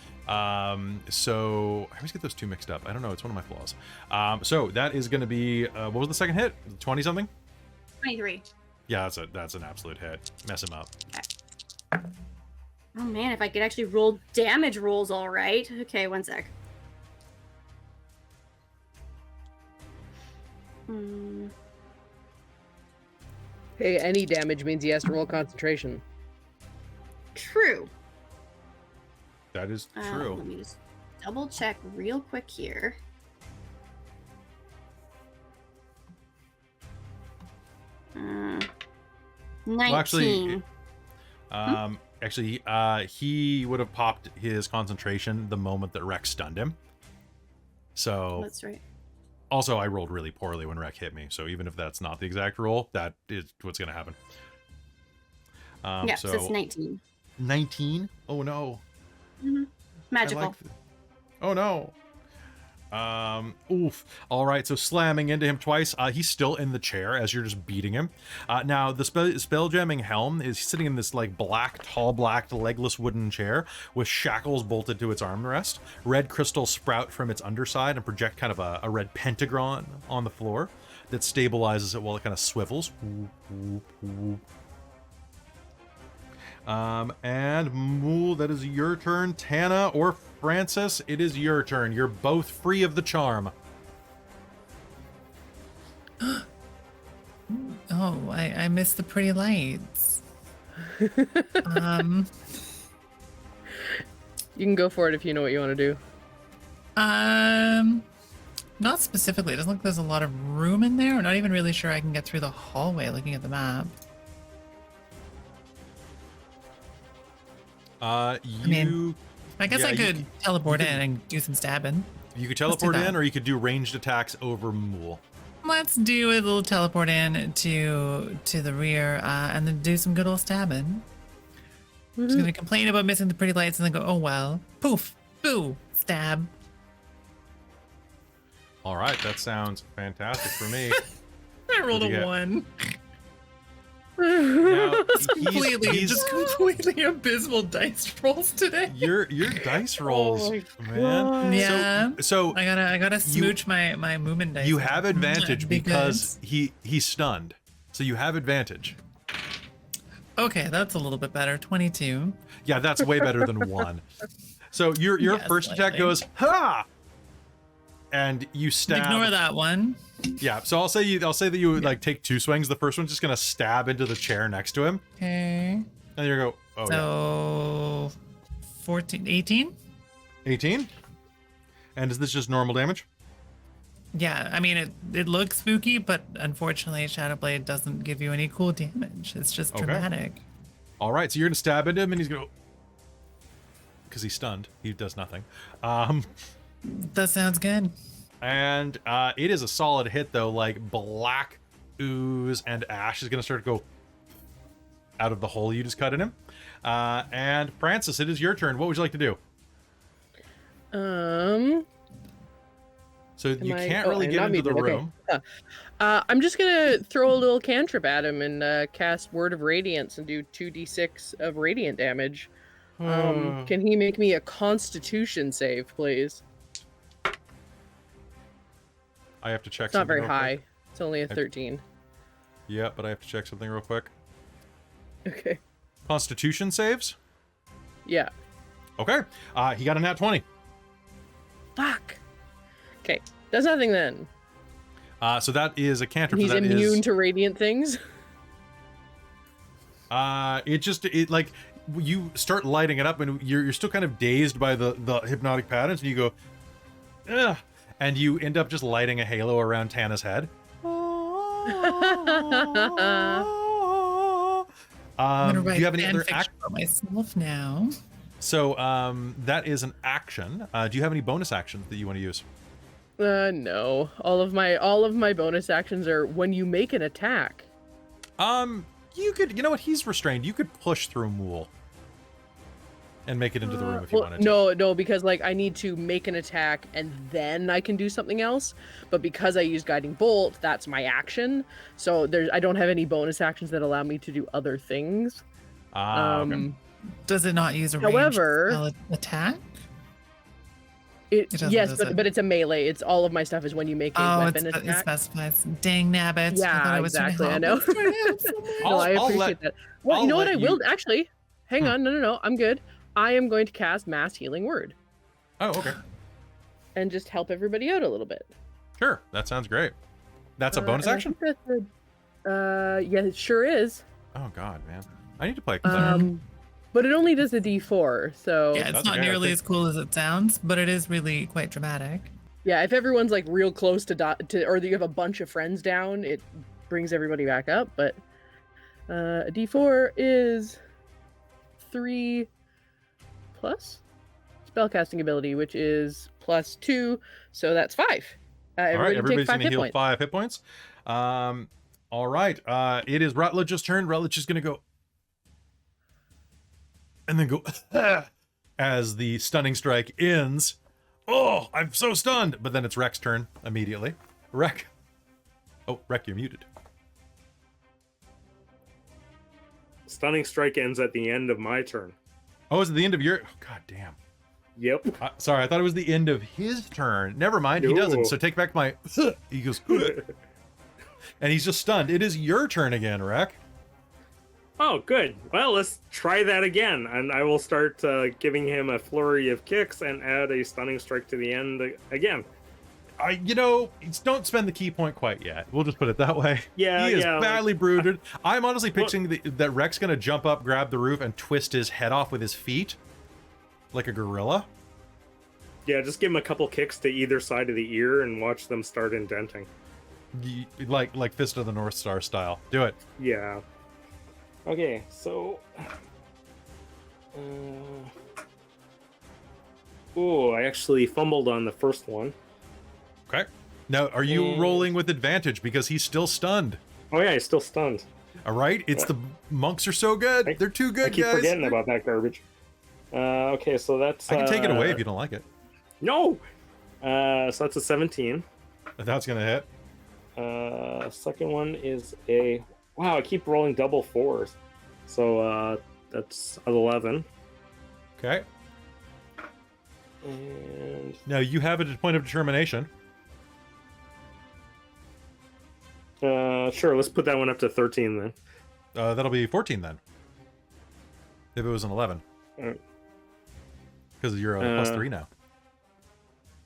So I always get those two mixed up. I don't know. It's one of my flaws. So that is going to be what was the second hit? 20 something? 23. Yeah, that's an absolute hit. Mess him up. Oh man, if I could actually roll damage rolls all right. Okay, one sec. Hey, any damage means he has to roll concentration. True. That is true. Let me just double check real quick here. Uh, 19. Well, actually, he would have popped his concentration the moment that Wrek stunned him. So That's right. also, I rolled really poorly when Wrek hit me. So even if that's not the exact roll, that is what's going to happen. Yeah, so it's 19. 19? Oh no. Magical. Oh no. Oof. All right, so slamming into him twice. He's still in the chair as you're just beating him. Now the spelljamming helm is sitting in this like tall black legless wooden chair with shackles bolted to its armrest. Red crystals sprout from its underside and project kind of a red pentagon on the floor that stabilizes it while it kind of swivels. Whoop, whoop, whoop. And Mulj, that is your turn. Tana or Francis, it is your turn. You're both free of the charm. Oh, I missed the pretty lights. You can go for it if you know what you want to do. Not specifically. It doesn't look like there's a lot of room in there. I'm not even really sure I can get through the hallway looking at the map. I guess I could teleport in and do some stabbing. You could teleport in, or you could do ranged attacks over Mulj. Let's do a little teleport in to the rear, and then do some good old stabbing. I'm just gonna complain about missing the pretty lights, and then go, oh well, poof, boo, stab. All right, that sounds fantastic for me. I rolled What'd you a get? 1. Now, Just completely abysmal dice rolls today. your dice rolls, Oh my man. God. Yeah. So I gotta smooch my movement dice. you have advantage because he's stunned. So you have advantage. Okay, that's a little bit better. 22. Yeah, that's way better than 1. So your Yes, first attack slightly. goes ha, and you stab. Ignore that one. Yeah, so I'll say that you like take 2 swings. The first one's just gonna stab into the chair next to him, Okay. and you go, oh yeah. So 14, 18? 18. And is this just normal damage? Yeah, I mean it looks spooky, but unfortunately Shadowblade doesn't give you any cool damage. It's just Okay. dramatic. All right, so you're gonna stab into him, and he's gonna, because he's stunned, he does nothing. That sounds good. And it is a solid hit though. Like black ooze and ash is gonna start to go out of the hole you just cut in him. And Francis, it is your turn. What would you like to do? So you can't really get into the room. Okay. I'm just gonna throw a little cantrip at him and cast Word of Radiance and do 2d6 of radiant damage. Can he make me a Constitution save, please? I have to check. It's not something very real high. quick. It's only a 13. Yeah, but I have to check something real quick. Okay. Constitution saves. Yeah. Okay. He got a nat 20. Fuck. Okay. Does nothing then. So that is a cantrip. He's so that immune is, to radiant things. it like you start lighting it up, and you're still kind of dazed by the hypnotic patterns, and you go, ugh, and you end up just lighting a halo around Tana's head. I'm Do gonna write you have any other fanfiction about myself now. So that is an action. Do you have any bonus actions that you want to use? No. All of my bonus actions are when you make an attack. You could, you know what? He's restrained. You could push through Mulj and make it into the room if you wanted to. No, because like I need to make an attack and then I can do something else. But because I use Guiding Bolt, that's my action. So I don't have any bonus actions that allow me to do other things. Okay. Does it not use a However, ranged attack? It doesn't, yes, does but, it? but it's a melee. It's all of my stuff is when you make a weapon it attack. specifies. Dang nabbits. Yeah, exactly. I know. No, I appreciate that. Well, you know what? I will actually. Hang on. No. I'm good. I am going to cast Mass Healing Word. Oh, okay. And just help everybody out a little bit. Sure. That sounds great. That's a bonus action? Yeah, it sure is. Oh, God, man. I need to play a cleric. But it only does a D4, so... Yeah, it's not nearly as cool as it sounds, but it is really quite dramatic. Yeah, if everyone's like real close to or you have a bunch of friends down, it brings everybody back up. But a D4 is 3 plus spellcasting ability, which is plus 2, so that's 5. All right, everybody's take 5 going to hit heal points. 5 hit points. All right, it is Rutledge's turn. Rutledge is going to go... and then go as the stunning strike ends. Oh, I'm so stunned. But then it's Wrek's turn immediately. Wrek. Oh, Wrek, you're muted. Stunning strike ends at the end of my turn. Oh, is it the end of your... oh, God damn. Yep. Sorry, I thought it was the end of his turn. Never mind, he No. doesn't. So take back my... he goes... and he's just stunned. It is your turn again, Wrek. Oh, good. Well, let's try that again. And I will start giving him a flurry of kicks and add a stunning strike to the end again. Don't spend the key point quite yet. We'll just put it that way. Yeah, he is yeah, badly bruised. I'm honestly picturing that Wrek's gonna jump up, grab the roof, and twist his head off with his feet, like a gorilla. Yeah, just give him a couple kicks to either side of the ear and watch them start indenting. Like Fist of the North Star style. Do it. Yeah. Okay, so... oh, I actually fumbled on the first one. Okay. Now, are you rolling with advantage because he's still stunned? Oh yeah, he's still stunned. All right. It's the monks are so good. They're too good, I keep guys. forgetting about that garbage. Okay, so that's... I can take it away if you don't like it. No! So that's a 17. That's gonna hit. Second one is a... wow, I keep rolling double 4s. So that's an 11. Okay. And... now you have a point of determination. sure, let's put that one up to 13 then. That'll be 14 then. If it was an 11. Because you're plus 3 now.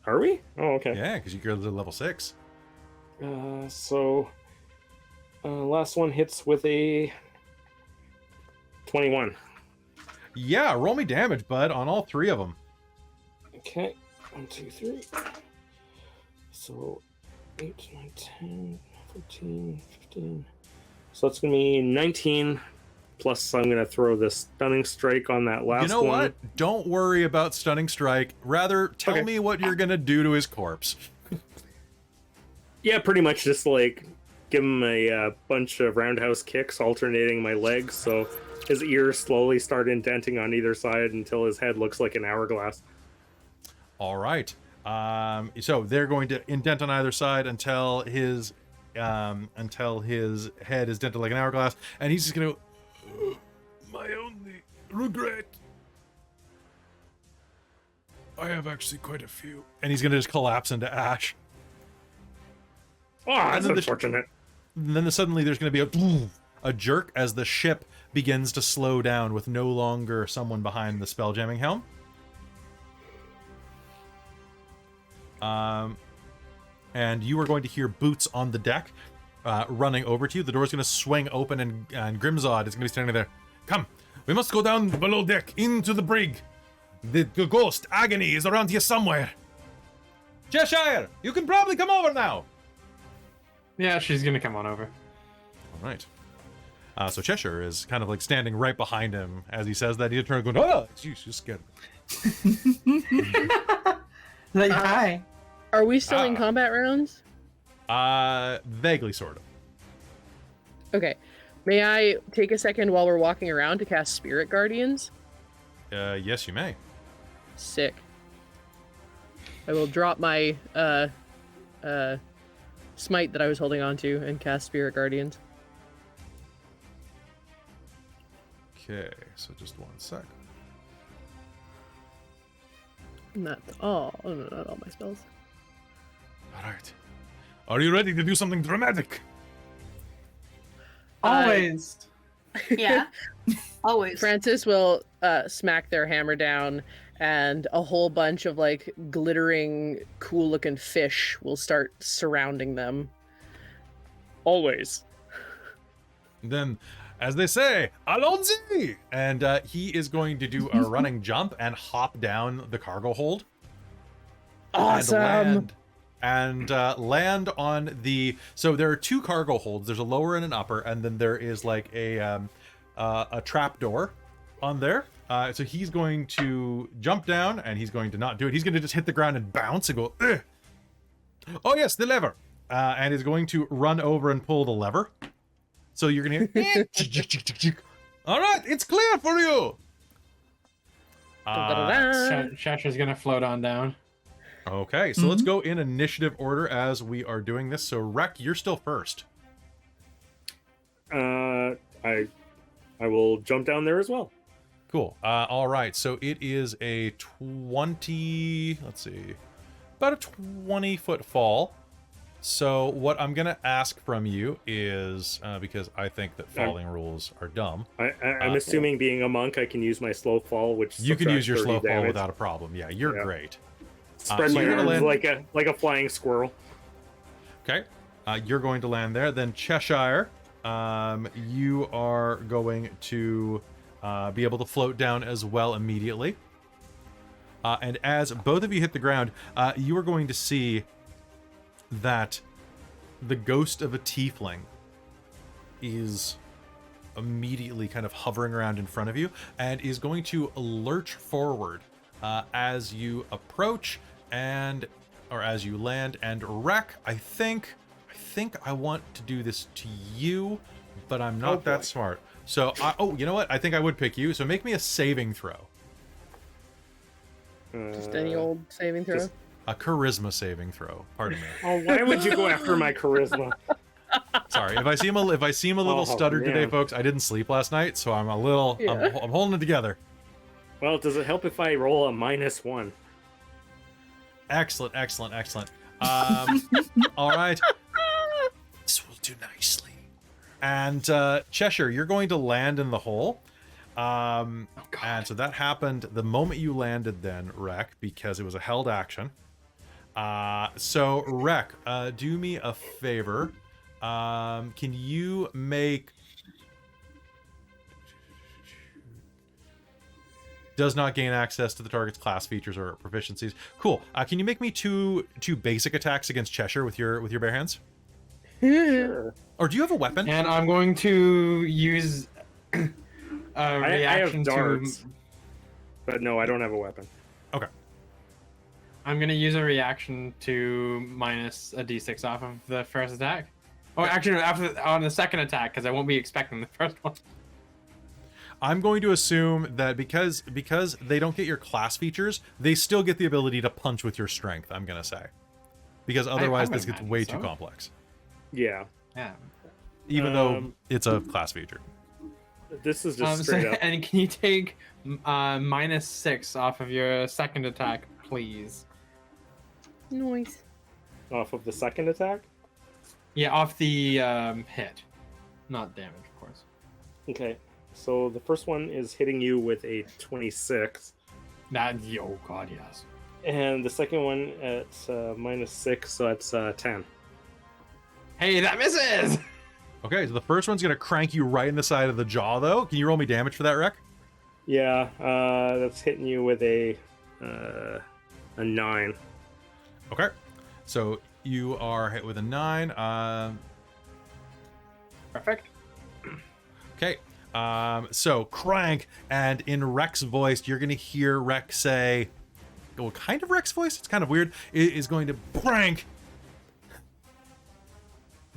Are we? Oh, okay. Yeah, because you go to level 6. So last one hits with a 21. Yeah, roll me damage, bud, on all 3 of them. Okay, 1, 2, 3. So 8, 9, 10, 14, 15. So that's gonna be 19. Plus, I'm gonna throw the stunning strike on that last one. You know what? Don't worry about stunning strike. Rather, tell me what you're gonna do to his corpse. Yeah, pretty much just like give him a bunch of roundhouse kicks, alternating my legs, so his ears slowly start indenting on either side until his head looks like an hourglass. All right. So they're going to indent on either side until his head is dented like an hourglass, and he's just gonna. My only regret. I have actually quite a few. And he's gonna just collapse into ash. Oh, that's then unfortunate. Then suddenly there's gonna be a jerk as the ship begins to slow down with no longer someone behind the spelljamming helm. And you are going to hear boots on the deck running over to you. The door's going to swing open, and Grimzod is going to be standing there. Come, we must go down below deck into the brig. The ghost Agony is around here somewhere. Cheshire, you can probably come over now. Yeah, she's gonna come on over. All right. So Cheshire is kind of like standing right behind him as he says that. He's turning going, oh, you scared me. Like, hi. Are we still in combat rounds? Vaguely, sort of. Okay. May I take a second while we're walking around to cast Spirit Guardians? Yes, you may. Sick. I will drop my smite that I was holding on to and cast Spirit Guardians. Okay, so just one sec. And that's all. Oh no, not all my spells. All right. Are you ready to do something dramatic? Always. Yeah. Always. Francis will smack their hammer down, and a whole bunch of like glittering, cool-looking fish will start surrounding them. Always. Then, as they say, Alonzi! And he is going to do a running jump and hop down the cargo hold. Awesome. And land on the... So there are two cargo holds. There's a lower and an upper, and then there is like a trap door on there. So he's going to jump down, and he's going to not do it. He's going to just hit the ground and bounce and go, ugh. Oh yes, the lever. And he's going to run over and pull the lever. So you're going to hear... All right, it's clear for you. Cheshire's gonna float on down. Okay, so let's go in initiative order as we are doing this. So Wrek, you're still first. I will jump down there as well. Cool. All right, so it is a 20, let's see, about a 20-foot fall. So what I'm going to ask from you is, because I think that falling rules are dumb. I'm assuming being a monk, I can use my slow fall, which You can use your subtracts 30 slow fall damage. without a problem. Yeah, you're great. Spread so my you're gonna arms land- like a flying squirrel. Okay, you're going to land there. Then Cheshire, you are going to be able to float down as well immediately. And as both of you hit the ground, you are going to see that the ghost of a tiefling is immediately kind of hovering around in front of you and is going to lurch forward as you approach or as you land. And Wrek, I think I want to do this to you, but I'm not that smart. So, you know what? I think I would pick you. So make me a saving throw. Just any old saving throw? A charisma saving throw. Pardon me. Oh, why would you go after my charisma? Sorry, if I seem a little stuttered today, man. folks, I didn't sleep last night, so I'm a little. I'm holding it together. Well, does it help if I roll a -1? Excellent. All right. This will do nicely. And Cheshire, you're going to land in the hole. And so that happened the moment you landed then, Wrek, because it was a held action. So Wrek, do me a favor. Can you make... Does not gain access to the target's class features or proficiencies. Cool. Can you make me two basic attacks against Cheshire with your bare hands? Sure. Or do you have a weapon? And I'm going to use a I reaction have darts, but no, I don't have a weapon. Okay. I'm going to use a reaction to minus a d6 off of the first attack. Oh, actually, on the second attack, because I won't be expecting the first one. I'm going to assume that because they don't get your class features, they still get the ability to punch with your strength, I'm going to say. Because otherwise would this gets imagine way so. too complex. Yeah. Yeah. Even though it's a class feature. This is just straight up. And can you take -6 off of your second attack, please? Noise. Off of the second attack? Yeah, off the hit. Not damage, of course. Okay. So the first one is hitting you with a 26. Oh god, yes. And the second one at -6, so that's 10. Hey, that misses! Okay, so the first one's going to crank you right in the side of the jaw, though. Can you roll me damage for that, Wrek? Yeah, that's hitting you with a 9. Okay. So you are hit with a 9. Perfect. Okay. So crank, and in Wrek's voice, you're gonna hear Wrek say, well, kind of Wrek's voice, it's kind of weird, is going to crank.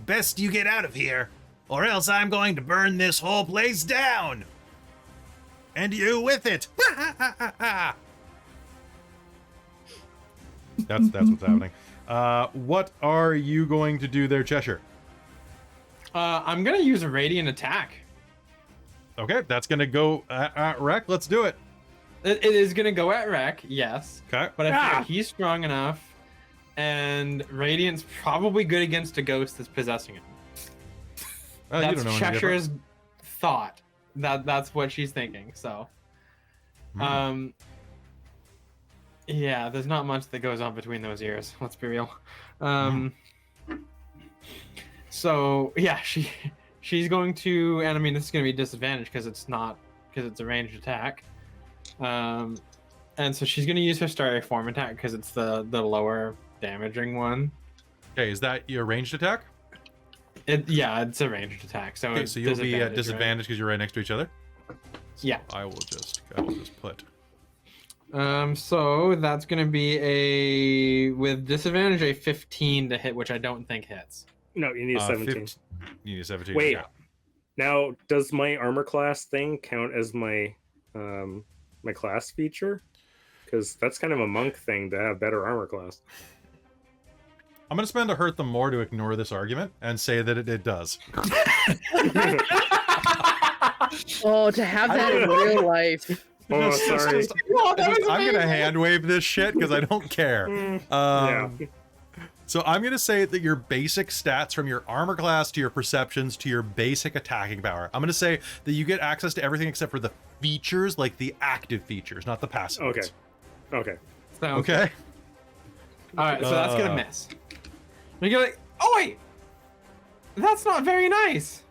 Best you get out of here, or else I'm going to burn this whole place down. And you with it. That's what's happening. What are you going to do there, Cheshire? I'm gonna use a radiant attack. Okay, that's gonna go at Wrek. Let's do it. It is gonna go at Wrek, yes. Okay. But I feel like he's strong enough, and Radiant's probably good against a ghost that's possessing him. You That's don't know any different. Cheshire's thought. That's what she's thinking. So, yeah, there's not much that goes on between those ears. Let's be real. So yeah, she's going to, and I mean this is going to be disadvantaged because it's a ranged attack. And so she's going to use her starry form attack because it's the lower damaging one. Okay, is that your ranged attack? It's a ranged attack. So Okay, it's so you'll be at right? disadvantage because you're right next to each other. Yeah. I will just put. So that's going to be with disadvantage a 15 to hit, which I don't think hits. No, you need 17. You need 17. Wait. Yeah. Now, does my armor class thing count as my my class feature? Because that's kind of a monk thing to have better armor class. I'm going to spend a hurt them more to ignore this argument and say that it does. Oh, to have that in real life. Oh, sorry. I'm going to hand wave this shit because I don't care. Yeah. So I'm going to say that your basic stats from your armor class to your perceptions to your basic attacking power, I'm going to say that you get access to everything except for the features, like the active features, not the passive Okay. ones. Okay. Okay. All right, so that's gonna miss. And you're like, oh wait, that's not very nice.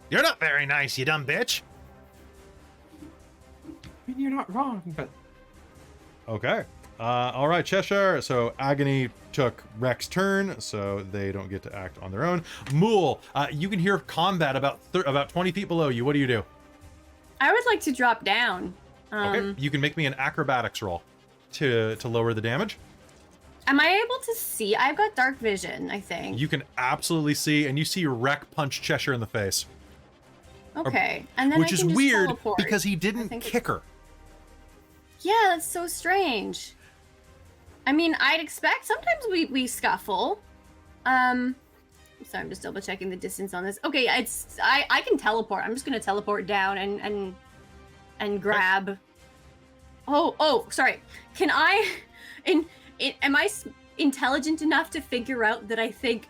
You're not very nice, you dumb bitch. I mean, you're not wrong, but Okay. All right, Cheshire. So Agony took Wrek's turn, so they don't get to act on their own. Mulj, you can hear combat about 20 feet below you. What do you do? I would like to drop down. Okay. You can make me an acrobatics roll to lower the damage. Am I able to see? I've got dark vision, I think. You can absolutely see, and you see Wrek punch Cheshire in the face. Okay. And then Which I is can just weird teleport. because he I didn't think kick her. Yeah, that's so strange. I mean, I'd expect sometimes we scuffle. So I'm just double checking the distance on this. Okay, I can teleport. I'm just gonna teleport down and grab. Oh, sorry. Can I? Am I intelligent enough to figure out that I think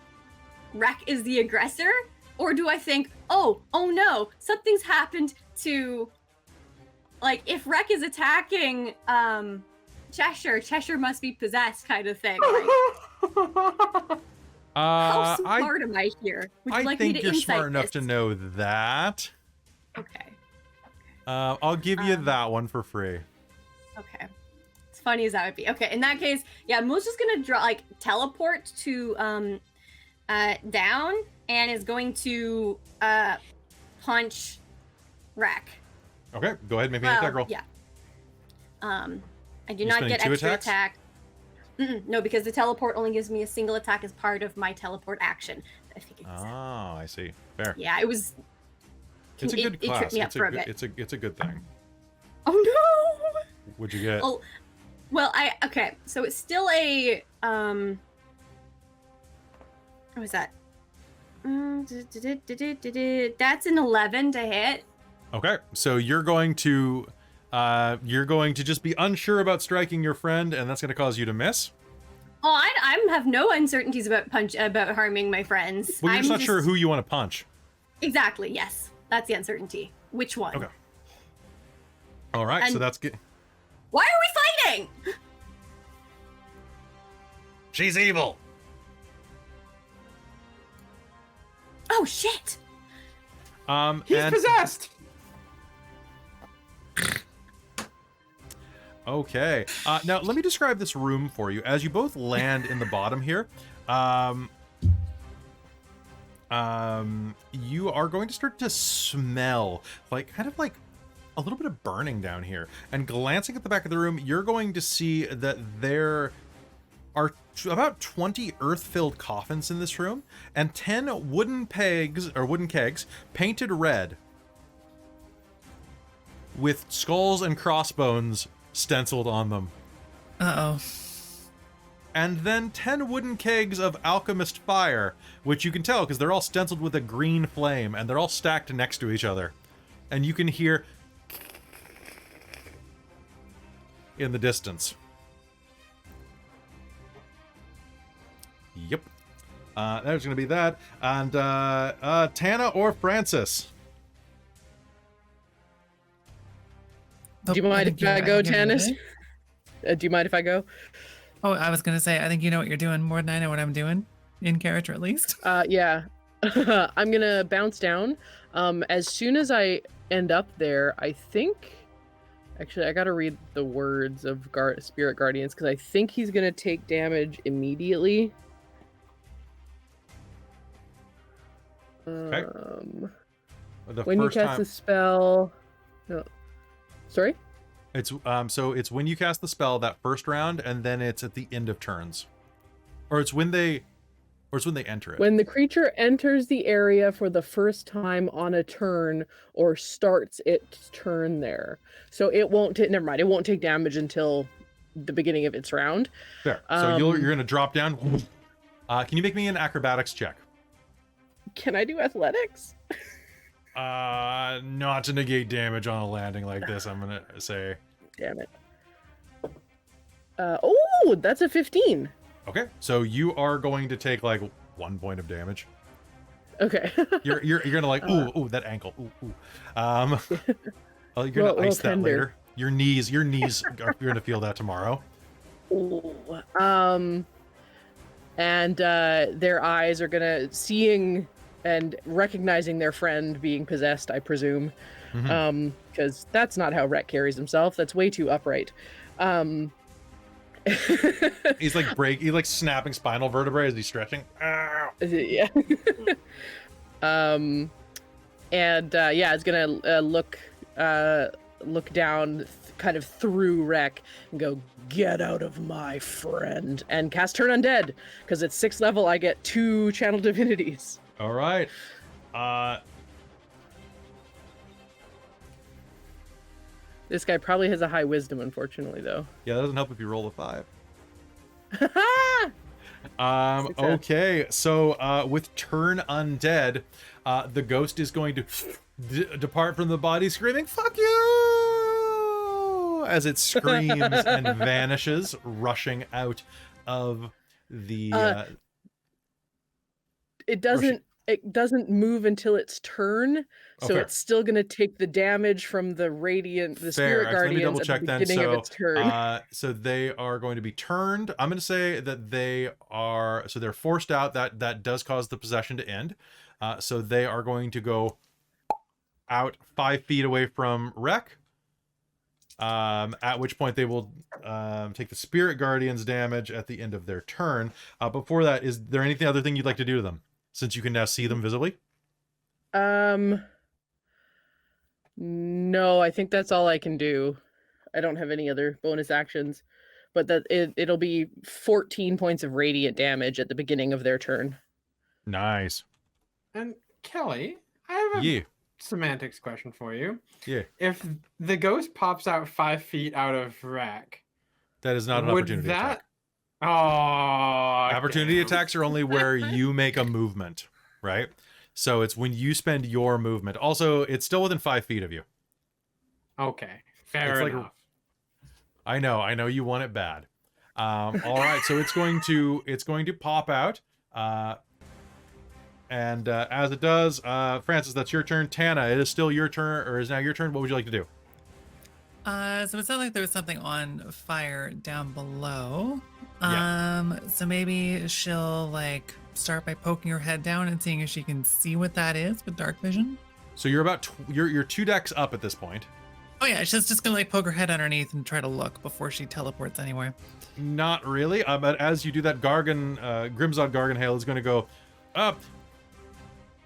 Wrek is the aggressor, or do I think, oh no, something's happened to, like, if Wrek is attacking Cheshire must be possessed, kind of thing. Like, how smart am I here? Would you I like me think to you're insight smart enough this? to know that. Okay. I'll give you that one for free. Okay. As funny as that would be. Okay, in that case, yeah, Mulj's just gonna teleport to down and is going to punch Wrek. Okay, go ahead, make me an attack roll. Yeah. I do You're not spending get 2 extra attacks? attack. No, because the teleport only gives me a single attack as part of my teleport action. I figured this out. Oh, I see. Fair. Yeah, it was. It's a good It class. tripped me up for a bit. It's a good thing. Oh no! What'd you get? Oh, well, okay. So it's still a What was that? That's an 11 to hit. Okay, so you're going to just be unsure about striking your friend, and that's going to cause you to miss. Oh, I have no uncertainties about harming my friends. Well, you're I'm just not sure who you want to punch. Exactly. Yes, that's the uncertainty. Which one? Okay. All right, so And- that's good. Why are we fighting? She's evil. Oh shit! he's and- possessed. Okay. Now, let me describe this room for you. As you both land in the bottom here, you are going to start to smell kind of like a little bit of burning down here. And glancing at the back of the room, you're going to see that there are about 20 earth-filled coffins in this room, and 10 wooden kegs painted red with skulls and crossbones stenciled on them. Uh-oh. And then 10 wooden kegs of alchemist fire, which you can tell because they're all stenciled with a green flame, and they're all stacked next to each other. And you can hear in the distance. Yep. There's going to be that. And Tana or Francis? Do you mind if I go, Tanis? Do you mind if I go? Oh, I was going to say, I think you know what you're doing more than I know what I'm doing. In character, at least. Yeah. I'm going to bounce down. As soon as I end up there, I think... Actually, I got to read the words of Spirit Guardians, because I think he's going to take damage immediately. Okay. When you cast the spell... No. Sorry? It's so it's when you cast the spell that first round, and then it's at the end of turns. Or it's when they enter it. When the creature enters the area for the first time on a turn or starts its turn there. So it won't never mind, it won't take damage until the beginning of its round. Fair. So you're going to drop down. Can you make me an acrobatics check? Can I do athletics? Not to negate damage on a landing like this, I'm going to say. Damn it. Oh, that's a 15. Okay, so you are going to take like 1 point of damage. Okay. you're gonna like ooh that ankle ooh. Oh, you're gonna ice that later. Your knees you're gonna feel that tomorrow. Ooh. And their eyes are gonna seeing and recognizing their friend being possessed, I presume, because that's not how Wrek carries himself. That's way too upright. He's like snapping spinal vertebrae as he's stretching. Ow. Yeah. It's gonna look down kind of through Wrek and go, "Get out of my friend," and cast Turn Undead, because at 6th level I get 2 channel divinities. All right. This guy probably has a high wisdom, unfortunately, though. Yeah, that doesn't help if you roll a 5. Okay, so with Turn Undead, the ghost is going to depart from the body screaming, "Fuck you!" as it screams and vanishes, rushing out of the... It doesn't move until its turn, so it's still going to take the damage from the Spirit Guardians at the beginning of its turn. So they are going to be turned. I'm going to say that they're forced out. That does cause the possession to end. So they are going to go out 5 feet away from Wrek. At which point they will take the Spirit Guardians damage at the end of their turn. Before that, is there anything other thing you'd like to do to them, since you can now see them visibly? No, I think that's all I can do. I don't have any other bonus actions, but that it'll be 14 points of radiant damage at the beginning of their turn. Nice. And Kelly, I have a semantics question for you. Yeah. If the ghost pops out 5 feet out of Wrek, that is not an opportunity attack. Oh, opportunity attacks are only where you make a movement, right? So it's when you spend your movement. Also, it's still within 5 feet of you. Okay, fair enough. I know you want it bad. All right, so it's going to pop out, and as it does, Francis, that's your turn. Tana, it is still your turn, or is now your turn. What would you like to do? So it sounded like there was something on fire down below. Yeah. So maybe she'll start by poking her head down and seeing if she can see what that is with dark vision. So you're about you're 2 decks up at this point. Oh yeah, she's just gonna poke her head underneath and try to look before she teleports anywhere. Not really, but as you do that, Grimzod Garganhail is going to go up.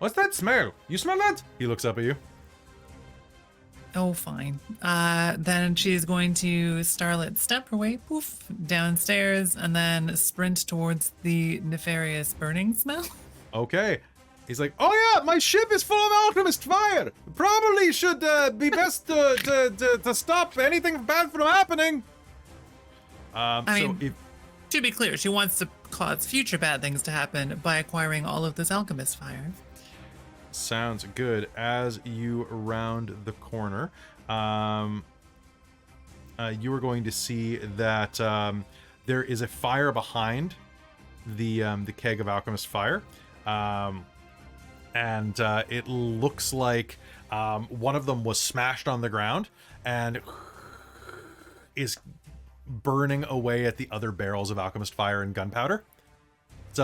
What's that smell? You smell that? He looks up at you. Oh, fine. Then she's going to starlet step her way, poof, downstairs, and then sprint towards the nefarious burning smell. Okay. He's like, oh yeah, my ship is full of alchemist fire. Probably should be best to stop anything bad from happening. To be clear, she wants to cause future bad things to happen by acquiring all of this alchemist fire. Sounds good. As you round the corner, you are going to see that there is a fire behind the keg of alchemist fire, and it looks like one of them was smashed on the ground and is burning away at the other barrels of alchemist fire and gunpowder. It's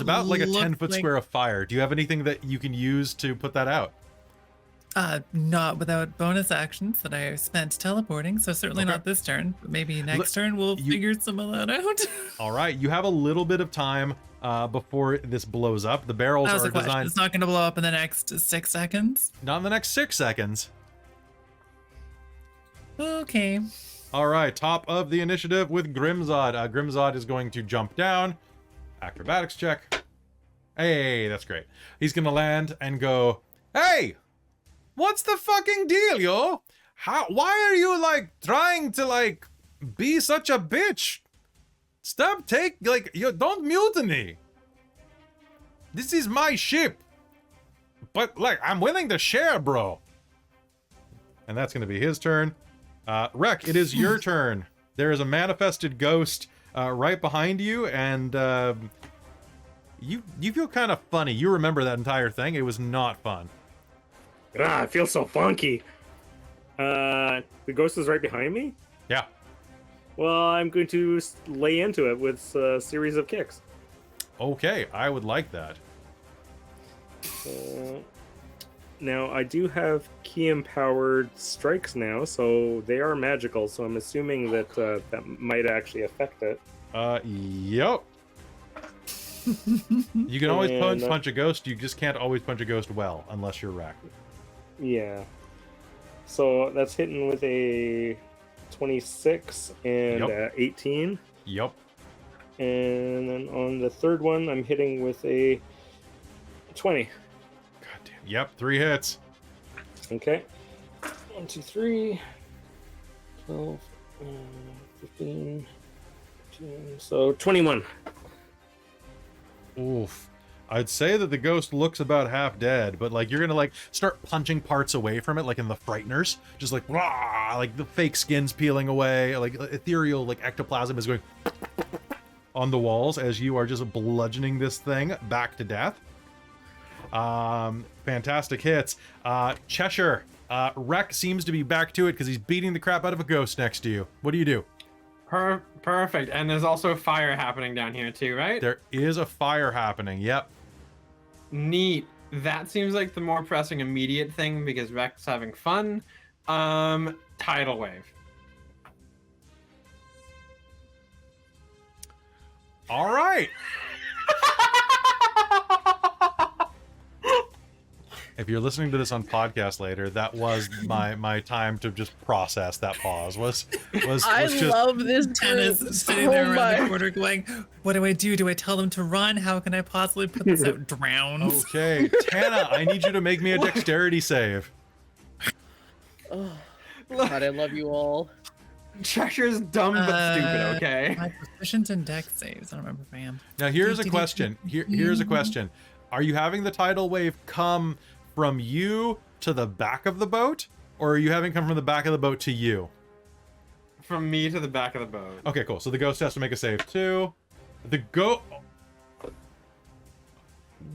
about like a 10-foot square of fire. Do you have anything that you can use to put that out? Not without bonus actions that I spent teleporting, so certainly not this turn. But maybe next turn we'll figure some of that out. All right, you have a little bit of time before this blows up. The barrels are designed. It's not going to blow up in the next 6 seconds. Not in the next 6 seconds. Okay. All right, top of the initiative with Grimzod. Grimzod is going to jump down. Acrobatics check. Hey, that's great. He's gonna land and go, hey, what's the fucking deal, yo? Why are you like trying to like be such a bitch? Stop, don't mutiny. This is my ship. But like, I'm willing to share, bro. And that's gonna be his turn. Wrek, it is your turn. There is a manifested ghost right behind you, and you feel kind of funny. You remember that entire thing. It was not fun. I feel so funky. The ghost is right behind me? Yeah. Well, I'm going to lay into it with a series of kicks. Okay, I would like that. Now, I do have key-empowered strikes now, so they are magical, so I'm assuming that that might actually affect it. Yep. You can always punch a ghost, you just can't always punch a ghost well, unless you're Wrek. Yeah. So that's hitting with a 26 and 18. Yep. And then on the third one, I'm hitting with a 20. God damn. Yep, 3 hits. Okay. 1, 2, 3. 12, 15. 15, so 21. Oof. I'd say that the ghost looks about half dead, but like you're gonna like start punching parts away from it, like in the Frighteners, just like rah, like the fake skin's peeling away, like ethereal like ectoplasm is going on the walls as you are just bludgeoning this thing back to death. Fantastic hits. Cheshire, Wrek seems to be back to it because he's beating the crap out of a ghost next to you. What do you do? Perfect. And there's also fire happening down here too, right? There is a fire happening. Yep. Neat. That seems like the more pressing immediate thing because Wrek's having fun. Tidal wave. All right. If you're listening to this on podcast later, that was my time to just process that pause. I love this Tana's group sitting so there around the much. corner going, what do I do? Do I tell them to run? How can I possibly put this out? Drowns. Okay, Tana, I need you to make me a dexterity save. Oh, God, I love you all. Cheshire's dumb but stupid, okay? Am I proficient in dex saves? I don't remember if I am. Now here's a question. Here's a question. Are you having the tidal wave come from you to the back of the boat, or are you having come from the back of the boat to you? From me to the back of the boat. Okay, cool. So the ghost has to make a save too. The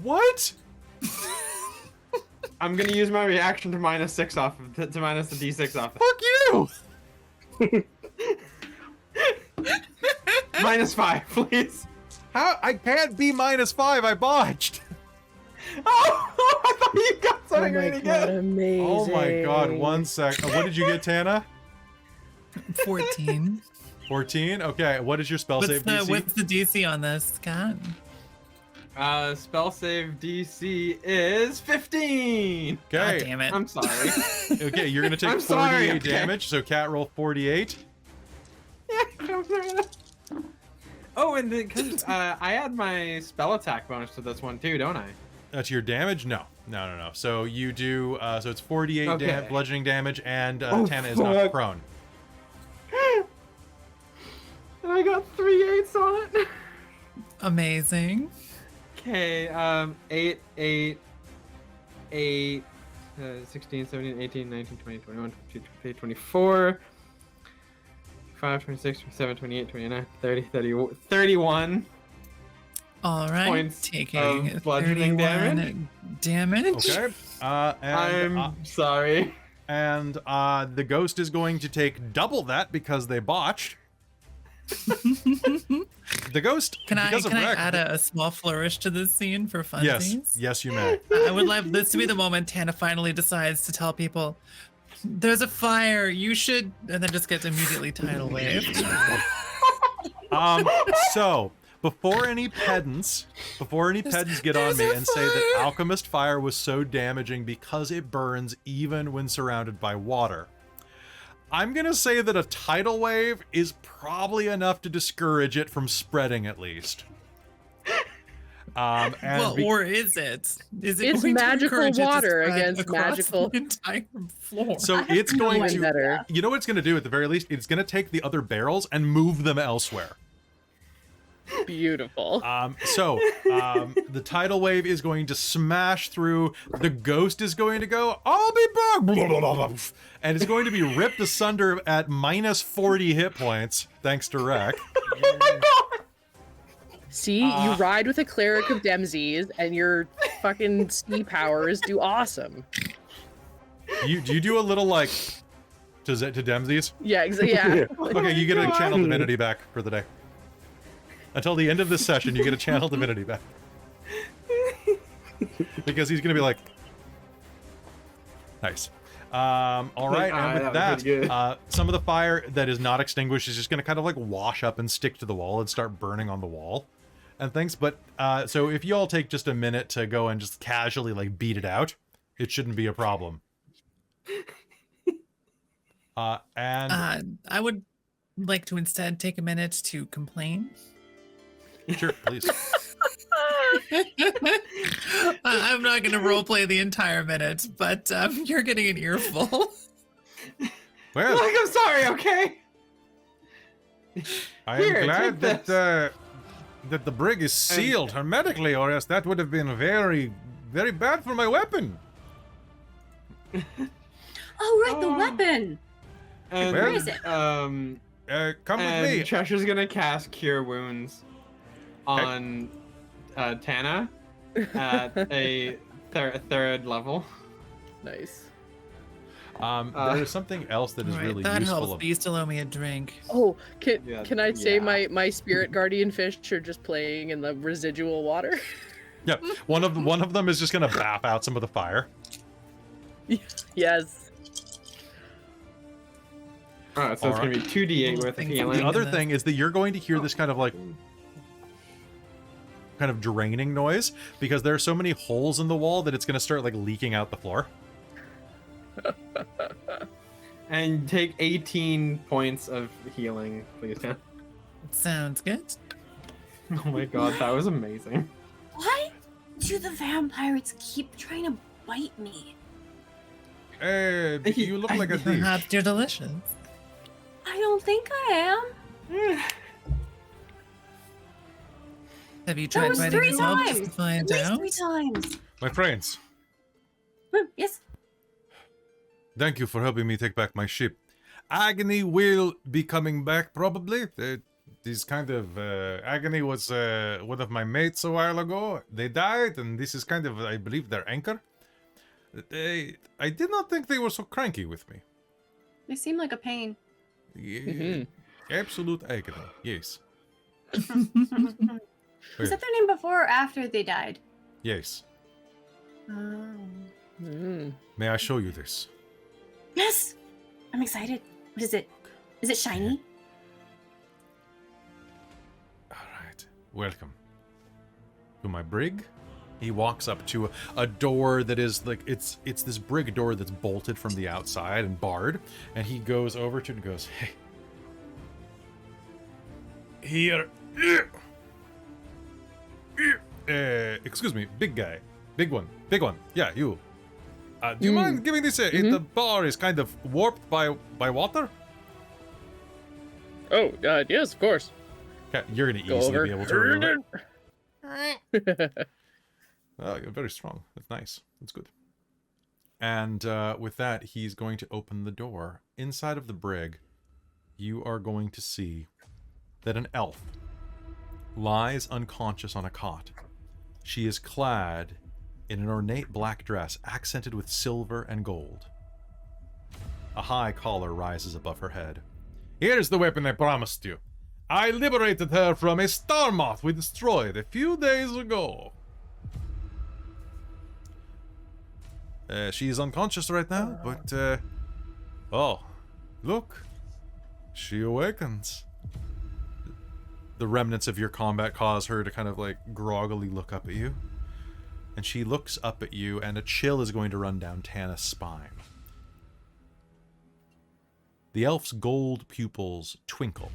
What? I'm gonna use my reaction to -6 off of to minus the d6 off. Fuck you! -5, please. How? I can't be -5. I botched. Oh, I thought you got something oh my really God, good. amazing. Oh my God! 1 sec. What did you get, Tana? 14. 14. Okay. What is your spell save DC? What's the DC on this, Scott? Spell save DC is 15. God Okay. damn it. I'm sorry. Okay, you're gonna take I'm 48 sorry, okay. damage. So cat roll 48. Oh, and because I add my spell attack bonus to this one too, don't I? That's your damage? No. So you do. So it's 48 Okay. bludgeoning damage, and Oh, Tana is not fuck. prone. And I got 3 8s on it. Amazing. Okay, 8, 16, 17, 18, 19, 20, 21, 22, 23, 24, 25, 26, 27, 28, 29, 30, 31 All right. points Taking of bludgeoning 31 damage. Okay. I'm sorry. And the ghost is going to take double that because they botched. The ghost, Can I because of can I Wrek, add a small flourish to this scene for yes, funsies? yes, you may. I would like this to be the moment Tana finally decides to tell people, "There's a fire. You should," and then just gets immediately tidal waved. So before any pedants get on me and say that alchemist fire was so damaging because it burns even when surrounded by water, I'm gonna say that a tidal wave is probably enough to discourage it from spreading, at least. And Well, or is it? Is it It's going to magical encourage it to water spread against across magical- the entire floor? so I have it's no going idea. to, Better. you know what it's gonna do at the very least? It's gonna take the other barrels and move them elsewhere. Beautiful. The tidal wave is going to smash through. The ghost is going to go, "I'll be back," and it's going to be ripped asunder at minus 40 hit points, thanks to Wrek. See, you ride with a cleric of Dempsey's, and your fucking sea powers do awesome. You do a little like to Dempsey's. Yeah, yeah. Okay, you get a channel divinity back for the day. Until the end of this session, you get a channel divinity back. Because he's gonna be like, nice. All right, and with that was pretty good. that, some of the fire that is not extinguished is just gonna kind of like wash up and stick to the wall and start burning on the wall and things. But so if you all take just a minute to go and just casually like beat it out, it shouldn't be a problem. And I would like to instead take a minute to complain. sure, please. I'm not going to roleplay the entire minute, but you're getting an earful. Well, Like, I'm sorry, okay? I Here, am glad take that the brig is sealed hermetically, or else that would have been very, very bad for my weapon. Oh, right, the weapon. And, Where is it? Come with and me. Cheshire's gonna cast Cure Wounds on Tana at a third level. Nice. There is something else that is All right, really that useful. helps, but you still owe me a drink. Oh, Yeah, can I say yeah. my spirit guardian fish are just playing in the residual water? Yeah, one of them is just gonna bap out some of the fire. Yes. Oh, so it's gonna be 2d8 worth of Things healing. The other that. thing is that you're going to hear this kind of like draining noise because there are so many holes in the wall that it's gonna start like leaking out the floor. And take 18 points of healing, please, Tana. Sounds good. Oh my god, that was amazing. Why do the vampires keep trying to bite me? Hey, you look like a thief. Perhaps you're delicious. I don't think I am. Have you That tried was biting 3 yourself just times. to find At least out? 3 times. My friends, Yes. thank you for helping me take back my ship. Agony will be coming back probably. This kind of Agony was one of my mates a while ago. They died, and this is kind of, I believe, their anchor. I did not think they were so cranky with me. They seem like a pain. Yeah, absolute agony, yes. Was that their name before or after they died? Yes. Oh. May I show you this? Yes! I'm excited. What is it? Is it shiny? All right. Welcome. to my brig. He walks up to a door that is like, it's this brig door that's bolted from the outside and barred. And he goes over to it and goes, hey. Here. Excuse me, big guy. Big one. Yeah, you. Do you mind giving this a... The bar is kind of warped by water? Oh, yes, of course. Okay, you're going to Go easily over. be able to remove it. Oh, you're very strong. That's nice. That's good. And with that, he's going to open the door. Inside of the brig, you are going to see that an elf lies unconscious on a cot. She is clad in an ornate black dress accented with silver and gold. A high collar rises above her head. Here's the weapon I promised you. I liberated her from a star moth we destroyed a few days ago. She is unconscious right now, but, oh, look. She awakens. The remnants of your combat cause her to kind of, like, groggily look up at you. And she looks up at you, and a chill is going to run down Tana's spine. The elf's gold pupils twinkle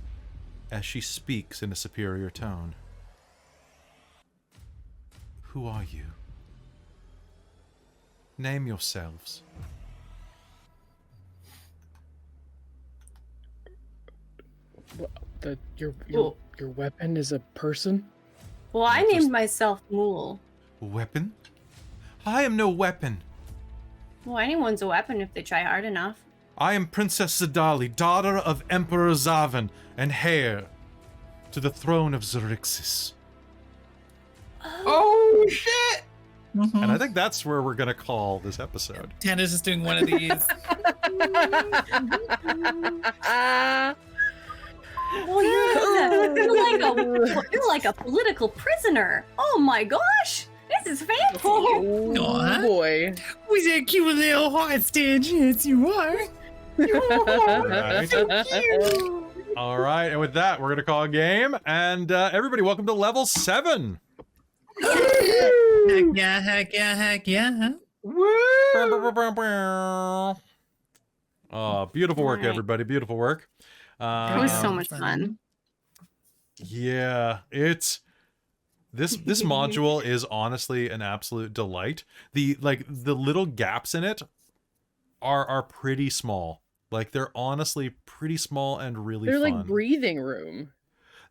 as she speaks in a superior tone. Who are you? Name yourselves. Your weapon is a person? Well, I named myself Mulj. Weapon? I am no weapon. Well, anyone's a weapon if they try hard enough. I am Princess Sidali, daughter of Emperor Zavan, and heir to the throne of Xaryxis. Oh shit! And I think that's where we're going to call this episode. Tana's just doing one of these. Well, you're like a political prisoner. Oh my gosh, this is fancy. Oh Aw. boy. Who's that cute little hostage? Yes, you are. Alright. All right, and with that, we're going to call a game. And everybody, welcome to level 7. Heck yeah, heck yeah, heck yeah. Oh, beautiful work, Alright. everybody. Beautiful work. It was so much fun. Yeah, it's this module is honestly an absolute delight. The little gaps in it are pretty small. Like they're honestly pretty small and really They're fun. like breathing room.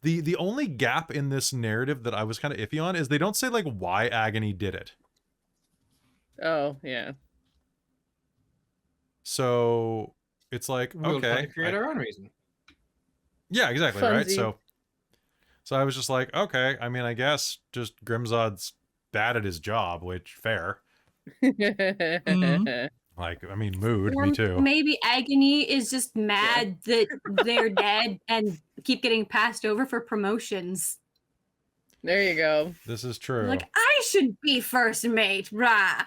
The only gap in this narrative that I was kind of iffy on is they don't say like why Agony did it. Oh, yeah. So it's like, We'll try okay. to create our own reason. Yeah, exactly, right? Funsy. So I was just like, okay, I mean, I guess just Grimzod's bad at his job, which fair. Like, I mean, mood, Or me too. maybe Agony is just mad that they're dead and keep getting passed over for promotions. There you go. This is true. Like, I should be first mate, rah.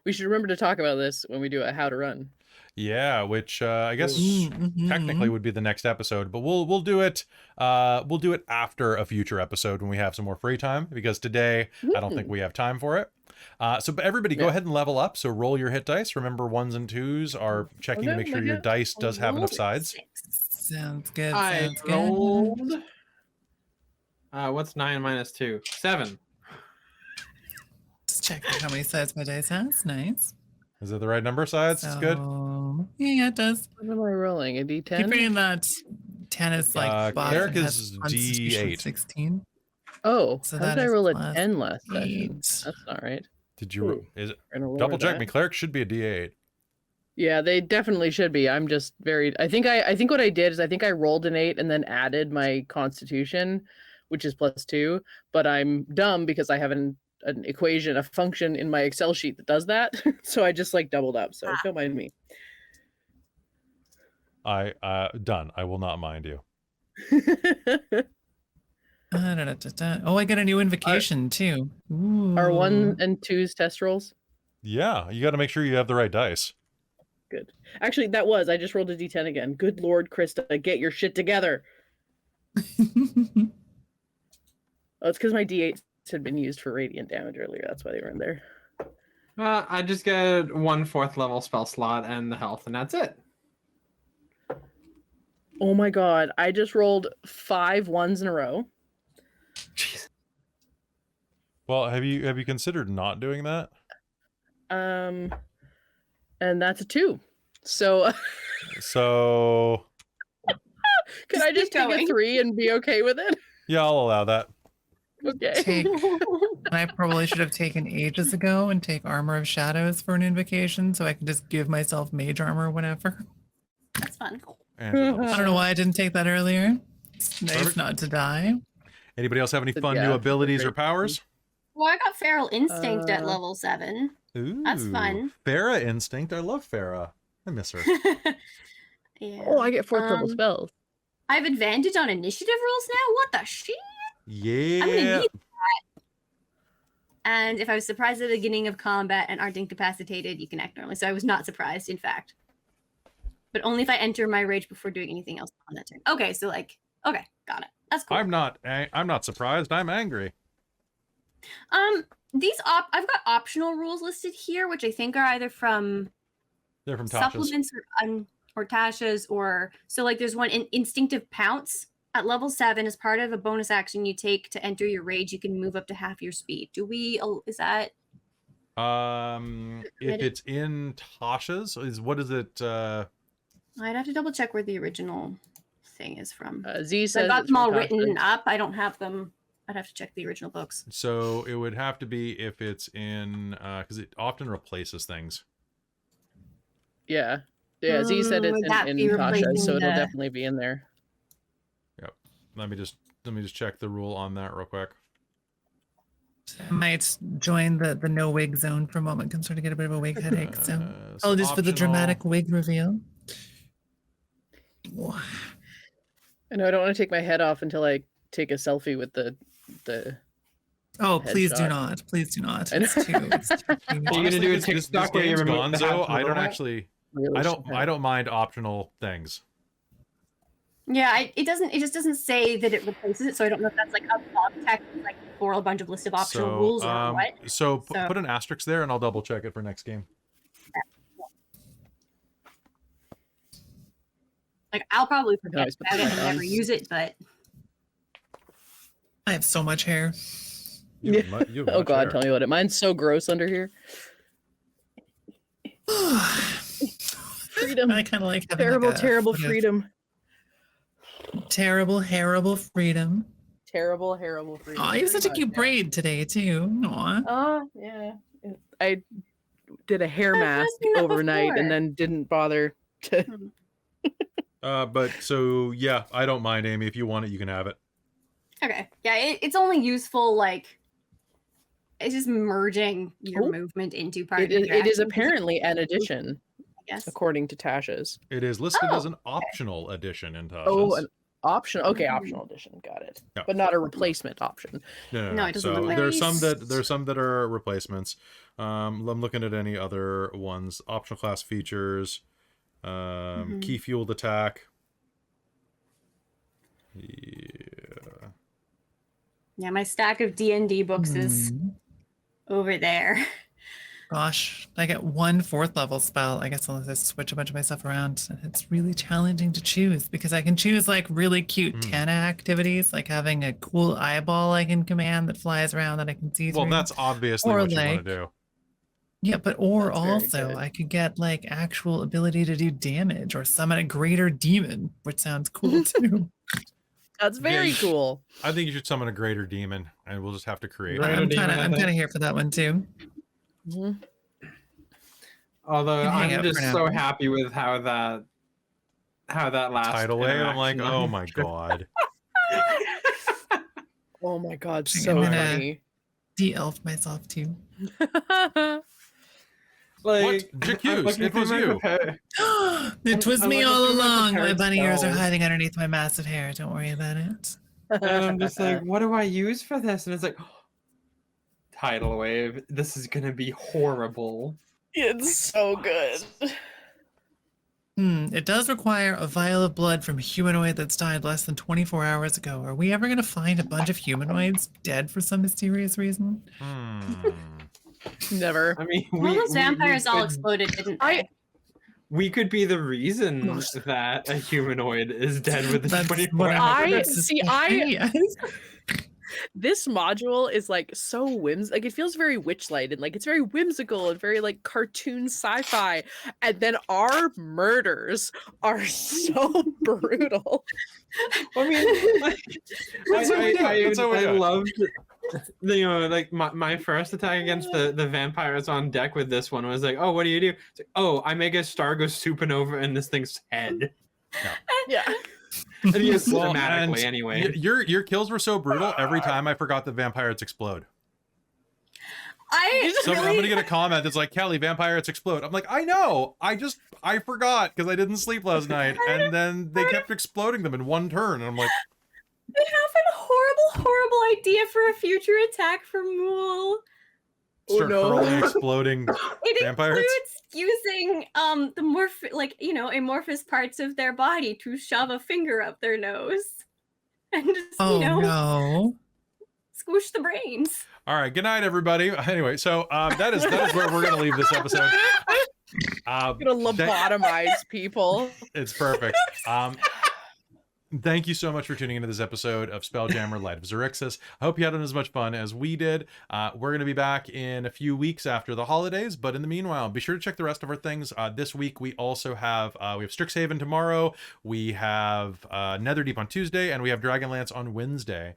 We should remember to talk about this when we do a how to run. Yeah, which I guess Mhm. technically would be the next episode, but we'll do it after a future episode when we have some more free time, because today I don't think we have time for it. But everybody go Yeah. ahead and level up. So roll your hit dice. Remember, 1s and 2s are checking to no, make sure my your God. dice does have enough Rolled a sides. 6. Sounds good. I Sounds good. rolled. What's 9 minus 2? 7. Just checking how many sides my dice has. Nice. Is that the right number of sides? It's good. Yeah, it does. What am I rolling? A Keep D10? reading that. Tana's like boss Cleric and has is Constitution D8. 16. Oh, So how that did I is roll a plus 10 last session? 8. That's not right. Did you? Is it? We're gonna lower Double check that. me. Cleric should be a D8. Yeah, they definitely should be. I'm just very. I think what I did is I think I rolled an 8 and then added my Constitution, which is +2. But I'm dumb because I have an equation, a function in my Excel sheet that does that. So I just like doubled up. So don't mind me. I done. I will not mind you. Oh, I got a new invocation too. Are Ooh. 1 and 2's test rolls? Yeah, you got to make sure you have the right dice. Good. Actually, that was. I just rolled a D10 again. Good Lord, Christa, get your shit together. Oh, it's because my D8s had been used for radiant damage earlier. That's why they were in there. I just get 1 4th level spell slot and the health, and that's it. Oh my god! I just rolled 5 1s in a row. Jeez. Well, have you considered not doing that? And that's a 2. So So can I just keep take a going. 3 and be okay with it? yeah, I'll allow that. Okay. Take. I probably should have taken ages ago and take Armor of Shadows for an invocation, so I can just give myself mage armor whenever. That's fun. And I don't know why I didn't take that earlier. It's nice Perfect. not to die. Anybody else have any fun Yeah, new abilities or great. powers? Well, I got Feral Instinct at Uh, level 7. Ooh, That's fun. Farah Instinct. I love Farah. I miss her. Yeah. Oh, I get 4th level Um, spells. I have advantage on initiative rolls now? What the shit? I'm gonna Yeah. need that. And if I was surprised at the beginning of combat and aren't incapacitated, you can act normally. So I was not surprised, in fact. But only if I enter my rage before doing anything else on that turn. Okay, so okay, got it. That's cool. I'm not surprised. I'm angry. I've got optional rules listed here, which I think are either from They're from Tasha's. supplements or Tasha's, or so like there's one in instinctive pounce at level 7 as part of a bonus action you take to enter your rage. You can move up to half your speed. Is that If it's in Tasha's, what is it? I'd have to double check where the original thing is from. Z So says I got it's them all from written Tasha. up. I don't have them. I'd have to check the original books. So it would have to be if it's in, because it often replaces things. Yeah. Yeah, Z said it's Would that in be Tasha, replacing so it'll the- definitely be in there. Let me just check the rule on that real quick. I might join the no wig zone for a moment. I'm starting to get a bit of a wig headache. So apologies for the optional- dramatic wig reveal. I know I don't want to take my head off until I take a selfie with the Oh, please do Headshot. not. Please do not. I know. It's too. It's too Are you gonna Honestly, do a this TikTok where you game's remove the half gonzo. of the I don't robot? actually. really I don't mind optional things. Yeah, it just doesn't say that it replaces it, so I don't know if that's like a bug text, like for a bunch of list of optional rules or what. So So- put an asterisk there, and I'll double check it for next game. Like I'll probably can forget always put about it that and on. never use it, but I have so much hair. You have mu- you have Oh much god, hair. tell me about it. Mine's so gross under here. Freedom. I kind of like having Terrible, like a terrible foot of freedom. Terrible, terrible freedom. Terrible, terrible freedom. Oh, you have such a Pretty cute much, braid today too. Aw. Oh, yeah. I did a hair I've mask seen that overnight before. and then didn't bother to. But so yeah, I don't mind, Amy. If you want it, you can have it. okay. Yeah, it's only useful like it's just merging your Oh. movement into part It of your is, it is action, apparently an addition, I guess. according to Tasha's. It is listed Oh, as an optional addition in Tasha's. Oh, an option. Okay, Mhm. optional addition. Got it. Yeah. But not a replacement option. No, it doesn't So look like there's it. some that are replacements. I'm looking at any other ones. Optional class features. Mhm. Key fueled attack. Yeah. Yeah, my stack of D&D books is Hmm. over there. Gosh, I get 1 4th level spell. I guess unless I switch a bunch of my stuff around, and it's really challenging to choose because I can choose like really cute Hmm. Tana activities, like having a cool eyeball I can command that flies around that I can see Well, through. that's obviously Or what you want like- to do. Yeah, but or That's very also good. I could get like actual ability to do damage or summon a greater demon, which sounds cool too. That's very you- cool. I think you should summon a greater demon, and we'll just have to create. Right. it. I'm demon, kind of I I'm kind think. of here for that one too. Mhm. Although can hang I'm out just for so now. happy with how that last Tidal wave. I'm like, interaction oh on- my god. Oh my god, I'm so gonna- funny. De-elf myself too. Like, Jacuse, I'm looking it through was my you. It was I'm me looking all through my along. My prepared bunny ears are spells. hiding underneath my massive hair. Don't worry about it. and I'm just like, what do I use for this? And it's like, tidal wave. This is gonna be horrible. It's so good. It does require a vial of blood from a humanoid that's died less than 24 hours ago. Are we ever going to find a bunch of humanoids dead for some mysterious reason? Never. I mean, All those vampires all could, exploded, didn't they? we could be the reason Most- that a humanoid is dead within That's 24 what hours. I- This module is like so like it feels very witchlight and like it's very whimsical and very like cartoon sci-fi, and then our murders are so brutal. I mean, like, That's what we do. That's what we I do. loved, like my first attack against the vampires on deck with this one was like, oh, what do you do? It's like, oh, I make a star go supernova in this thing's head. Yeah. And just Well, systematically, and anyway. Your kills were so brutal. Every time I forgot that vampires explode. So I'm gonna get a comment that's like, Kelly, vampires explode. I'm like, I know. I forgot because I didn't sleep last night, and then they kept exploding them in one turn, and I'm like, I have a horrible idea for a future attack from Mulj. start hurling exploding It vampires. includes using the amorphous parts of their body to shove a finger up their nose and just, Oh no. squish the brains. All right, good night, everybody. Anyway, so that is where we're gonna leave this episode. I'm gonna lobotomize people. It's perfect. Thank you so much for tuning into this episode of Spelljammer Light of Xaryxis. I hope you had as much fun as we did. We're going to be back in a few weeks after the holidays, but in the meanwhile, be sure to check the rest of our things. This week, we also have Strixhaven tomorrow, we have Netherdeep on Tuesday, and we have Dragonlance on Wednesday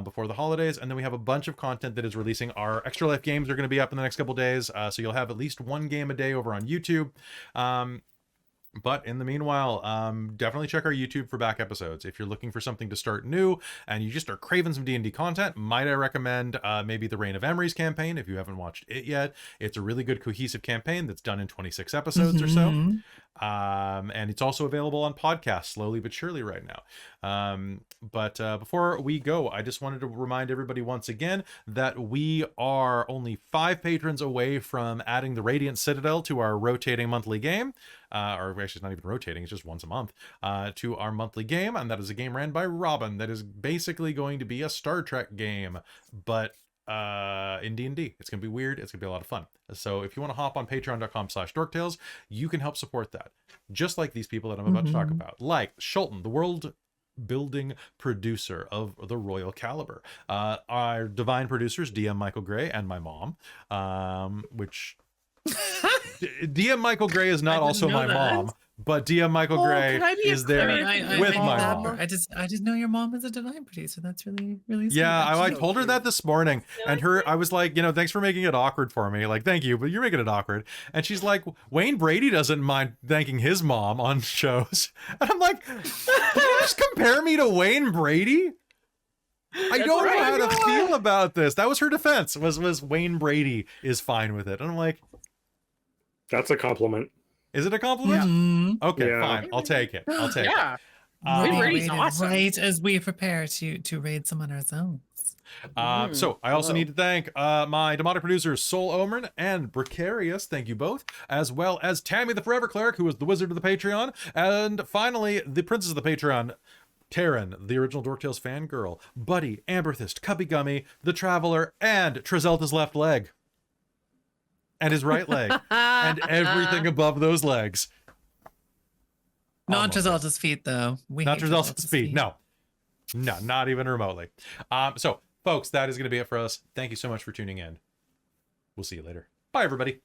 before the holidays, and then we have a bunch of content that is releasing. Our Extra Life games are going to be up in the next couple days, so you'll have at least one game a day over on YouTube. But in the meanwhile, definitely check our YouTube for back episodes. If you're looking for something to start new and you just are craving some D&D content, might I recommend maybe the Reign of Emery's campaign if you haven't watched it yet. It's a really good cohesive campaign that's done in 26 episodes or so. And it's also available on podcast slowly but surely right now. But before we go, I just wanted to remind everybody once again that we are only 5 patrons away from adding the Radiant Citadel to our rotating monthly game. Or actually it's not even rotating, it's just once a month, to our monthly game. And that is a game ran by Robin that is basically going to be a Star Trek game, but in D&D. It's gonna be weird, it's gonna be a lot of fun. So if you want to hop on patreon.com/dorktales, you can help support that, just like these people that I'm about to talk about, like Shulton, the world building producer of the Royal Caliber, our divine producers DM Michael Gray and my mom, which DM Michael Gray is not also my mom, but DM Michael Gray is there with my mom. I just know your mom is a divine producer. That's really sweet. Yeah, I told her that this morning, and I was like, thanks for making it awkward for me. Like, thank you, but you're making it awkward. And she's like, Wayne Brady doesn't mind thanking his mom on shows. And I'm like, can you just compare me to Wayne Brady? I don't know how to feel about this. That was her defense, was Wayne Brady is fine with it. And I'm like, That's a compliment. is it a compliment? Okay, Yeah. fine. I'll take it. I'll take it. Yeah. Wayne Brady's Brady, awesome. right as we prepare to raid some on our zones. So I also need to thank my demonic producers Soul Omen and Precarious, thank you both, as well as Tammy the Forever Cleric, who is the wizard of the Patreon, and finally the princess of the Patreon, Taryn, the original Dorktales fangirl, Buddy, Amberthist, Cubby Gummy, the Traveler, and Trizelta's left leg. And his right leg. And everything above those legs. Not Almost. Trizelta's feet, though. Not Trizelta's feet. No, not even remotely. So, folks, that is going to be it for us. Thank you so much for tuning in. We'll see you later. Bye, everybody.